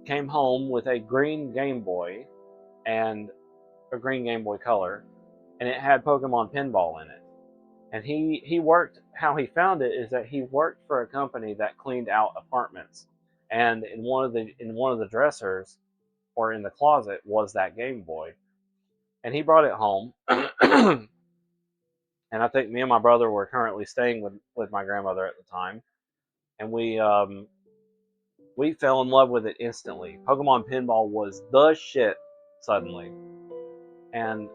came home with a green Game Boy and a green Game Boy Color, and it had Pokemon Pinball in it. And he worked, how he found it is that he worked for a company that cleaned out apartments, and in one of the dressers or in the closet was that Game Boy, and he brought it home. And I think me and my brother were currently staying with my grandmother at the time, and we fell in love with it instantly. Pokemon Pinball was the shit suddenly, and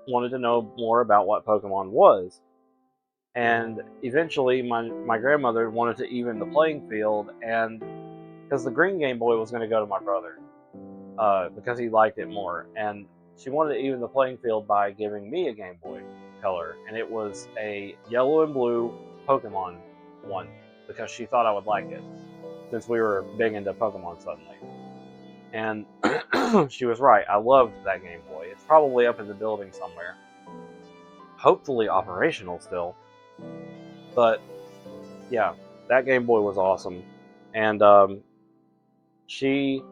wanted to know more about what Pokemon was. And eventually my grandmother wanted to even the playing field, and because the green Game Boy was going to go to my brother because he liked it more, and she wanted to even the playing field by giving me a Game Boy Color, and it was a yellow and blue Pokemon one, because she thought I would like it, since we were big into Pokemon suddenly. And she was right. I loved that Game Boy. It's probably up in the building somewhere. Hopefully operational still. But, yeah, that Game Boy was awesome. And she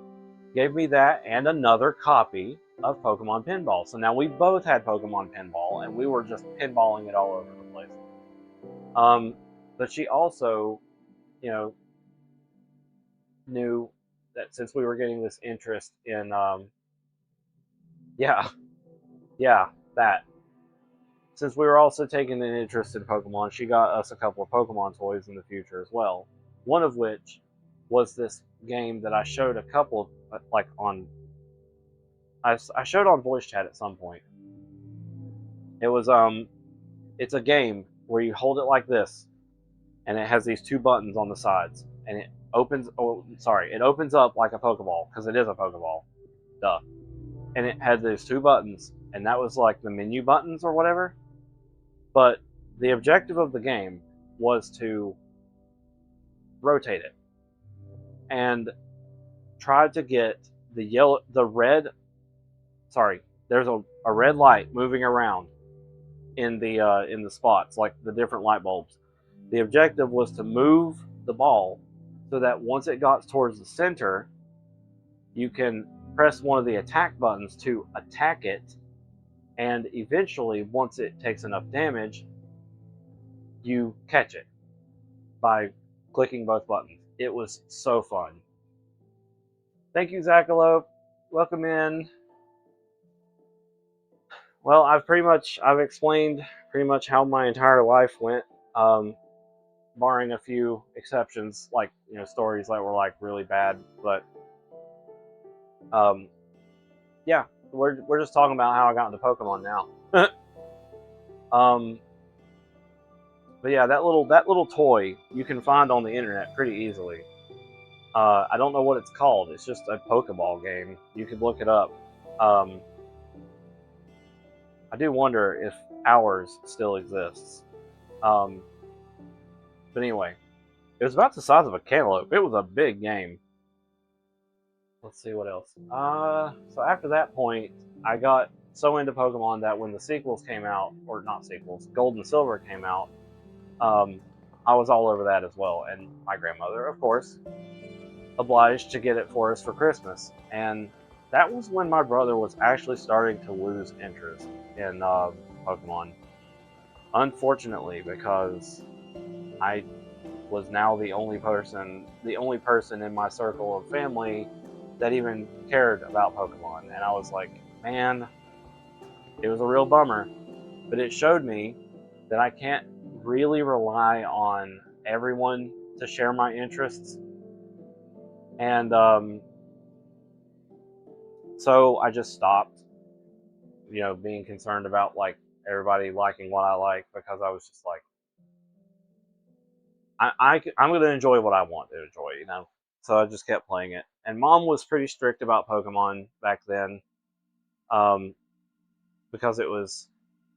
gave me that and another copy of Pokemon Pinball. So now we both had Pokemon Pinball, and we were just pinballing it all over the place. But she also, knew that since we were getting this interest in, since we were also taking an interest in Pokemon, she got us a couple of Pokemon toys in the future as well. One of which was this game that I showed a couple of, I showed on voice chat at some point. It was It's a game where you hold it like this, and it has these 2 buttons on the sides, and it opens. Oh, sorry, it opens up like a Pokeball because it is a Pokeball. Duh. And it had those 2 buttons, and that was like the menu buttons or whatever. But the objective of the game was to rotate it and try to get the red. Sorry, there's a red light moving around in the spots, like the different light bulbs. The objective was to move the ball so that once it got towards the center, you can press one of the attack buttons to attack it, and eventually, once it takes enough damage, you catch it by clicking both buttons. It was so fun. Thank you, Zackalope. Welcome in. Well, I've explained pretty much how my entire life went, barring a few exceptions, like, you know, stories that were like really bad. But yeah, we're just talking about how I got into Pokemon now. But yeah, that little toy you can find on the internet pretty easily. I don't know what it's called. It's just a Pokeball game. You could look it up. I do wonder if ours still exists. But anyway, it was about the size of a cantaloupe. It was a big game. Let's see what else. So after that point, I got so into Pokemon that when the sequels came out, or not sequels, Gold and Silver came out, I was all over that as well. And my grandmother, of course, obliged to get it for us for Christmas. And that was when my brother was actually starting to lose interest in Pokemon. Unfortunately, because I was now the only person in my circle of family that even cared about Pokemon. And I was like, man, it was a real bummer. But it showed me that I can't really rely on everyone to share my interests. And so I just stopped, you know, being concerned about like everybody liking what I like, because I was just like, I'm going to enjoy what I want to enjoy, you know. So I just kept playing it. And Mom was pretty strict about Pokemon back then, because it was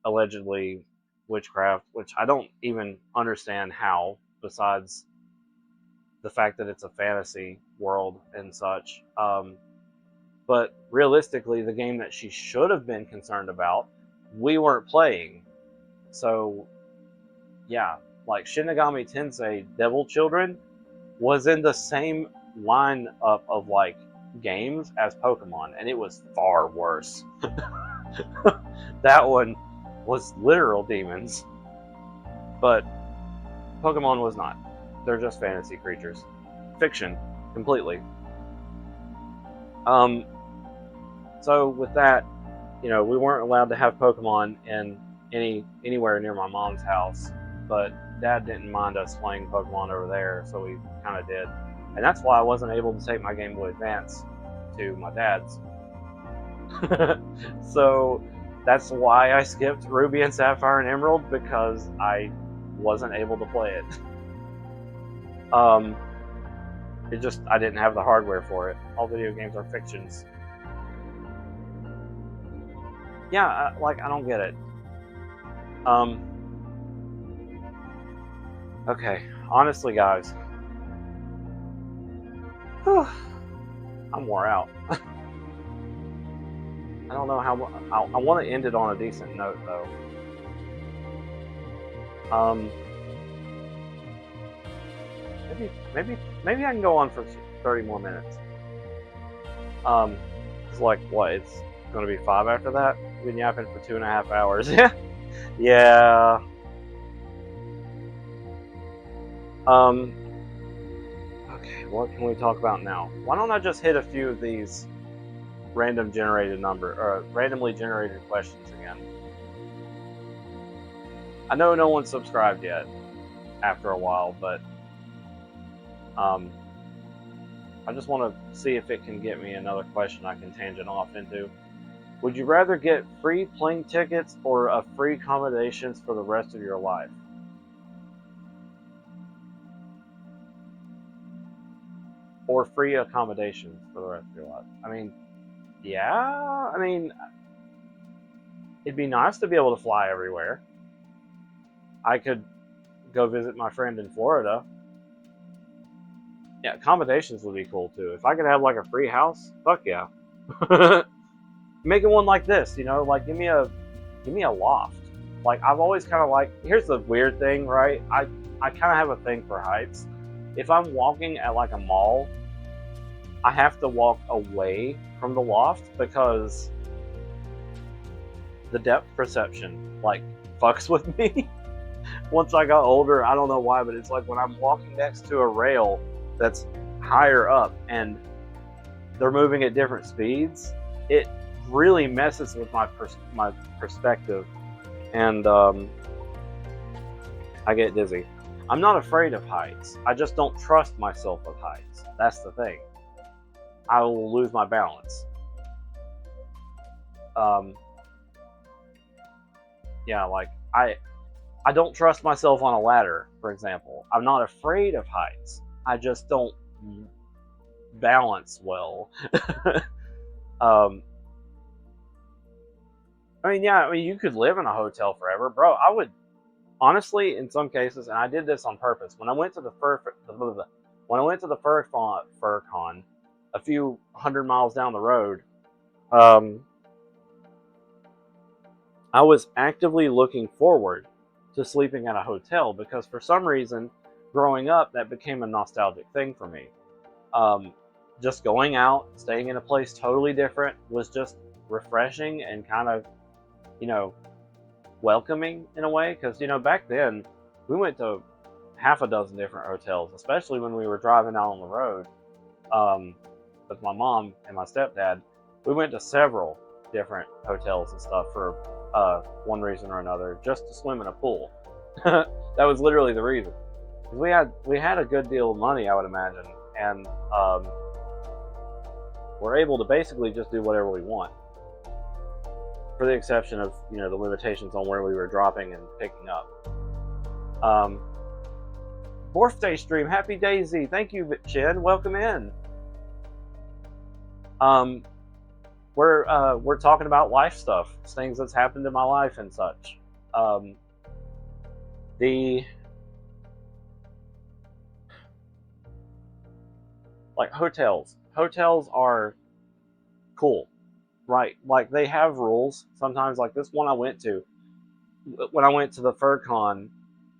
allegedly witchcraft, which I don't even understand how, besides the fact that it's a fantasy world and such. But realistically, the game that she should have been concerned about, we weren't playing. So, yeah, like Shin Megami Tensei Devil Children was in the same lineup of like games as Pokemon, and it was far worse. That one was literal demons, but Pokemon was not. They're just fantasy creatures, fiction completely. So with that, you know, we weren't allowed to have Pokemon in anywhere near my mom's house, but Dad didn't mind us playing Pokemon over there, so we kind of did. And that's why I wasn't able to take my Game Boy Advance to my dad's. So that's why I skipped Ruby and Sapphire and Emerald, because I wasn't able to play it. I didn't have the hardware for it. All video games are fictions. Yeah, I don't get it. Okay, honestly, guys, I'm wore out. I don't know how. I want to end it on a decent note, though. Maybe I can go on for 30 more minutes. It's like what? It's gonna be 5 after that. We've been yapping for 2.5 hours. Yeah. Okay, what can we talk about now? Why don't I just hit a few of these randomly generated questions again? I know no one subscribed yet after a while, but I just want to see if it can get me another question I can tangent off into. Would you rather get free plane tickets or a free accommodations for the rest of your life? Or free accommodations for the rest of your life? I mean, yeah, I mean, it'd be nice to be able to fly everywhere. I could go visit my friend in Florida. Yeah, accommodations would be cool too. If I could have like a free house, fuck yeah. Making one like this, you know, like give me a loft. Like I've always kind of like, here's the weird thing, right? I kind of have a thing for heights. If I'm walking at like a mall, I have to walk away from the loft because the depth perception like fucks with me. Once I got older, I don't know why, but it's like when I'm walking next to a rail that's higher up and they're moving at different speeds, it really messes with my perspective, and I get dizzy. I'm not afraid of heights. I just don't trust myself with heights. That's the thing. I will lose my balance. Yeah, like I don't trust myself on a ladder, for example. I'm not afraid of heights. I just don't balance well. I mean, yeah, I mean, you could live in a hotel forever, bro. I would, honestly, in some cases, and I did this on purpose. When I went to the FurCon, a few 100 miles down the road, I was actively looking forward to sleeping at a hotel because for some reason, growing up, that became a nostalgic thing for me. Just going out, staying in a place totally different was just refreshing and kind of, you know, welcoming in a way. Because, you know, back then, we went to half a dozen different hotels, especially when we were driving out on the road with my mom and my stepdad. We went to several different hotels and stuff for one reason or another, just to swim in a pool. That was literally the reason. Because we had a good deal of money, I would imagine, and we're able to basically just do whatever we want, for the exception of, you know, the limitations on where we were dropping and picking up. Birthday stream, happy Daisy, thank you, Chen, welcome in. We're talking about life stuff, things that's happened in my life and such. Like hotels are cool, right? Like they have rules sometimes. Like this one I went to, when I went to the FurCon,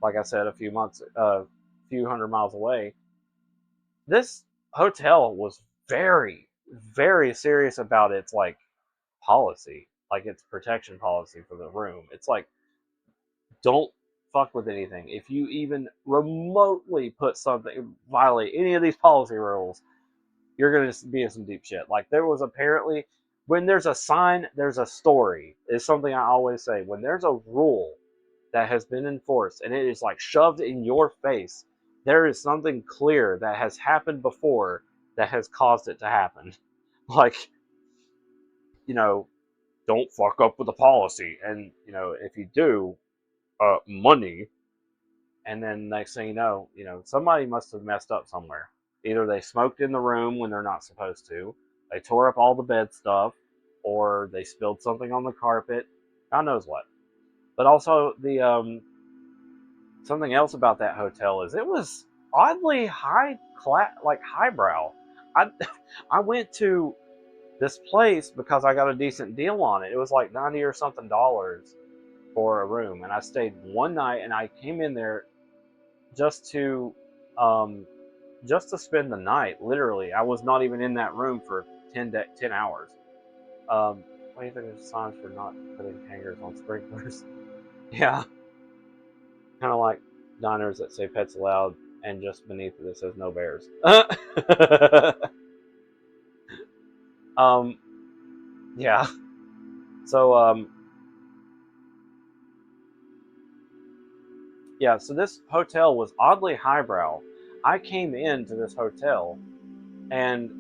like I said, a few 100 miles away, this hotel was very, very serious about its like policy, like its protection policy for the room. It's like, don't fuck with anything. If you even remotely put something, violate any of these policy rules, you're going to be in some deep shit. Like there was apparently, when there's a sign, there's a story, is something I always say. When there's a rule that has been enforced and it is like shoved in your face, there is something clear that has happened before that has caused it to happen. Like, you know, don't fuck up with the policy. And, you know, if you do, money. And then next thing you know, somebody must have messed up somewhere. Either they smoked in the room when they're not supposed to, they tore up all the bed stuff, or they spilled something on the carpet. God knows what. But also, the something else about that hotel is it was oddly highbrow. I went to this place because I got a decent deal on it. It was like $90 or something for a room, and I stayed one night, and I came in there just to spend the night. Literally, I was not even in that room for 10 hours. What do you think of signs for not putting hangers on sprinklers? Yeah, kind of like diners that say pets allowed, and just beneath it says no bears. Yeah. So yeah, so this hotel was oddly highbrow. I came into this hotel, and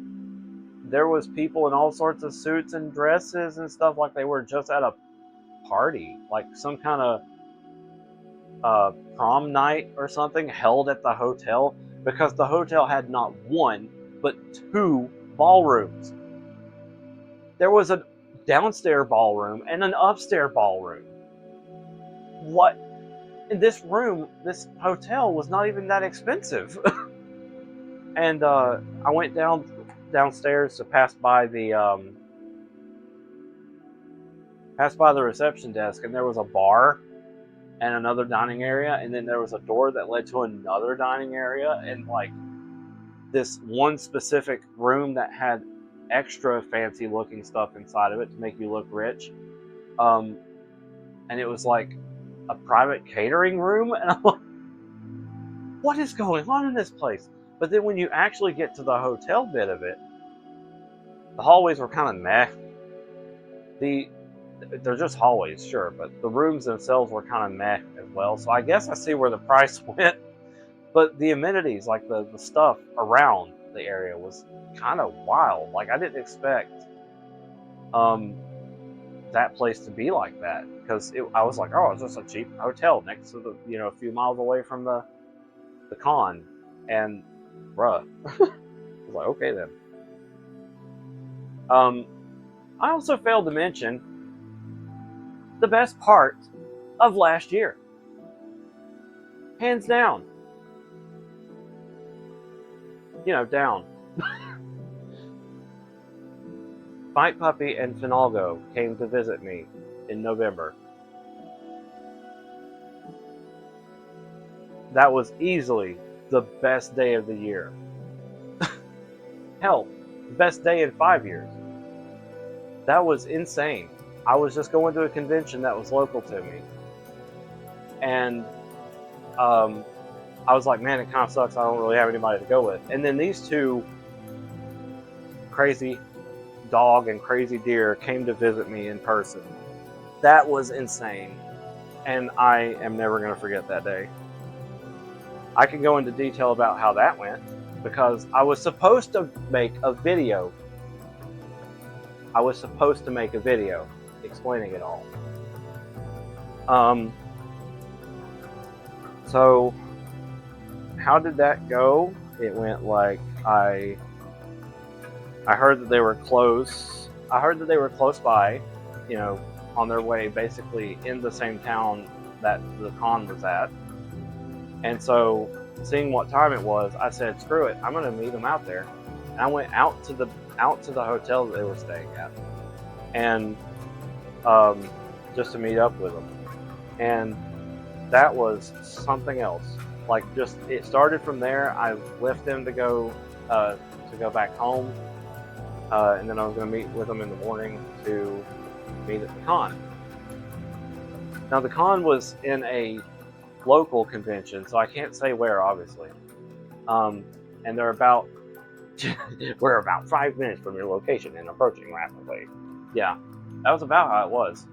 there was people in all sorts of suits and dresses and stuff like they were just at a party, like some kind of prom night or something held at the hotel, because the hotel had not one but two ballrooms. There was a downstairs ballroom and an upstairs ballroom. What? In this room, this hotel was not even that expensive. And I went downstairs to pass by the reception desk, and there was a bar and another dining area, and then there was a door that led to another dining area, and like this one specific room that had extra fancy looking stuff inside of it to make you look rich. And it was like a private catering room, and I'm like, what is going on in this place? But then when you actually get to the hotel bit of it, the hallways were kind of meh. They're just hallways, sure, but the rooms themselves were kind of meh as well. So I guess I see where the price went. But the amenities, like the stuff around the area, was kind of wild. Like, I didn't expect that place to be like that, because I was like, oh, it's just a cheap hotel next to the, a few miles away from the con, and bruh, I was like, okay then. I also failed to mention the best part of last year, hands down. Down. Fight Puppy and Finalgo came to visit me in November. That was easily the best day of the year. Hell, the best day in 5 years. That was insane. I was just going to a convention that was local to me. And I was like, man, it kind of sucks. I don't really have anybody to go with. And then these two crazy dog and crazy deer came to visit me in person. That was insane. And I am never going to forget that day. I can go into detail about how that went, because I was supposed to make a video. Explaining it all. So how did that go? It went like I heard that they were close. I heard that they were close by, on their way basically in the same town that the con was at. And so, seeing what time it was, I said, screw it, I'm going to meet them out there. And I went out to the hotel that they were staying at, and just to meet up with them. And that was something else. Like, just, it started from there. I left them to go back home, and then I was going to meet with them in the morning to meet at the con. Now, the con was in a local convention, so I can't say where, obviously. And they're about we're about 5 minutes from your location and approaching rapidly. Yeah, that was about how it was.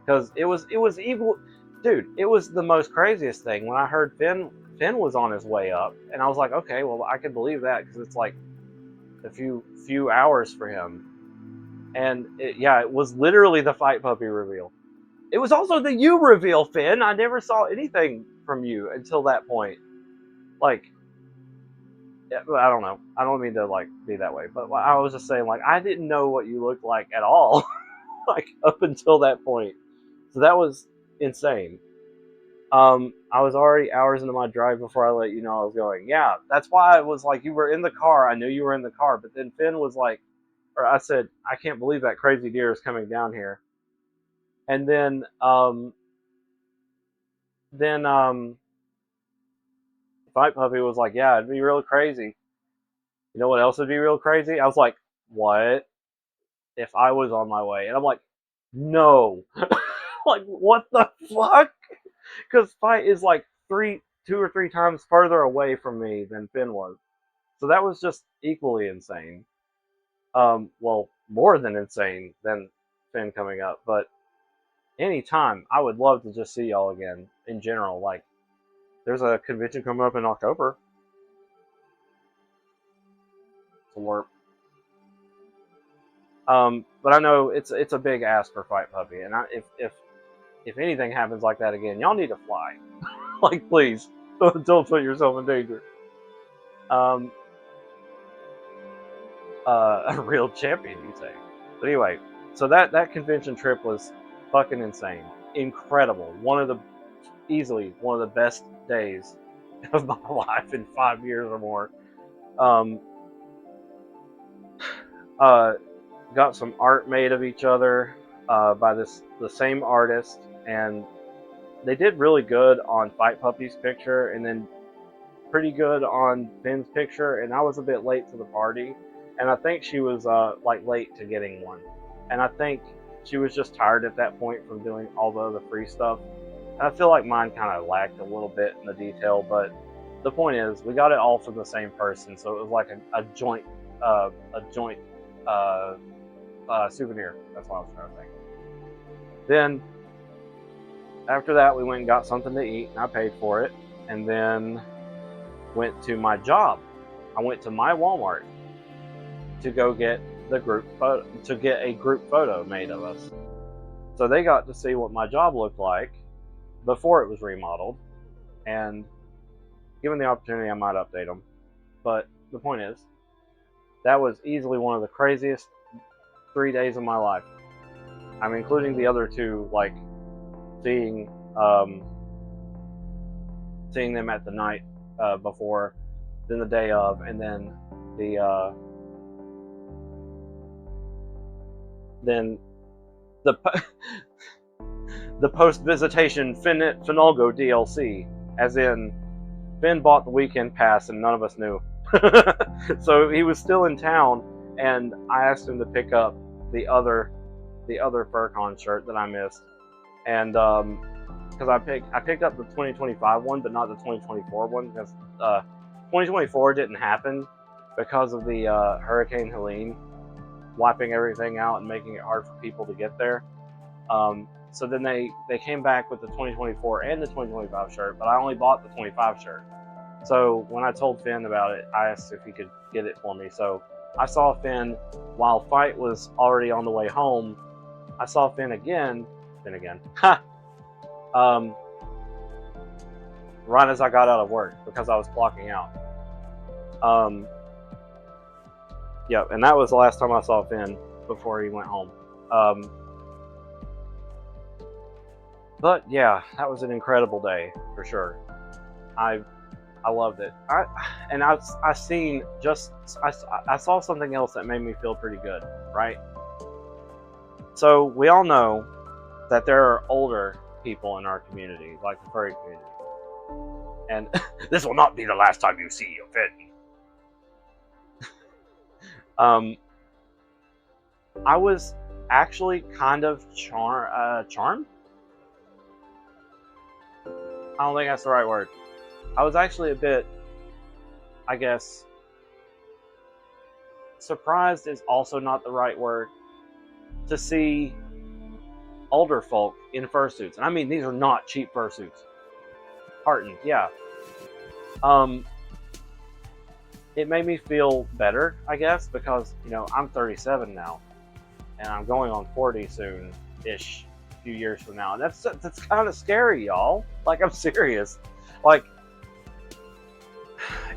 Because it was evil, dude. It was the most craziest thing when I heard Finn was on his way up, and I was like, okay, well, I could believe that, because it's like a few hours for him. And it was literally the Fight Puppy reveal. It was also the you reveal, Finn. I never saw anything from you until that point. Like, I don't know. I don't mean to be that way, but I was just saying, I didn't know what you looked like at all, up until that point. So that was insane. I was already hours into my drive before I let you know I was going. Yeah, that's why I was like, you were in the car. I knew you were in the car, but then Finn was like, or I said, I can't believe that crazy deer is coming down here. And then Fight Puppy was like, yeah, it'd be real crazy. You know what else would be real crazy? I was like, what? If I was on my way. And I'm like, no. What the fuck? Because Fight is 2 or 3 times further away from me than Finn was. So that was just equally insane. Well, more than insane than Finn coming up. But anytime, I would love to just see y'all again in general. There's a convention coming up in October. It's a LARP. But I know it's a big ask for Fight Puppy, and if anything happens like that again, y'all need to fly. Like, please, don't put yourself in danger. A real champion, you say? But anyway, so that convention trip was fucking insane, incredible. Easily one of the best days of my life in 5 years or more. Got some art made of each other by the same artist, and they did really good on Fight Puppy's picture, and then pretty good on Finn's picture. And I was a bit late to the party, and I think she was like late to getting one, and I think she was just tired at that point from doing all the other free stuff. And I feel like mine kind of lacked a little bit in the detail, but the point is, we got it all from the same person, so it was like a joint souvenir. That's what I was trying to think. Then after that, we went and got something to eat, and I paid for it, and then went to my job. I went to my Walmart to go get a group photo made of us. So they got to see what my job looked like before it was remodeled, and given the opportunity, I might update them. But the point is, that was easily one of the craziest 3 days of my life. I'm including the other two, like seeing them at the night before, then the day of, and then the post-visitation Finalgo DLC, as in Finn bought the weekend pass and none of us knew. So he was still in town, and I asked him to pick up the other FurCon shirt that I missed, and because I picked up the 2025 one, but not the 2024 one, because 2024 didn't happen because of the Hurricane Helene wiping everything out and making it hard for people to get there. So then they came back with the 2024 and the 2025 shirt, but I only bought the 25 shirt. So when I told Finn about it, I asked if he could get it for me. So I saw Finn while Fight was already on the way home. I saw Finn again. Right as I got out of work, because I was clocking out. Yep, and that was the last time I saw Finn before he went home. But yeah, that was an incredible day for sure. I loved it. I saw something else that made me feel pretty good, right? So we all know that there are older people in our community, like the furry community, and this will not be the last time you see a Finn. I was actually kind of charmed. I don't think that's the right word. I was actually a bit, I guess, surprised is also not the right word, to see older folk in fursuits. And I mean, these are not cheap fursuits. Heartened, yeah. It made me feel better, I guess, because, you know, I'm 37 now, and I'm going on 40 soon-ish, a few years from now. And that's kind of scary, y'all. Like, I'm serious. Like,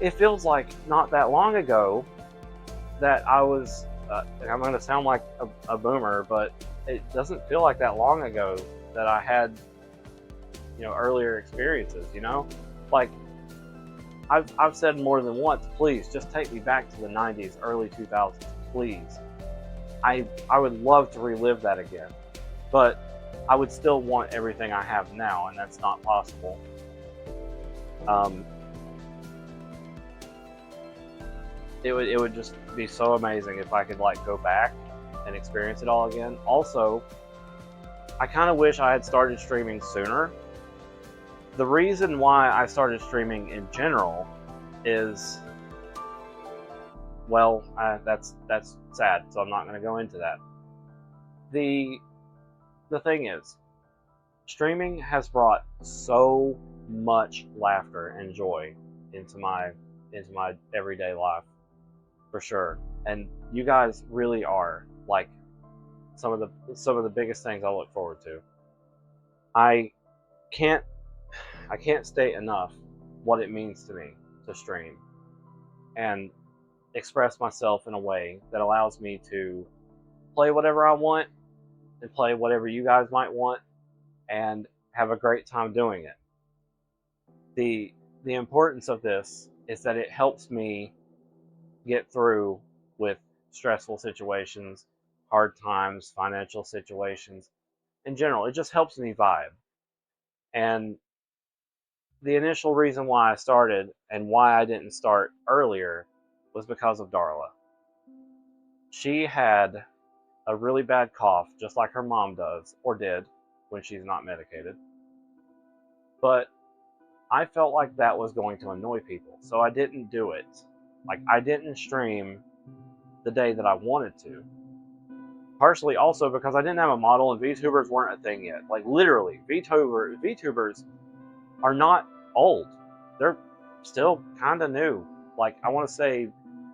it feels like not that long ago that I was, and I'm going to sound like a boomer, but it doesn't feel like that long ago that I had, you know, earlier experiences, you know? Like, I've said more than once, please, just take me back to the 90s, early 2000s, please. I would love to relive that again, but I would still want everything I have now, and that's not possible. It would just be so amazing if I could, like, go back and experience it all again. Also, I kind of wish I had started streaming sooner. The reason why I started streaming in general is, well, that's sad, so I'm not going to go into that. The thing is, streaming has brought so much laughter and joy into my everyday life, for sure. And you guys really are, like, some of the biggest things I look forward to. I can't state enough what it means to me to stream and express myself in a way that allows me to play whatever I want and play whatever you guys might want and have a great time doing it. The importance of this is that it helps me get through with stressful situations, hard times, financial situations. In general, it just helps me vibe. And the initial reason why I started and why I didn't start earlier was because of Darla. She had a really bad cough, just like her mom does, or did, when she's not medicated. But I felt like that was going to annoy people, so I didn't do it. Like, I didn't stream the day that I wanted to. Partially also because I didn't have a model and VTubers weren't a thing yet. Like, literally, VTubers are not old. They're still kind of new. Like, I want to say,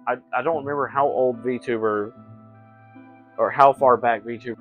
I don't remember how old VTuber, or how far back VTuber.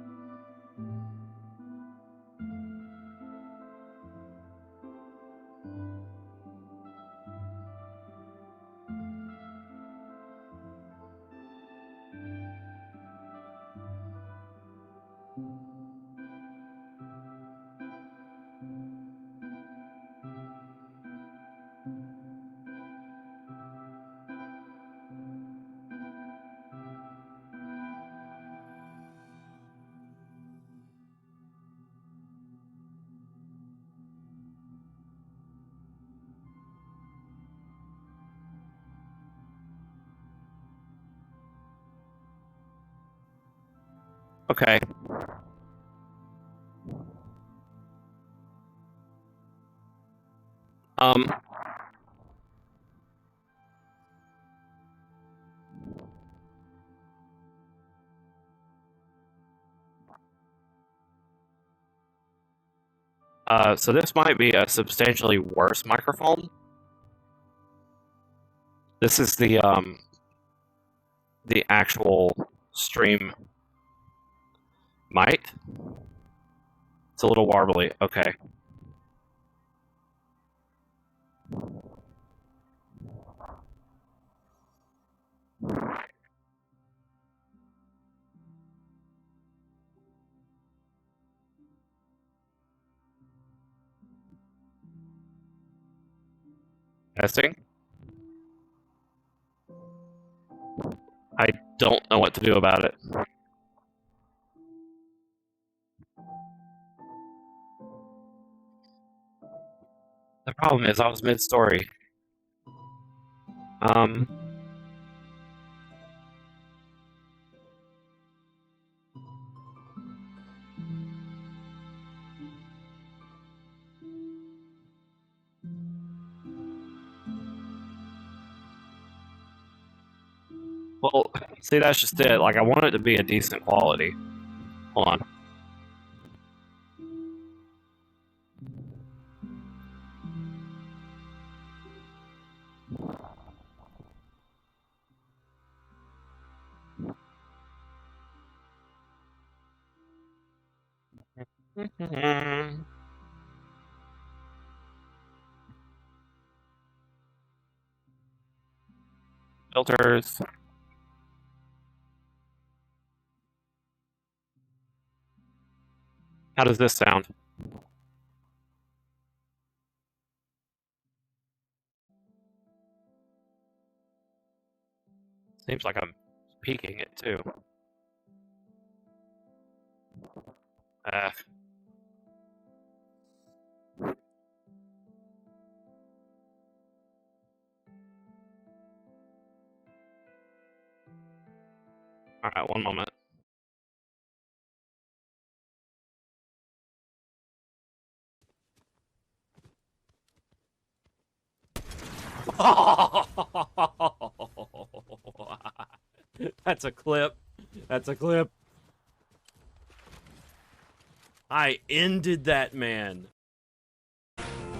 Okay. So this might be a substantially worse microphone. This is the actual stream mic. It's a little warbly. Okay. Testing. I don't know what to do about it. The problem is I was mid-story. Well, see, that's just it. Like, I want it to be a decent quality. Hold on. Filters. How does this sound? Seems like I'm peaking it too. Alright, one moment. That's a clip. That's a clip. I ended that man.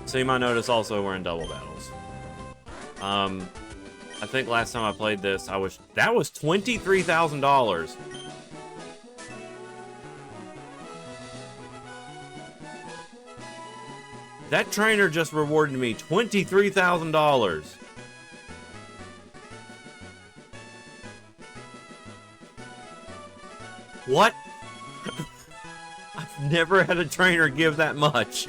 So you might notice also we're in double battles. I think last time I played this, that was $23,000. That trainer just rewarded me $23,000. What? I've never had a trainer give that much.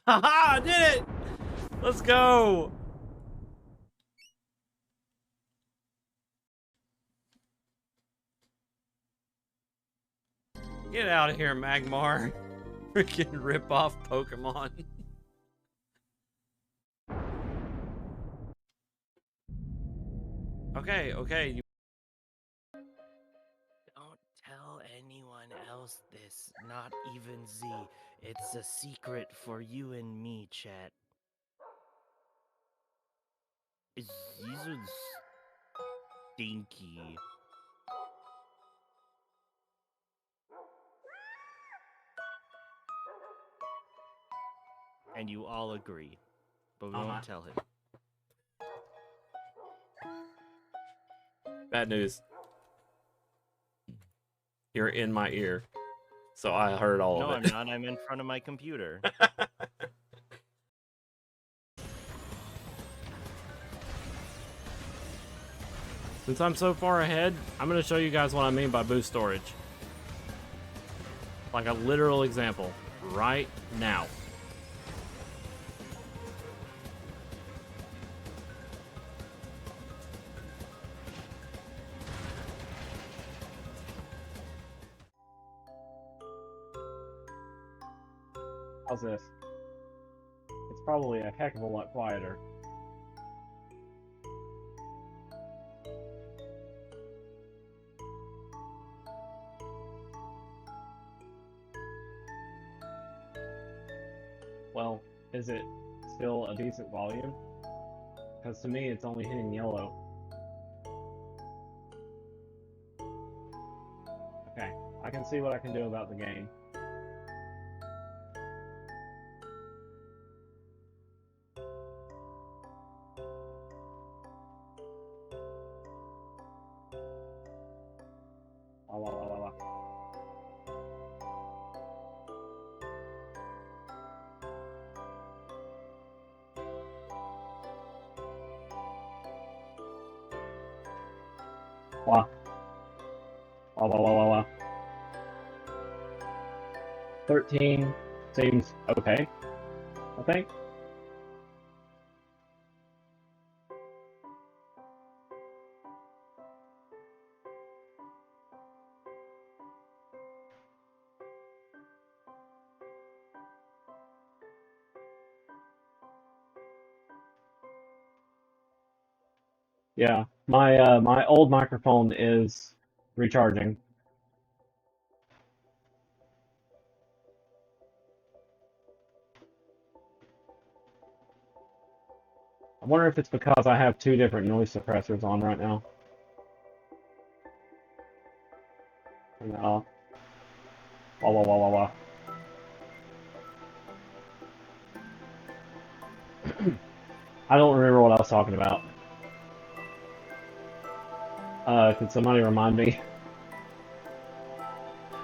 Haha, I did it! Let's go! Get out of here, Magmar. Freaking rip off Pokemon. Okay, you Don't tell anyone else this, not even Z. It's a secret for you and me, chat. These are stinky. And you all agree, but we won't tell him. bad news. You're in my ear. So I heard all No, of it. I'm not. I'm in front of my computer. Since I'm so far ahead, I'm going to show you guys what I mean by boost storage. Like a literal example, right now. How's this? It's probably a heck of a lot quieter. Well, is it still a decent volume? Because to me, it's only hitting yellow. Okay, I can see what I can do about the game. La la la la la. Wow. La la la la la. 13 seems okay, I think. Yeah, my old microphone is recharging. I wonder if it's because I have two different noise suppressors on right now. Turn that off. Wah wah wah wah wah. I don't remember what I was talking about. Can somebody remind me?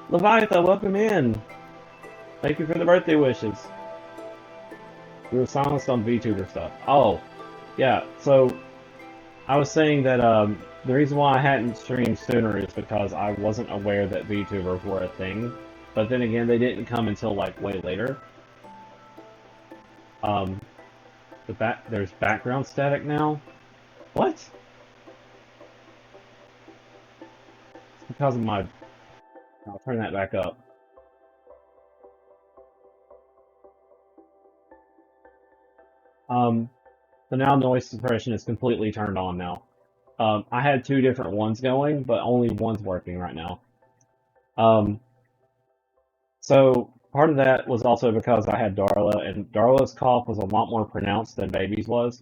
Leviathan, welcome in. Thank you for the birthday wishes. We were silenced on VTuber stuff. Oh, yeah. So I was saying that the reason why I hadn't streamed sooner is because I wasn't aware that VTubers were a thing. But then again, they didn't come until like way later. There's background static now. What? It's because of my. I'll turn that back up. So now noise suppression is completely turned on now. I had two different ones going, but only one's working right now. So part of that was also because I had Darla, and Darla's cough was a lot more pronounced than Baby's was.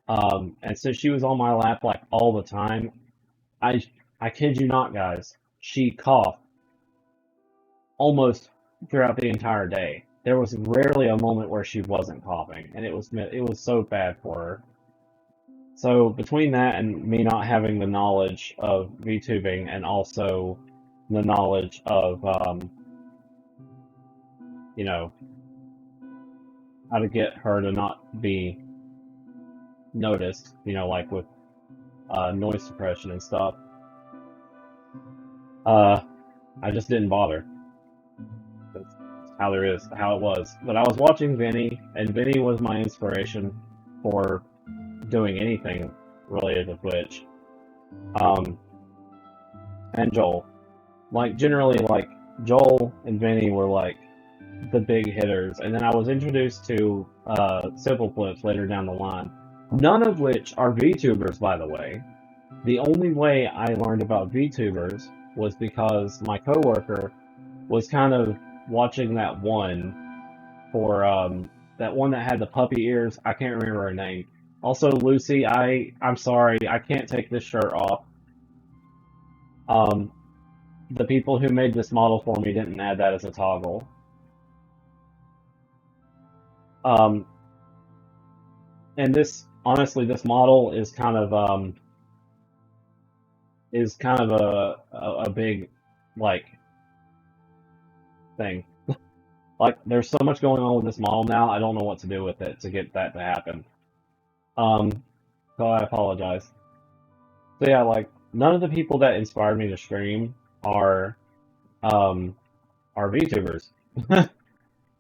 And so she was on my lap like all the time. I kid you not, guys. She coughed almost throughout the entire day. there was rarely a moment where she wasn't coughing, and it was so bad for her. So between that and me not having the knowledge of VTubing and also the knowledge of you know, how to get her to not be noticed, like with noise suppression and stuff, I just didn't bother. That's how it was. But I was watching Vinny, and Vinny was my inspiration for doing anything related to Twitch. And Joel. Like, generally, like, Joel and Vinny were, like, the big hitters. And then I was introduced to Simple Flips later down the line. None of which are VTubers, by the way. The only way I learned about VTubers was because my coworker was kind of watching that one for, that one that had the puppy ears. I can't remember her name. Also, Lucy, I'm sorry, I can't take this shirt off. The people who made this model for me didn't add that as a toggle. And this, honestly, this model is kind of a big, like, thing. Like, there's so much going on with this model now, I don't know what to do with it to get that to happen. So I apologize. So yeah, like, none of the people that inspired me to stream are VTubers.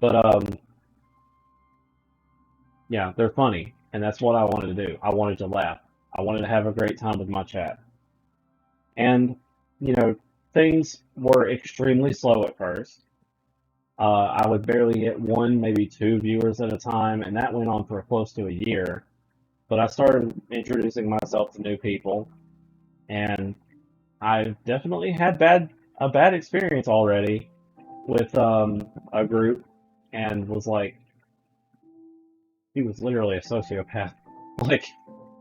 But, yeah, they're funny, and that's what I wanted to do. I wanted to laugh. I wanted to have a great time with my chat. And, things were extremely slow at first. I would barely get 1, maybe 2 viewers at a time, and that went on for close to a year. But I started introducing myself to new people, and I've definitely had a bad experience already with a group, and was like, he was literally a sociopath. Like,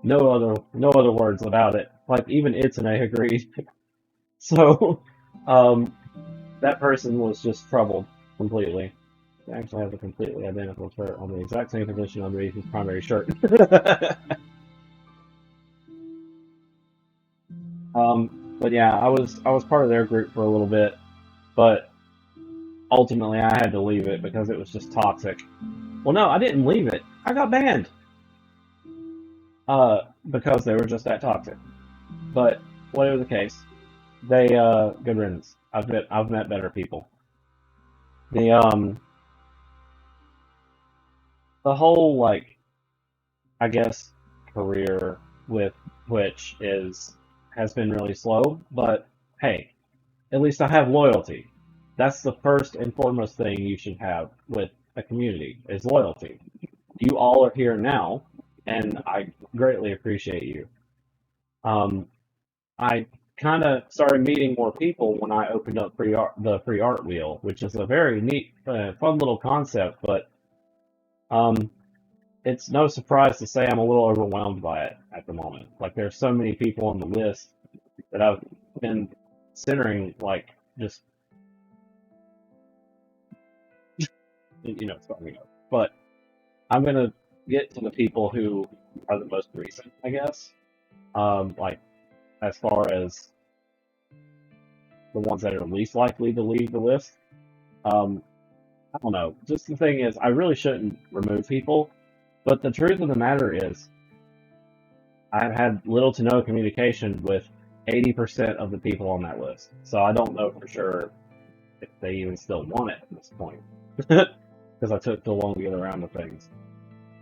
no other words about it. Like, even Itsune agreed. So, that person was just troubled completely. He actually has a completely identical shirt on the exact same position underneath his primary shirt. But yeah, I was part of their group for a little bit, but ultimately I had to leave it because it was just toxic. Well, no, I didn't leave it. I got banned. Because they were just that toxic. But whatever the case, they good riddance. I've met better people. The whole, like, I guess, career with Twitch has been really slow, but hey, at least I have loyalty. That's the first and foremost thing you should have with a community, is loyalty. You all are here now, and I greatly appreciate you. I kind of started meeting more people when I opened up the free art wheel, which is a very neat, fun little concept, but it's no surprise to say I'm a little overwhelmed by it at the moment. Like, there's so many people on the list that I've been considering, like, just, starting up. But I'm gonna get to the people who are the most recent, I guess. Like, as far as the ones that are least likely to leave the list. I don't know. Just the thing is, I really shouldn't remove people, but the truth of the matter is, I've had little to no communication with 80% of the people on that list. So I don't know for sure if they even still want it at this point. Because I took too long to get around to things.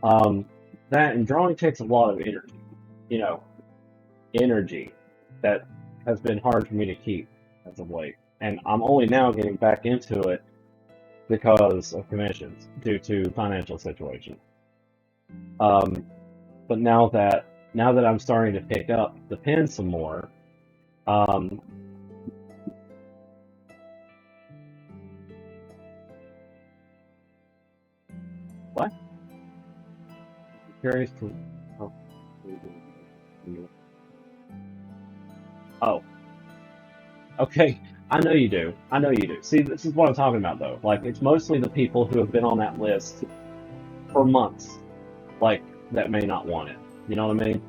That and drawing takes a lot of energy. Energy that has been hard for me to keep as of late. And I'm only now getting back into it because of commissions due to financial situation. But now that I'm starting to pick up the pen some more, what? I'm curious to. Oh. Okay. I know you do. I know you do. See, this is what I'm talking about, though. Like, it's mostly the people who have been on that list for months, like, that may not want it. You know what I mean?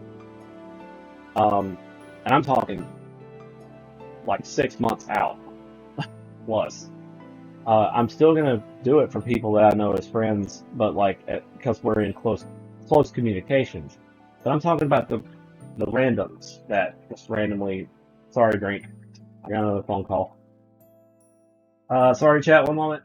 And I'm talking like 6 months out plus. I'm still gonna do it for people that I know as friends, but like because we're in close communications. But I'm talking about the randoms that just randomly. Sorry, drink. I got another phone call. Sorry, chat. One moment.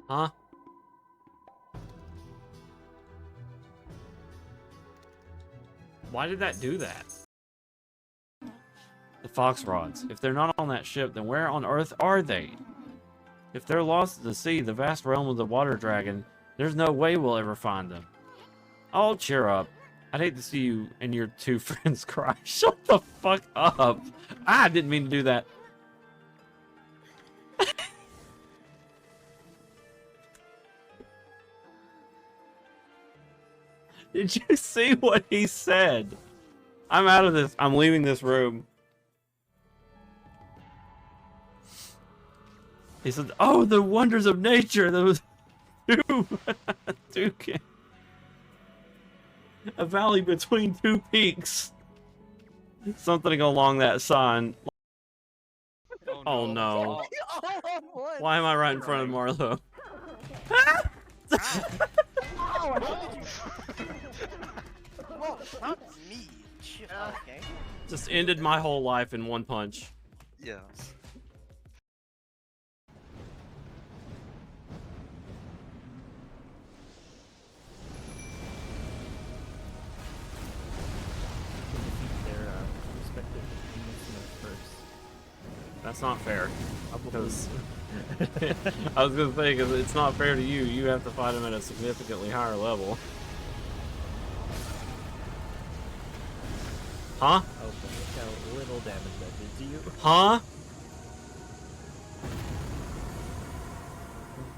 Huh? Why did that do that? The Fox Rods. If they're not on that ship, then where on earth are they? If they're lost at the sea, the vast realm of the water dragon, there's no way we'll ever find them. Oh, cheer up. I'd hate to see you and your two friends cry. Shut the fuck up. I didn't mean to do that. Did you see what he said? I'm out of this. I'm leaving this room. He said, "Oh, the wonders of nature." There was a valley between two peaks. Something along that sign. Oh no! Why am I right in front of Marlo? Whoa, not me. Okay. Just ended my whole life in one punch. Yeah. Their respective opinions first. That's not fair. Because I was gonna say, because it's not fair to you. You have to fight him at a significantly higher level. Huh? Okay, look how little damage that did to you. Huh?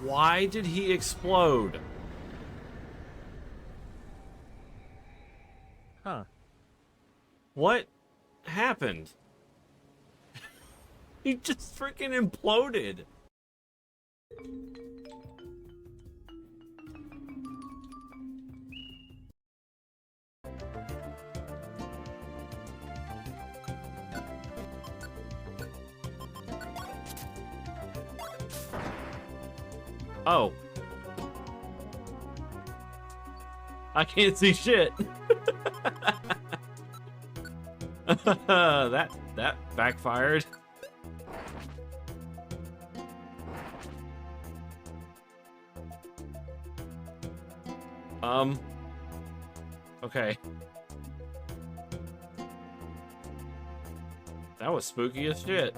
Why did he explode? Huh. What happened? He just freaking imploded. Oh. I can't see shit. that backfired. Okay. That was spooky as shit.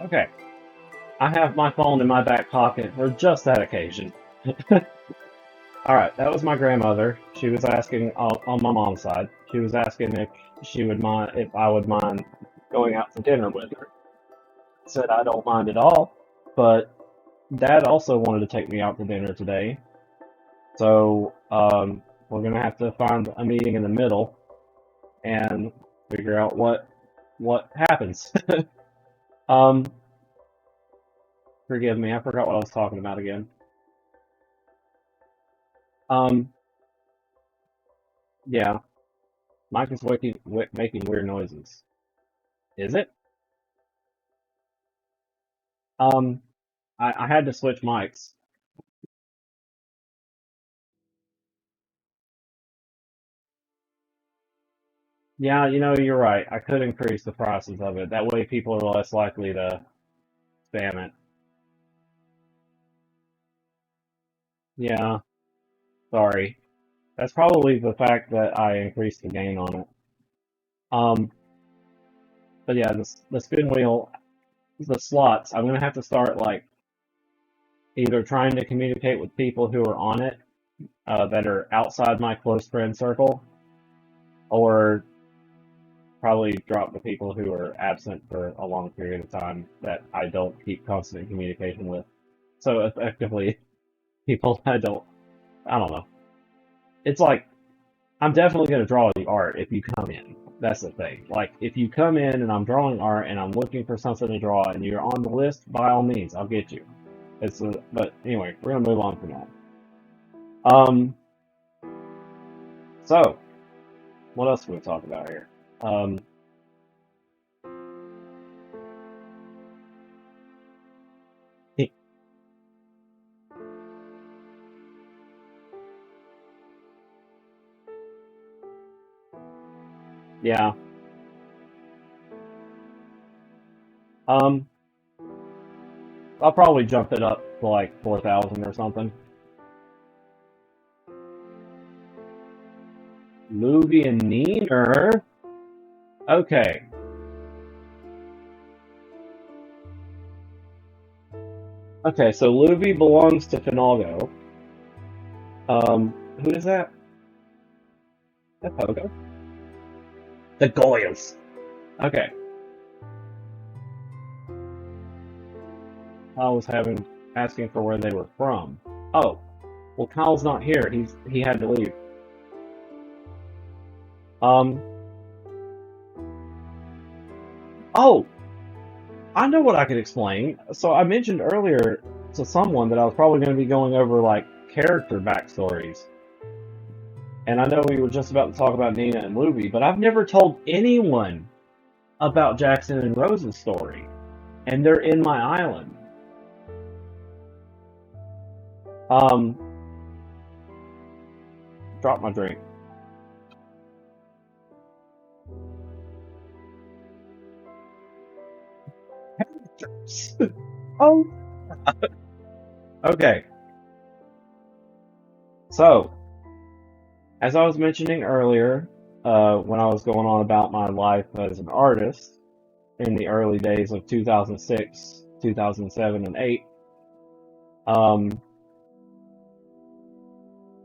Okay. I have my phone in my back pocket for just that occasion. Alright, that was my grandmother. She was asking on my mom's side. She was asking if I would mind going out to dinner with her. I said I don't mind at all, but Dad also wanted to take me out to dinner today. So, we're gonna have to find a meeting in the middle and figure out what happens. Forgive me, I forgot what I was talking about again. Yeah, Mike is making weird noises. Is it? I had to switch mics. Yeah, you're right. I could increase the prices of it. That way people are less likely to spam it. Yeah, sorry. That's probably the fact that I increased the gain on it. Um, but yeah, the spin wheel, the slots, I'm gonna have to start like either trying to communicate with people who are on it that are outside my close friend circle, or probably drop the people who are absent for a long period of time that I don't keep constant communication with. So effectively, people I don't know. It's like, I'm definitely going to draw the art if you come in. That's the thing. Like, if you come in and I'm drawing art and I'm looking for something to draw and you're on the list, by all means, I'll get you. But anyway, we're going to move on from that. So, what else can we talk about here? Yeah. I'll probably jump it up to like 4,000 or something. Luvi and Neener? Okay. Okay, so Luvi belongs to Finalgo. Who is that? Is that Pogo? The Goyas. Okay. I was asking for where they were from. Oh, well, Kyle's not here. He had to leave. Oh, I know what I could explain. So I mentioned earlier to someone that I was probably going to be going over like character backstories. And I know we were just about to talk about Nina and Luby, but I've never told anyone about Jackson and Rose's story. And they're in my island. Drop my drink. Oh. Okay. So, as I was mentioning earlier, when I was going on about my life as an artist in the early days of 2006, 2007, and 8,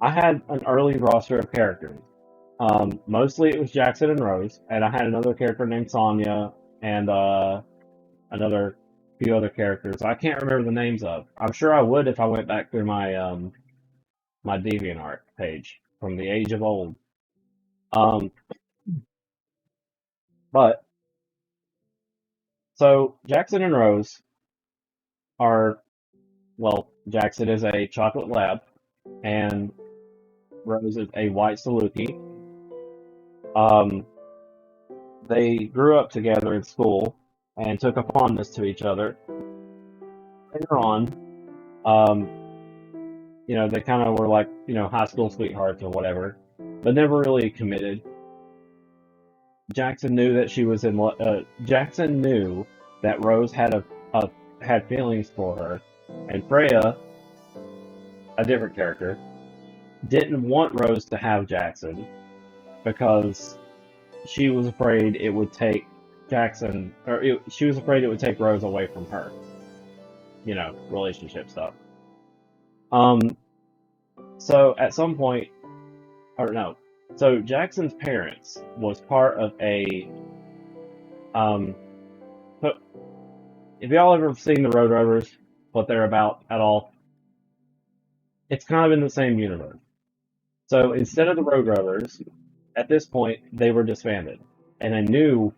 I had an early roster of characters. Mostly it was Jackson and Rose, and I had another character named Sonya, and another few other characters I can't remember the names of. I'm sure I would if I went back through my my DeviantArt page from the age of old. But so Jackson and Rose are, well, Jackson is a chocolate lab, and Rose is a white Saluki. They grew up together in school and took a fondness to each other. Later on, they kind of were like, high school sweethearts or whatever, but never really committed. Jackson knew that she was in love. Jackson knew that Rose had had feelings for her, and Freya, a different character, didn't want Rose to have Jackson because she was afraid it would take Jackson, she was afraid it would take Rose away from her. Relationship stuff. So at some point, so Jackson's parents was part of a, so if y'all ever seen the Road Rovers, what they're about at all, it's kind of in the same universe. So instead of the Road Rovers, at this point, they were disbanded, and a new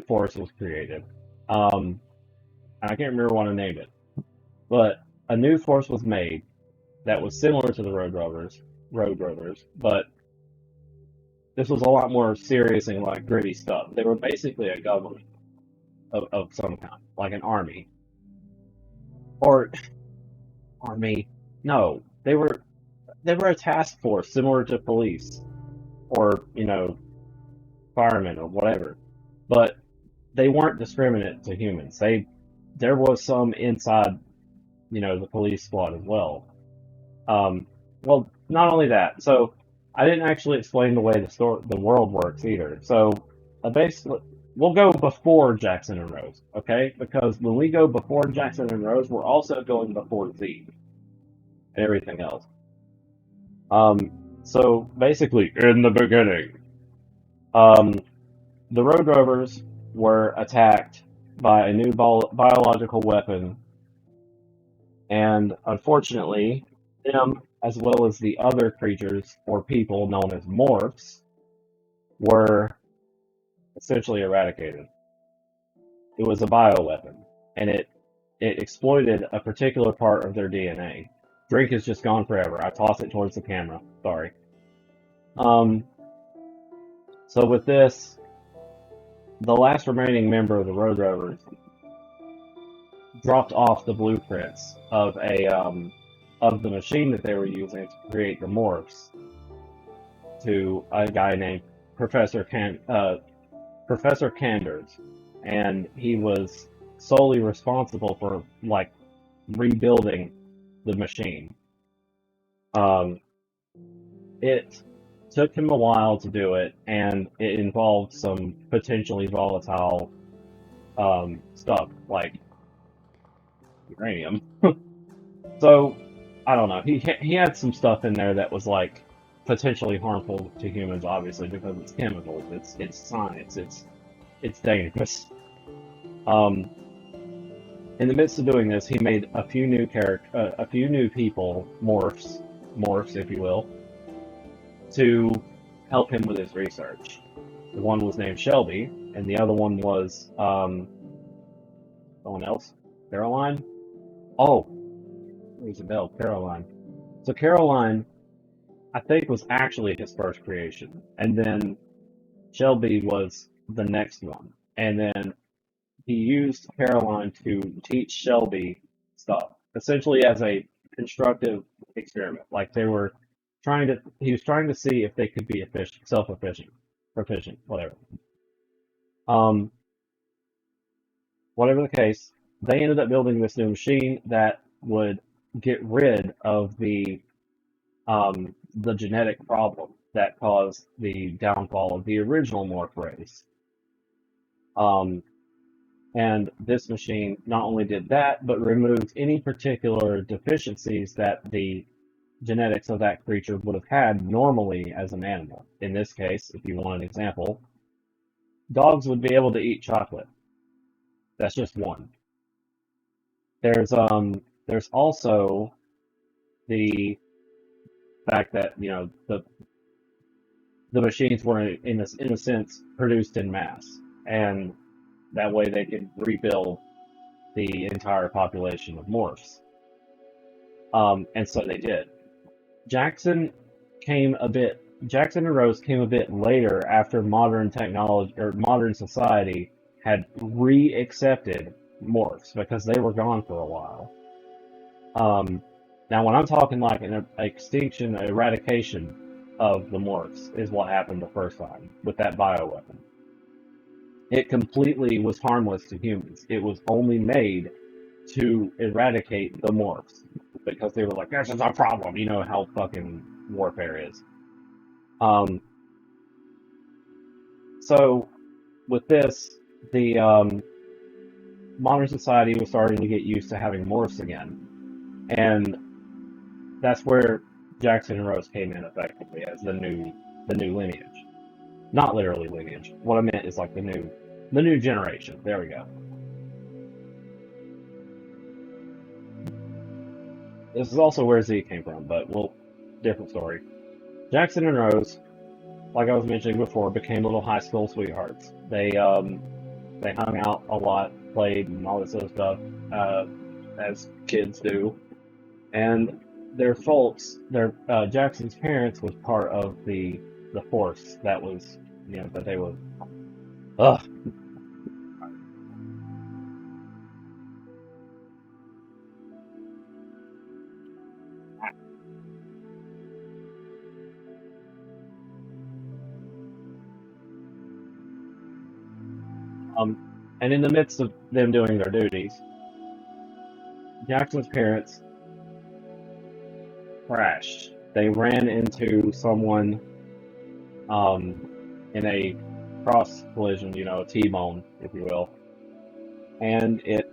force was created. I can't remember what I named it, but a new force was made that was similar to the Road Rovers, but this was a lot more serious and like gritty stuff. They were basically a government of some kind, like an army. Or army? No, they were a task force similar to police or firemen or whatever, but they weren't discriminate to humans. There was some inside the police squad as well. Well, not only that. So I didn't actually explain the way the world works either. So basically, we'll go before Jackson and Rose, okay? Because when we go before Jackson and Rose, we're also going before Z and everything else. So basically, in the beginning, The Road Rovers were attacked by a new biological weapon, and unfortunately, them, as well as the other creatures or people known as morphs, were essentially eradicated. It was a bioweapon, and it exploited a particular part of their DNA. Drink is just gone forever. I toss it towards the camera. Sorry. So with this, the last remaining member of the Road Rovers dropped off the blueprints of the machine that they were using to create the morphs to a guy named Professor Canders, and he was solely responsible for like rebuilding the machine. It took him a while to do it, and it involved some potentially volatile stuff like uranium. So I don't know. He had some stuff in there that was like potentially harmful to humans, obviously, because it's chemicals. It's science. It's dangerous. In the midst of doing this, he made a few new people, morphs, if you will, to help him with his research. The one was named Shelby, and the other one was someone else, Caroline. Oh, rings a bell, Caroline. So Caroline, I think, was actually his first creation, and then Shelby was the next one, and then he used Caroline to teach Shelby stuff, essentially as a constructive experiment. Like he was trying to see if they could be proficient, whatever. Whatever the case, they ended up building this new machine that would get rid of the genetic problem that caused the downfall of the original morph race. And this machine not only did that, but removed any particular deficiencies that the genetics of that creature would have had normally as an animal. In this case, if you want an example, dogs would be able to eat chocolate. That's just one. There's also the fact that, you know, the machines were in a sense produced in mass, and that way they could rebuild the entire population of morphs. And so they did. Jackson and Rose came a bit later, after modern technology or modern society had re-accepted morphs, because they were gone for a while. Now, when I'm talking like an eradication of the morphs is what happened the first time with that bioweapon. It completely was harmless to humans. It was only made to eradicate the morphs, because they were like, this is a problem. You know how fucking warfare is. So with this, the modern society was starting to get used to having morphs again, and that's where Jackson and Rose came in effectively as the new lineage. Not literally lineage. What I meant is like the new generation. There we go. This is also where Z came from, but different story. Jackson and Rose, like I was mentioning before, became little high school sweethearts. They hung out a lot, played, and all this other stuff, as kids do. And their folks, Jackson's parents, was part of the force that was, you know, that they were. Ugh. And in the midst of them doing their duties, Jackson's parents crashed. They ran into someone in a cross collision, you know, a T-bone, if you will, and it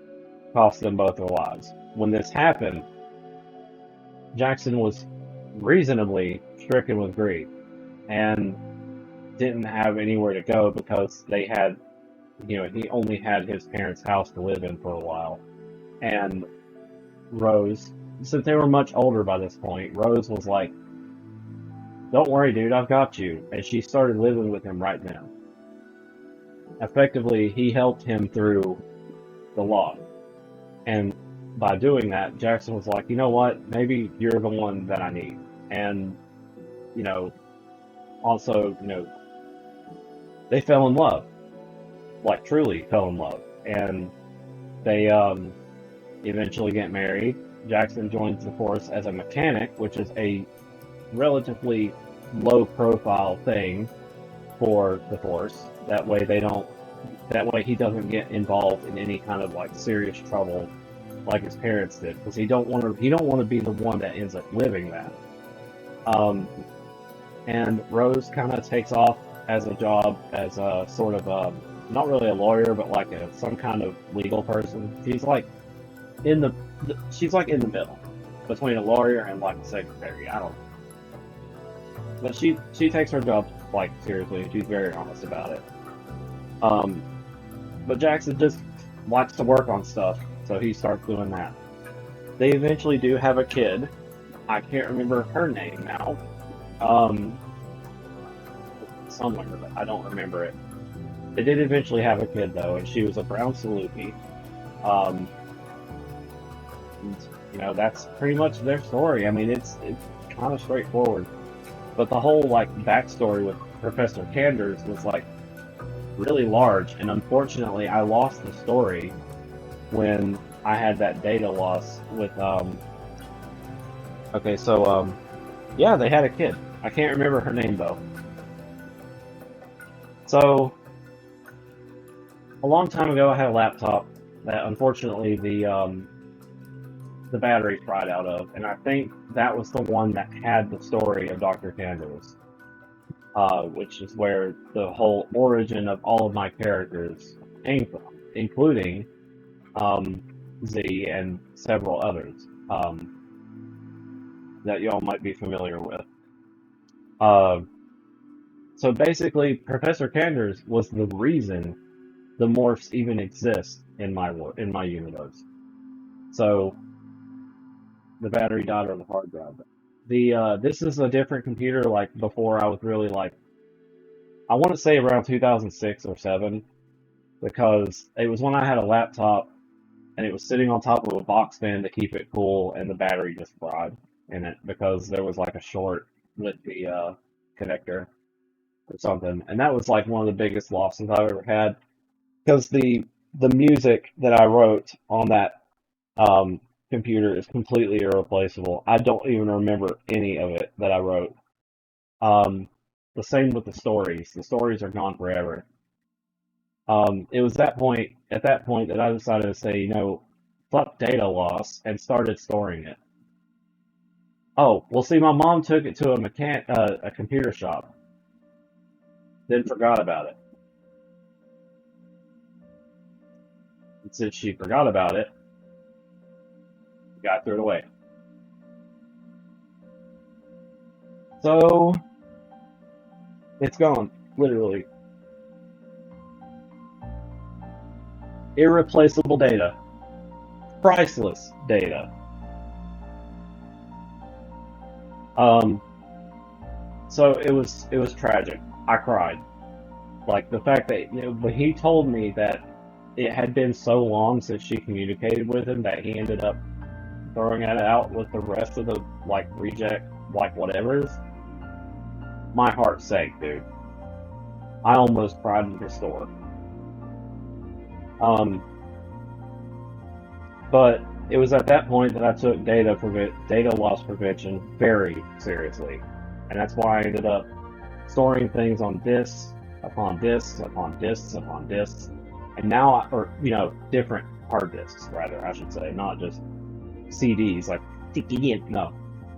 cost them both their lives. When this happened, Jackson was reasonably stricken with grief, and didn't have anywhere to go because they had, he only had his parents' house to live in for a while. And Rose, since they were much older by this point, Rose was like, "Don't worry, dude, I've got you." And she started living with him right then. Effectively, he helped him through the loss. And by doing that, Jackson was like, "You know what? Maybe you're the one that I need." And, also, they fell in love. Like, truly fell in love. And they eventually get married. Jackson joins the force as a mechanic, which is a relatively low-profile thing for the force. That way he doesn't get involved in any kind of like serious trouble like his parents did, because he don't want to be the one that ends up living that. And Rose kind of takes off as a job as a sort of not really a lawyer, but like some kind of legal person. She's like in the middle between a lawyer and like a secretary. I don't know. But she takes her job like seriously, and she's very honest about it. But Jackson just likes to work on stuff, so he starts doing that. They eventually do have a kid. I can't remember her name now. Somewhere, but I don't remember it. They did eventually have a kid though, and she was a brown Saluki. That's pretty much their story. I mean, it's kind of straightforward. But the whole like backstory with Professor Kanders was like really large, and unfortunately, I lost the story when I had that data loss with yeah, they had a kid. I can't remember her name though. So a long time ago, I had a laptop that unfortunately the battery fried out of, and I think that was the one that had the story of Dr. Kanders, which is where the whole origin of all of my characters came from, including Z and several others that y'all might be familiar with. So basically, Professor Kanders was the reason the morphs even exist in my universe. So the battery died on the hard drive. This is a different computer. Like before, I was really like, I want to say around 2006 or 7, because it was when I had a laptop and it was sitting on top of a box fan to keep it cool, and the battery just fried in it because there was like a short with the connector or something, and that was like one of the biggest losses I've ever had, because the music that I wrote on that computer is completely irreplaceable. I don't even remember any of it that I wrote. The same with the stories. The stories are gone forever. It was at that point that I decided to say, fuck data loss, and started storing it. Oh, well, see, my mom took it to a computer shop, then forgot about it. And since she forgot about it, the guy threw it away. So, it's gone, literally. Irreplaceable data. Priceless data. So it was tragic. I cried. Like the fact that, but he told me that it had been so long since she communicated with him that he ended up throwing it out with the rest of the reject whatevers. My heart sank, dude. I almost cried in the store. But it was at that point that I took data loss prevention very seriously, and that's why I ended up storing things on disks upon disks upon disks upon disks, and now different hard disks, rather, I should say, not just CDs like no,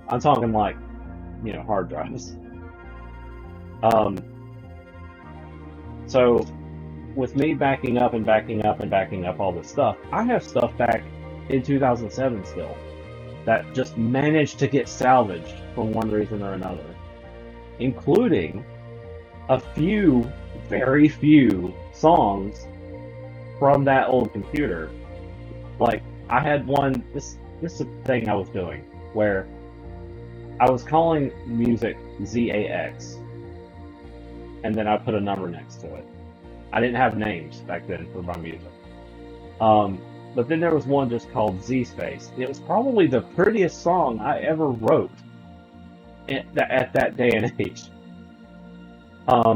I'm talking hard drives. So with me backing up and backing up and backing up all this stuff, I have stuff back in 2007 still that just managed to get salvaged for one reason or another, including a few, very few songs from that old computer. Like, I had one, this is a thing I was doing, where I was calling music ZAX, and then I put a number next to it. I didn't have names back then for my music. But then there was one just called Z Space. It was probably the prettiest song I ever wrote at that day and age. I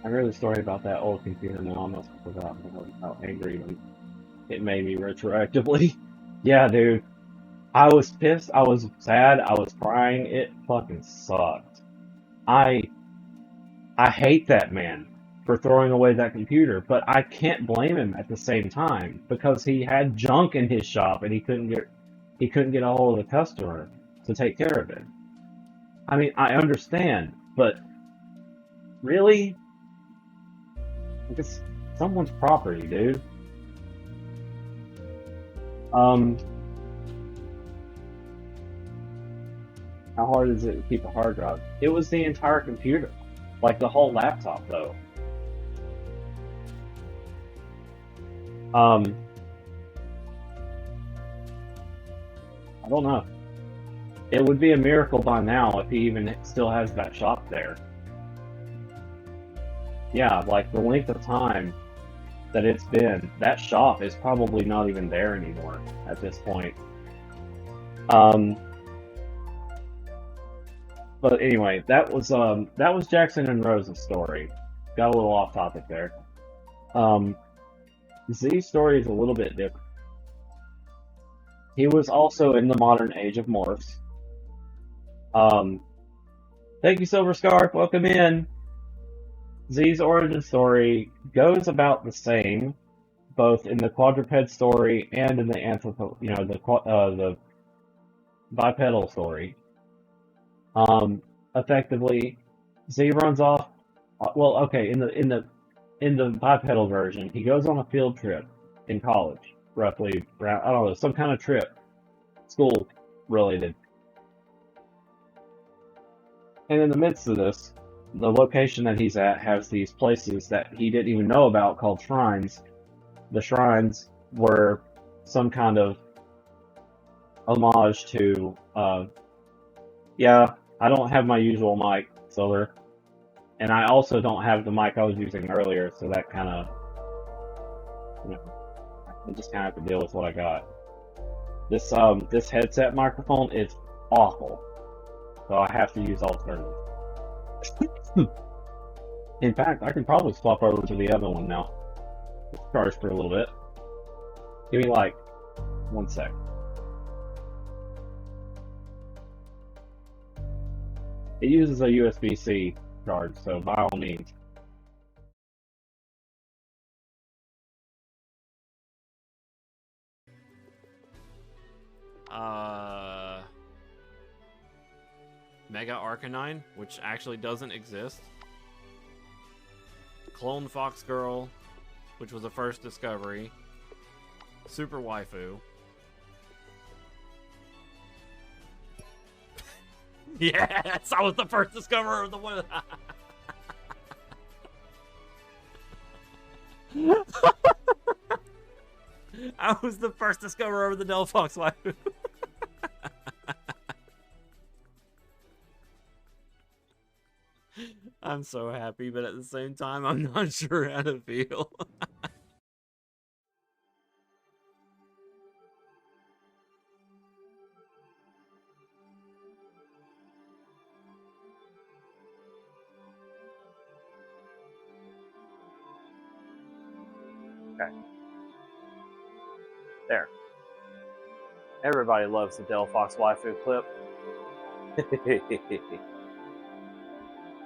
read a story about that old computer now. I almost forgot how angry it made me retroactively. Yeah, dude. I was pissed. I was sad. I was crying. It fucking sucked. I hate that man for throwing away that computer, but I can't blame him at the same time because he had junk in his shop and he couldn't get a hold of the customer to take care of it. I mean, I understand, but really? It's someone's property, dude. How hard is it to keep a hard drive? It was the entire computer. Like the whole laptop, though. I don't know. It would be a miracle by now if he even still has that shop there. Yeah, like the length of time that it's been, that shop is probably not even there anymore at this point. But anyway, that was Jackson and Rose's story. Got a little off topic there. Z's story is a little bit different. He was also in the modern age of morphs. Thank you, Silver Scarf. Welcome in. Z's origin story goes about the same, both in the quadruped story and in the the bipedal story. Effectively, Z runs off. Well, okay, in the bipedal version, he goes on a field trip in college, roughly around, I don't know, some kind of trip, school related. And in the midst of this, the location that he's at has these places that he didn't even know about called shrines. The shrines were some kind of homage to, yeah, I don't have my usual mic, Silver. And I also don't have the mic I was using earlier, so that kind of, I just kind of have to deal with what I got. This headset microphone is awful, so I have to use alternatives. In fact, I can probably swap over to the other one now. It's charged for a little bit. Give me like 1 sec. It uses a USB-C charge, so by all means. Mega Arcanine, which actually doesn't exist. Clone Fox Girl, which was the first discovery. Super Waifu. Yes, I was the first discoverer of the one. I was the first discoverer of the Delphox Waifu. I'm so happy, but at the same time, I'm not sure how to feel. Okay. There. Everybody loves the Delphox Waifu clip.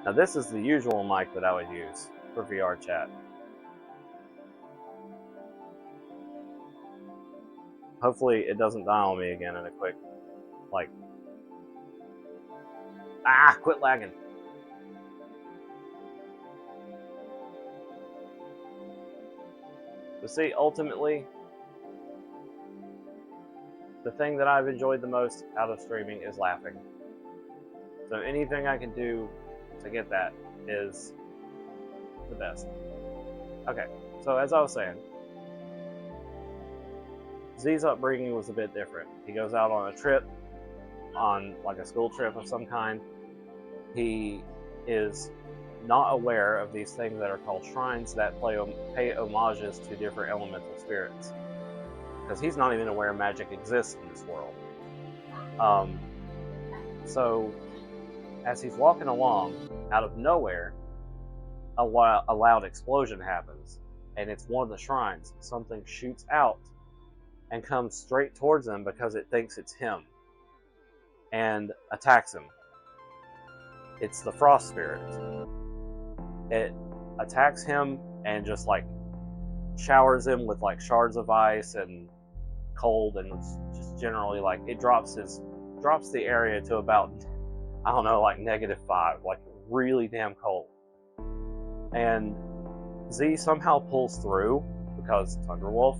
Now this is the usual mic that I would use for VR chat. Hopefully it doesn't die on me again in a quick, like... Ah, quit lagging. But see, ultimately, the thing that I've enjoyed the most out of streaming is laughing. So anything I can do to get that is the best. Okay, so as I was saying, Z's upbringing was a bit different. He goes out on a trip, on like a school trip of some kind. He is not aware of these things that are called shrines that pay homages to different elemental spirits, because he's not even aware magic exists in this world. So as he's walking along, out of nowhere, a loud explosion happens, and it's one of the shrines. Something shoots out and comes straight towards him because it thinks it's him, and attacks him. It's the frost spirit. It attacks him and just like showers him with like shards of ice and cold, and it's just generally like it drops the area to about, I don't know, like -5, like really damn cold. And Z somehow pulls through because Thunderwolf,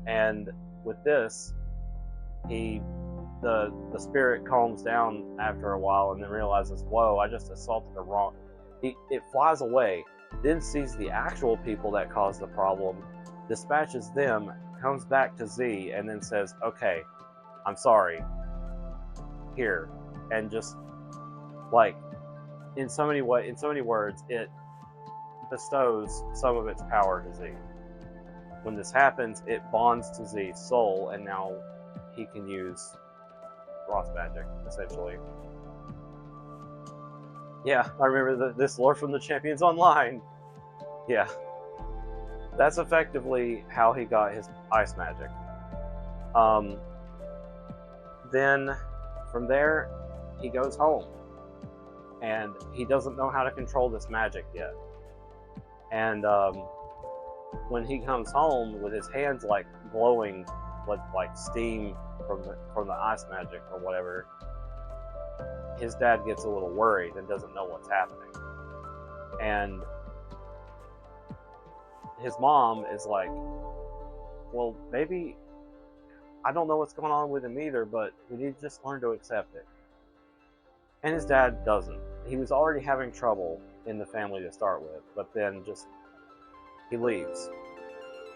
and with this, the spirit calms down after a while and then realizes, whoa, I just assaulted the wrong. It flies away, then sees the actual people that caused the problem, dispatches them, comes back to Z, and then says, okay, I'm sorry. Here. And just like in so many words, it bestows some of its power to Z. When this happens, it bonds to Z's soul, and now he can use frost magic, essentially. Yeah, I remember this lore from the Champions Online. Yeah. That's effectively how he got his ice magic. Then, from there, he goes home. And he doesn't know how to control this magic yet. And when he comes home with his hands like glowing with like steam from the ice magic or whatever, his dad gets a little worried and doesn't know what's happening. And his mom is like, well, maybe, I don't know what's going on with him either, but we need to just learn to accept it. And his dad doesn't. He was already having trouble in the family to start with, but then just, he leaves.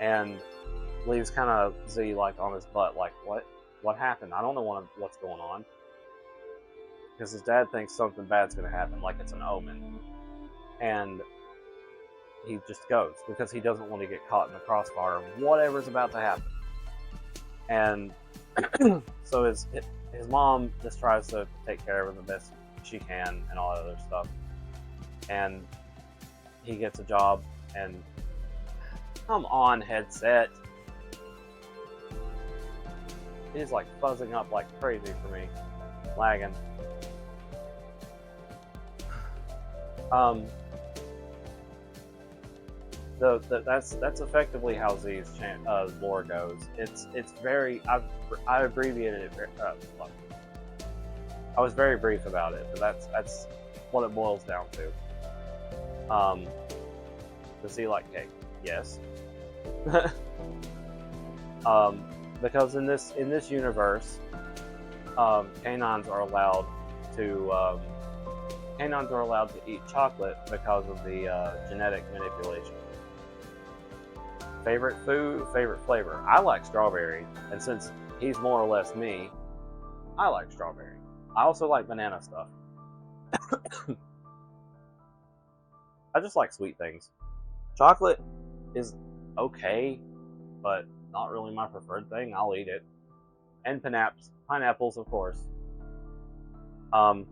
And leaves kind of Z like on his butt, like, what happened? I don't know what's going on. Because his dad thinks something bad's going to happen, like it's an omen. And he just goes, because he doesn't want to get caught in the crossfire of whatever's about to happen. And so his mom just tries to take care of him the best she can and all that other stuff. And he gets a job, and come on, headset. It is like fuzzing up like crazy for me. Lagging. That's effectively how Z's lore goes. It's very, I abbreviated it. I was very brief about it, but that's what it boils down to. Does he like cake? Yes. Because in this universe, canines are allowed to eat chocolate because of the genetic manipulation. Favorite food, favorite flavor. I like strawberry, and since he's more or less me, I like strawberry. I also like banana stuff. I just like sweet things. Chocolate is okay, but not really my preferred thing. I'll eat it. And pineapples, of course. Yep,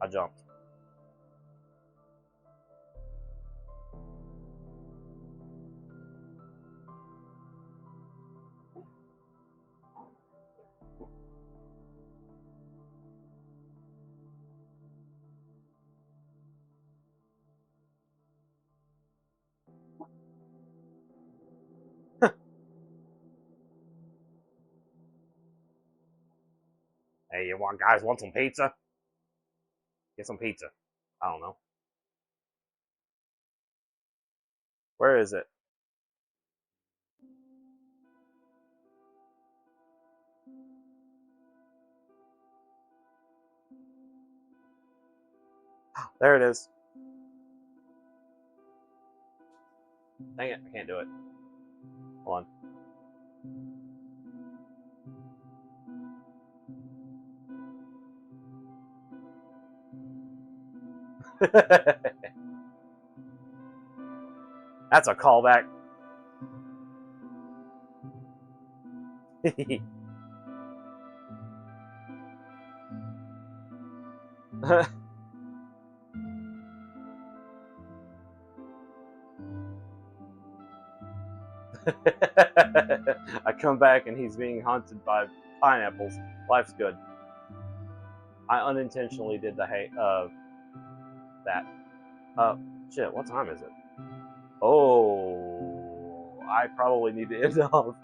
I jumped. Hey, you guys want some pizza? Get some pizza. I don't know. Where is it? There it is. Dang it, I can't do it. Hold on. That's a callback. I come back and he's being haunted by pineapples. Life's good. I unintentionally did the that. Shit, what time is it? Oh, I probably need to end off.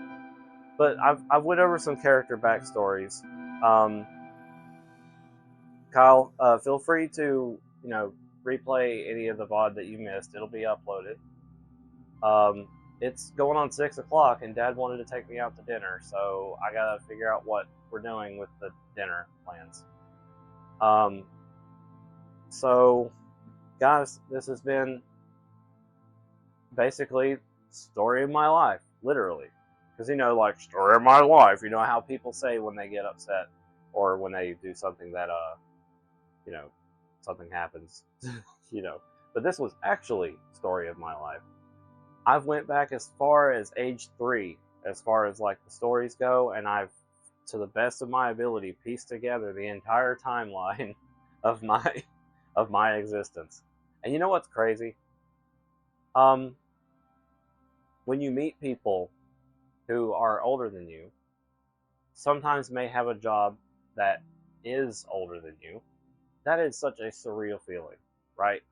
But I've went over some character backstories. Kyle, feel free to, replay any of the VOD that you missed. It'll be uploaded. It's going on 6 o'clock, and Dad wanted to take me out to dinner, so I gotta figure out what we're doing with the dinner plans. So, guys, this has been basically story of my life, literally. Because, like, story of my life, you know how people say when they get upset, or when they do something that, something happens, But this was actually story of my life. I've went back as far as age 3, as far as, like, the stories go, and I've, to the best of my ability, pieced together the entire timeline of my existence. And you know what's crazy? When you meet people who are older than you, sometimes may have a job that is older than you, that is such a surreal feeling, right?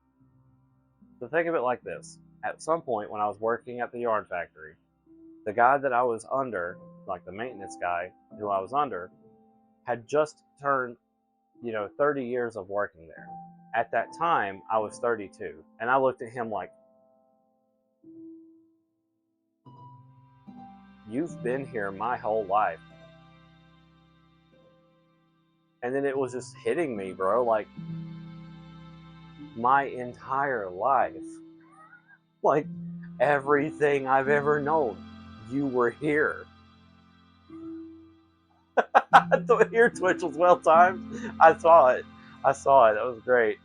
So think of it like this. At some point when I was working at the yarn factory, the guy that I was under, like the maintenance guy who I was under, had just turned, 30 years of working there. At that time, I was 32, and I looked at him like, you've been here my whole life. And then it was just hitting me, bro, like, my entire life. Like, everything I've ever known, you were here. The ear twitch was well timed. I saw it. That was great.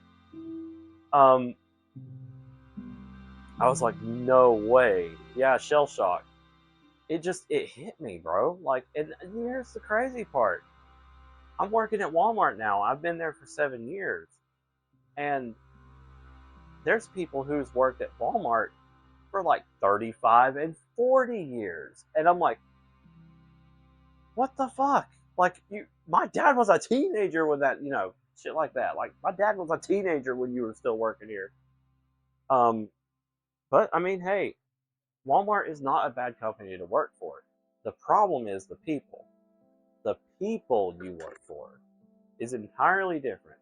I was like, no way. Yeah, shell shock. It hit me, bro. Like, and here's the crazy part. I'm working at Walmart now. I've been there for 7 years. And there's people who's worked at Walmart for like 35 and 40 years. And I'm like, what the fuck? Like, my dad was a teenager when that, shit like that. Like, my dad was a teenager when you were still working here. But, I mean, hey, Walmart is not a bad company to work for. The problem is the people. The people you work for is entirely different.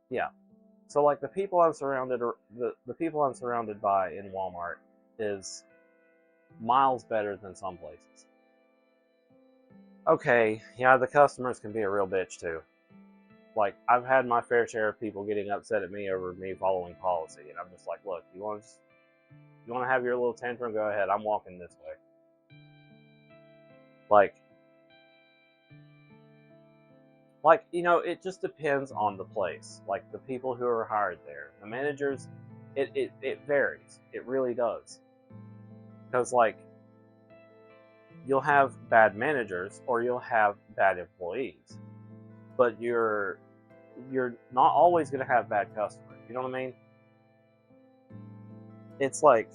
Yeah. So, like, the people I'm surrounded by in Walmart is miles better than some places. Okay, yeah, the customers can be a real bitch too. Like, I've had my fair share of people getting upset at me over me following policy, and I'm just like, look, you want to have your little tantrum? Go ahead. I'm walking this way. Like, it just depends on the place. Like, the people who are hired there, the managers, it varies. It really does. Because, like, you'll have bad managers or you'll have bad employees, but you're not always going to have bad customers. You know what I mean? It's like,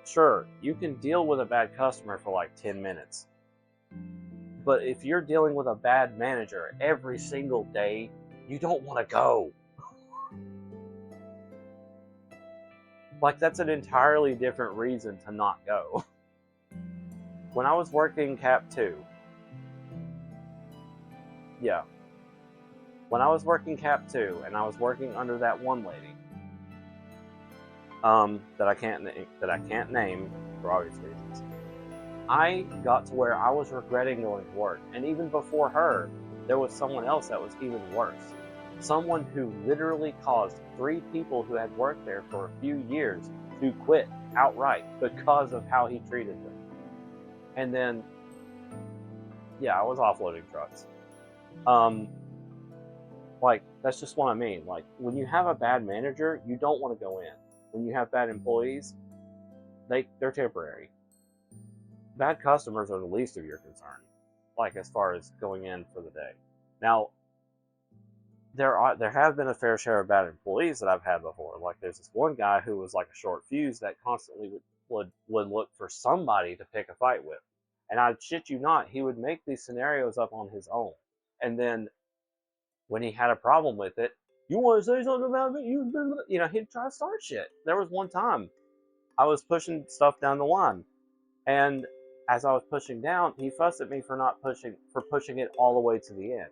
sure, you can deal with a bad customer for like 10 minutes. But if you're dealing with a bad manager every single day, you don't want to go. Like, that's an entirely different reason to not go. When I was working Cap 2, yeah. When I was working Cap 2 and I was working under that one lady, that I can't name for obvious reasons, I got to where I was regretting going to work. And even before her, there was someone else that was even worse. Someone who literally caused 3 people who had worked there for a few years to quit outright because of how he treated them. And then, yeah, I was offloading trucks. Like, that's just what I mean. Like, when you have a bad manager, you don't want to go in. When you have bad employees, they're temporary. Bad customers are the least of your concern, like, as far as going in for the day. Now, there have been a fair share of bad employees that I've had before. Like, there's this one guy who was like a short fuse that constantly would look for somebody to pick a fight with. And I shit you not, he would make these scenarios up on his own. And then when he had a problem with it, you want to say something about me? You know, he'd try to start shit. There was one time I was pushing stuff down the line, and as I was pushing down, he fussed at me for pushing it all the way to the end.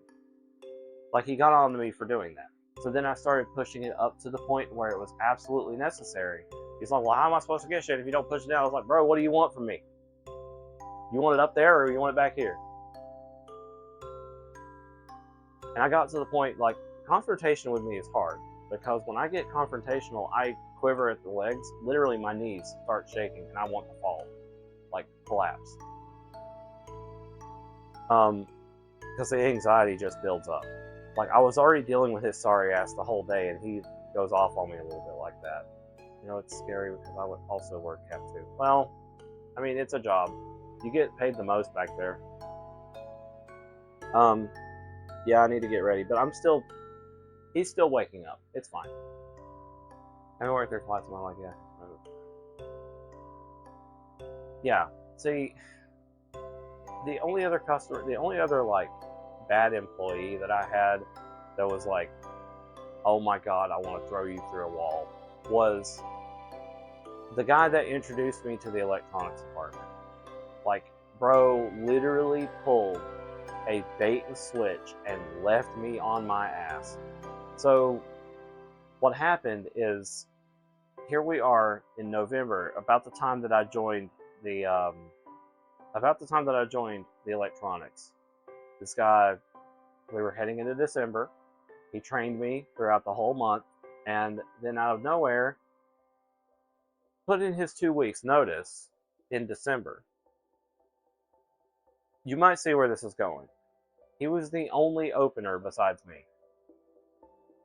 Like, he got on to me for doing that. So then I started pushing it up to the point where it was absolutely necessary. He's like, well, how am I supposed to get shit if you don't push it down? I was like, bro, what do you want from me? You want it up there or you want it back here? And I got to the point, like, confrontation with me is hard. Because when I get confrontational, I quiver at the legs. Literally, my knees start shaking and I want to fall. Like, collapse. Because the anxiety just builds up. Like, I was already dealing with his sorry ass the whole day, and he goes off on me a little bit like that. You know, it's scary because I would also work Cap 2. Well, I mean, it's a job. You get paid the most back there. Yeah, I need to get ready, but he's still waking up. It's fine. I work there twice a month, like, yeah. See, the only other, like, bad employee that I had that was like, oh my god, I want to throw you through a wall, was the guy that introduced me to the electronics department. Like, bro literally pulled a bait and switch and left me on my ass. So what happened is, here we are in November, about the time that I joined the electronics. This guy, we were heading into December. He trained me throughout the whole month, and then out of nowhere, put in his 2 weeks notice in December. You might see where this is going. He was the only opener besides me.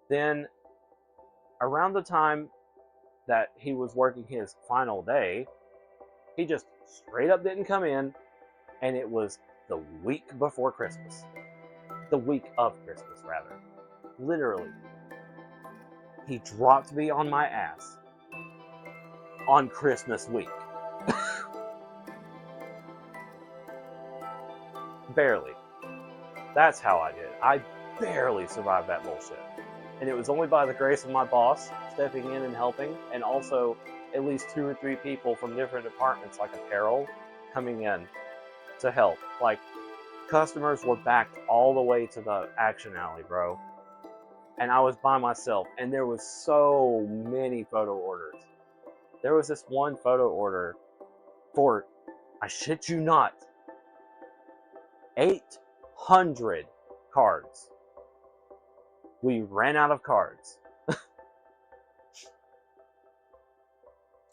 Then, around the time that he was working his final day, he just straight up didn't come in, and it was the week before Christmas. The week of Christmas, rather. Literally. He dropped me on my ass on Christmas week. Barely. That's how I did. I barely survived that bullshit. And it was only by the grace of my boss stepping in and helping, and also at least 2 or 3 people from different departments, like apparel, coming in to help. Like, customers were backed all the way to the action alley, bro. And I was by myself, and there was so many photo orders. There was this one photo order for, I shit you not, 800 cards. We ran out of cards.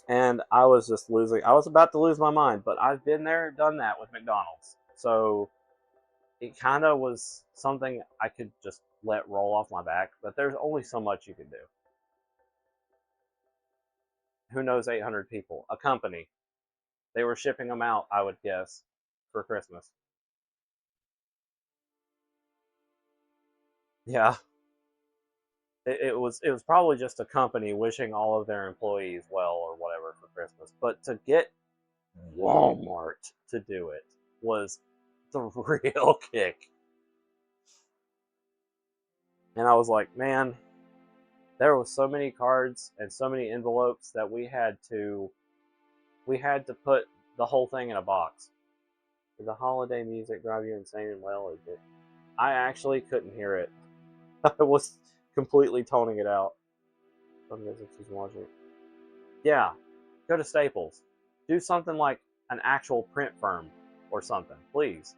And I was just losing. I was about to lose my mind, but I've been there, done that with McDonald's. So it kind of was something I could just let roll off my back, but there's only so much you can do. Who knows 800 people? A company. They were shipping them out, I would guess, for Christmas. Yeah. It was probably just a company wishing all of their employees well or whatever for Christmas. But to get Walmart to do it was the real kick. And I was like, man, there was so many cards and so many envelopes that we had to put the whole thing in a box. Did the holiday music drive you insane and well? Or did I actually couldn't hear it? I was completely toning it out. I'm guessing she's watching. Yeah, go to Staples. Do something like an actual print firm or something, please.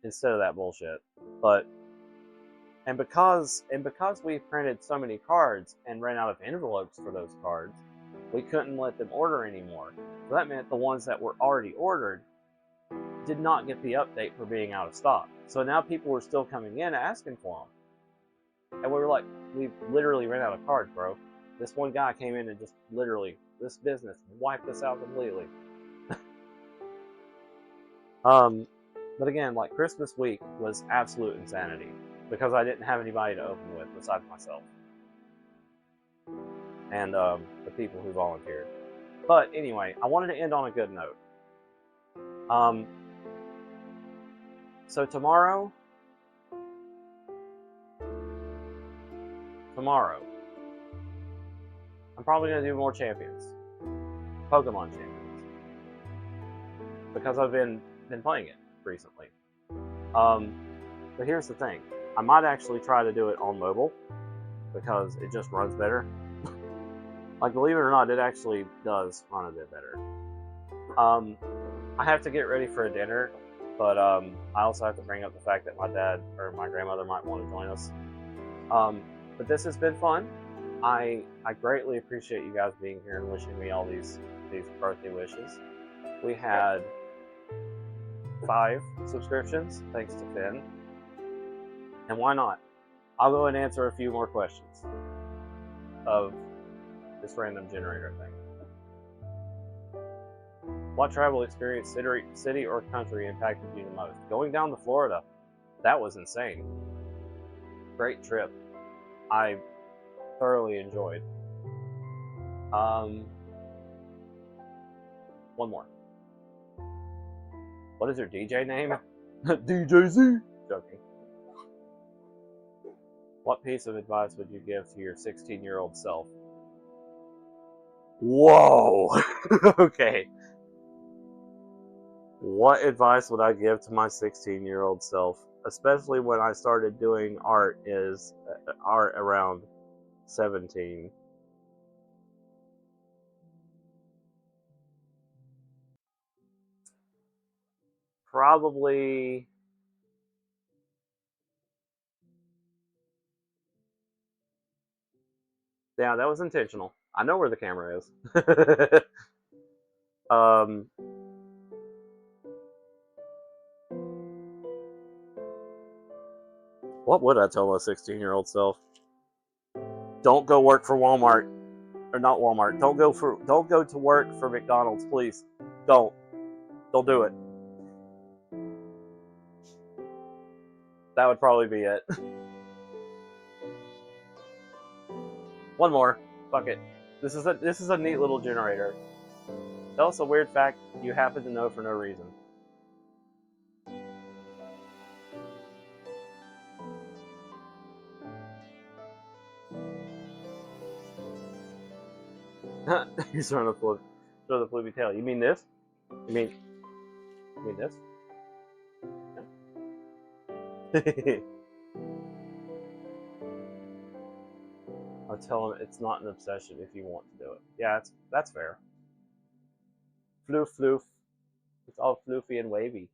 instead of that bullshit. But and because we printed so many cards and ran out of envelopes for those cards, we couldn't let them order anymore. So that meant the ones that were already ordered did not get the update for being out of stock. So now people were still coming in asking for them. And we were like, we literally ran out of cards, bro. This one guy came in and just literally, this business wiped us out completely. But again, like Christmas week was absolute insanity because I didn't have anybody to open with besides myself and the people who volunteered. But anyway, I wanted to end on a good note. So tomorrow, I'm probably going to do more champions. Pokemon champions. Because I've been playing it recently. But here's the thing. I might actually try to do it on mobile because it just runs better. Like, believe it or not, it actually does run a bit better. I have to get ready for a dinner, but I also have to bring up the fact that my dad or my grandmother might want to join us. But this has been fun. I greatly appreciate you guys being here and wishing me all these birthday wishes. We had 5 subscriptions, thanks to Finn. And why not? I'll go and answer a few more questions of this random generator thing. What travel experience, city or country impacted you the most? Going down to Florida. That was insane. Great trip. I thoroughly enjoyed. One more. What is your DJ name? DJ Z. Joking. What piece of advice would you give to your 16-year-old self? Whoa! Okay. What advice would I give to my 16-year-old self? Especially when I started doing art around 17. Probably yeah, that was intentional. I know where the camera is. What would I tell my 16-year-old self? Don't go work for Walmart. Or not Walmart. Don't go to work for McDonald's, please. Don't do it. That would probably be it. One more. Fuck it. This is a neat little generator. Tell us a weird fact you happen to know for no reason. He's trying to show the floopy tail. You mean this? You mean this? I'll tell him it's not an obsession if you want to do it. Yeah, that's fair. Floof, floof. It's all floofy and wavy.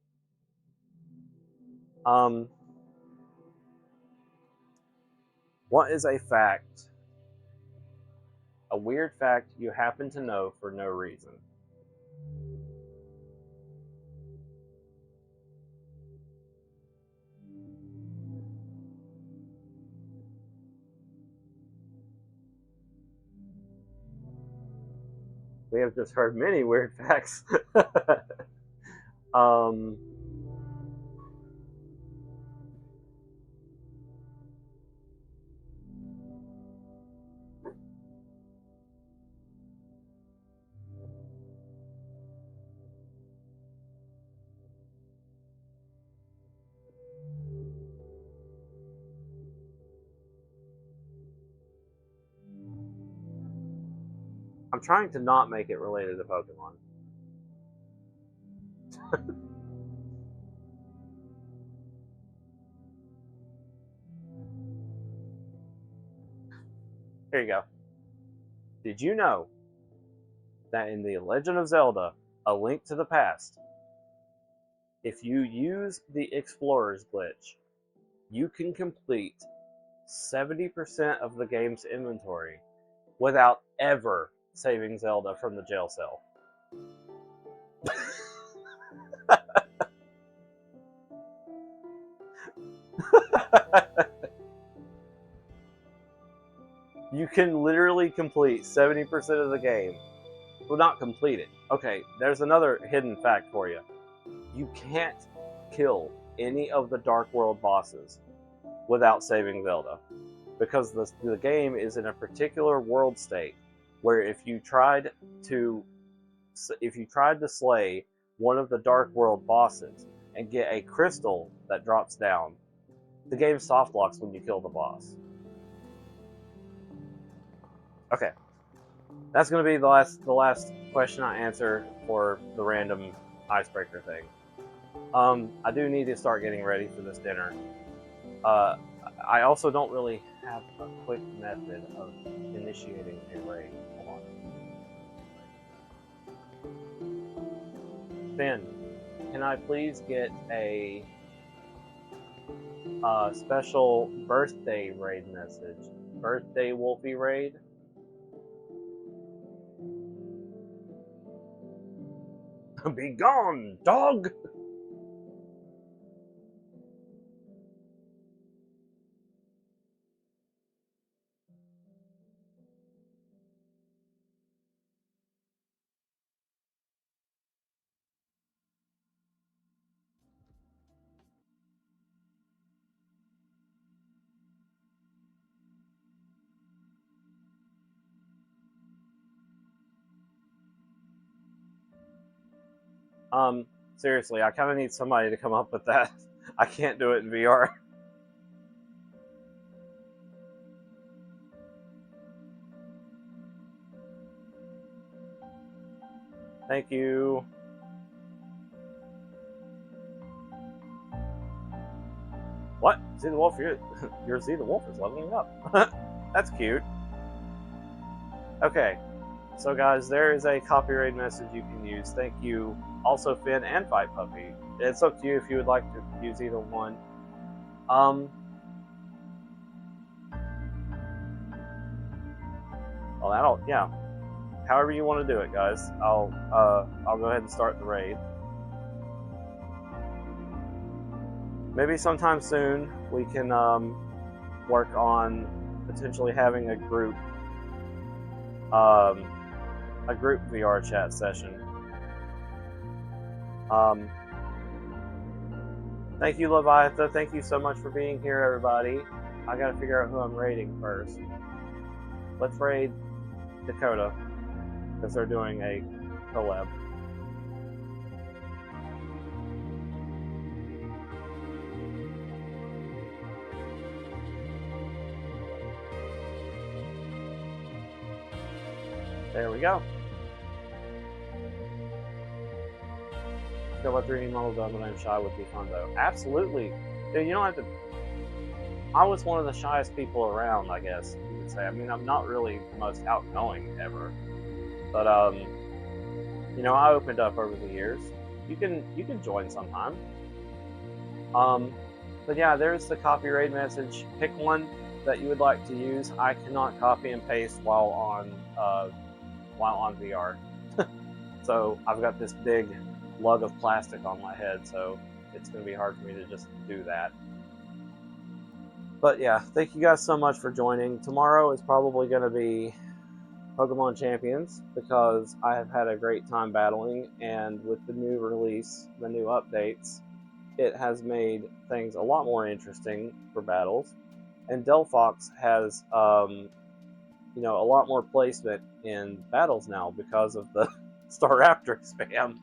What is a fact? A weird fact you happen to know for no reason. We have just heard many weird facts. I'm trying to not make it related to Pokemon. Here you go. Did you know that in The Legend of Zelda, A Link to the Past, if you use the Explorer's glitch, you can complete 70% of the game's inventory without ever saving Zelda from the jail cell. You can literally complete 70% of the game. Well, not complete it. Okay, there's another hidden fact for you. You can't kill any of the Dark World bosses without saving Zelda, because the game is in a particular world state where if you tried to slay one of the Dark World bosses and get a crystal that drops down, the game soft locks when you kill the boss. Okay, that's going to be the last question I answer for the random icebreaker thing. I do need to start getting ready for this dinner. I also don't really have a quick method of initiating a raid. Hold on. Finn, can I please get a special birthday raid message? Birthday Wolfie raid? Be gone, dog! Seriously, I kind of need somebody to come up with that. I can't do it in VR. Thank you. What? See the Wolf? Your See the Wolf is leveling up. That's cute. Okay, so guys, there is a copyright message you can use. Thank you, also Finn and Fight Puppy. It's up to you if you would like to use either one. Well, yeah. However you want to do it, guys. I'll go ahead and start the raid. Maybe sometime soon we can work on potentially having a group VR chat session. Thank you, Leviatha. Thank you so much for being here, everybody. I gotta figure out who I'm raiding first. Let's raid Dakota, because they're doing a collab. There we go. Feel like reading model done when I'm shy would be fun though. Absolutely. Dude, you don't have to. I was one of the shyest people around, I guess you could say. I mean, I'm not really the most outgoing ever. But you know, I opened up over the years. You can join sometime. But yeah, there's the copyright message. Pick one that you would like to use. I cannot copy and paste while on VR. So I've got this big lug of plastic on my head, so it's going to be hard for me to just do that. But yeah, thank you guys so much for joining. Tomorrow is probably going to be Pokemon Champions, because I have had a great time battling, and with the new release, the new updates, it has made things a lot more interesting for battles. And Delphox has you know, a lot more placement in battles now because of the Staraptor spam.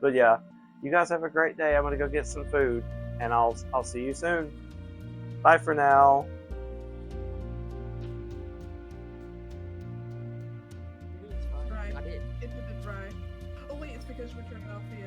But yeah, you guys have a great day. I'm gonna go get some food, and I'll see you soon. Bye for now. Dry. It was a dry. Oh wait, it's because we're turning off the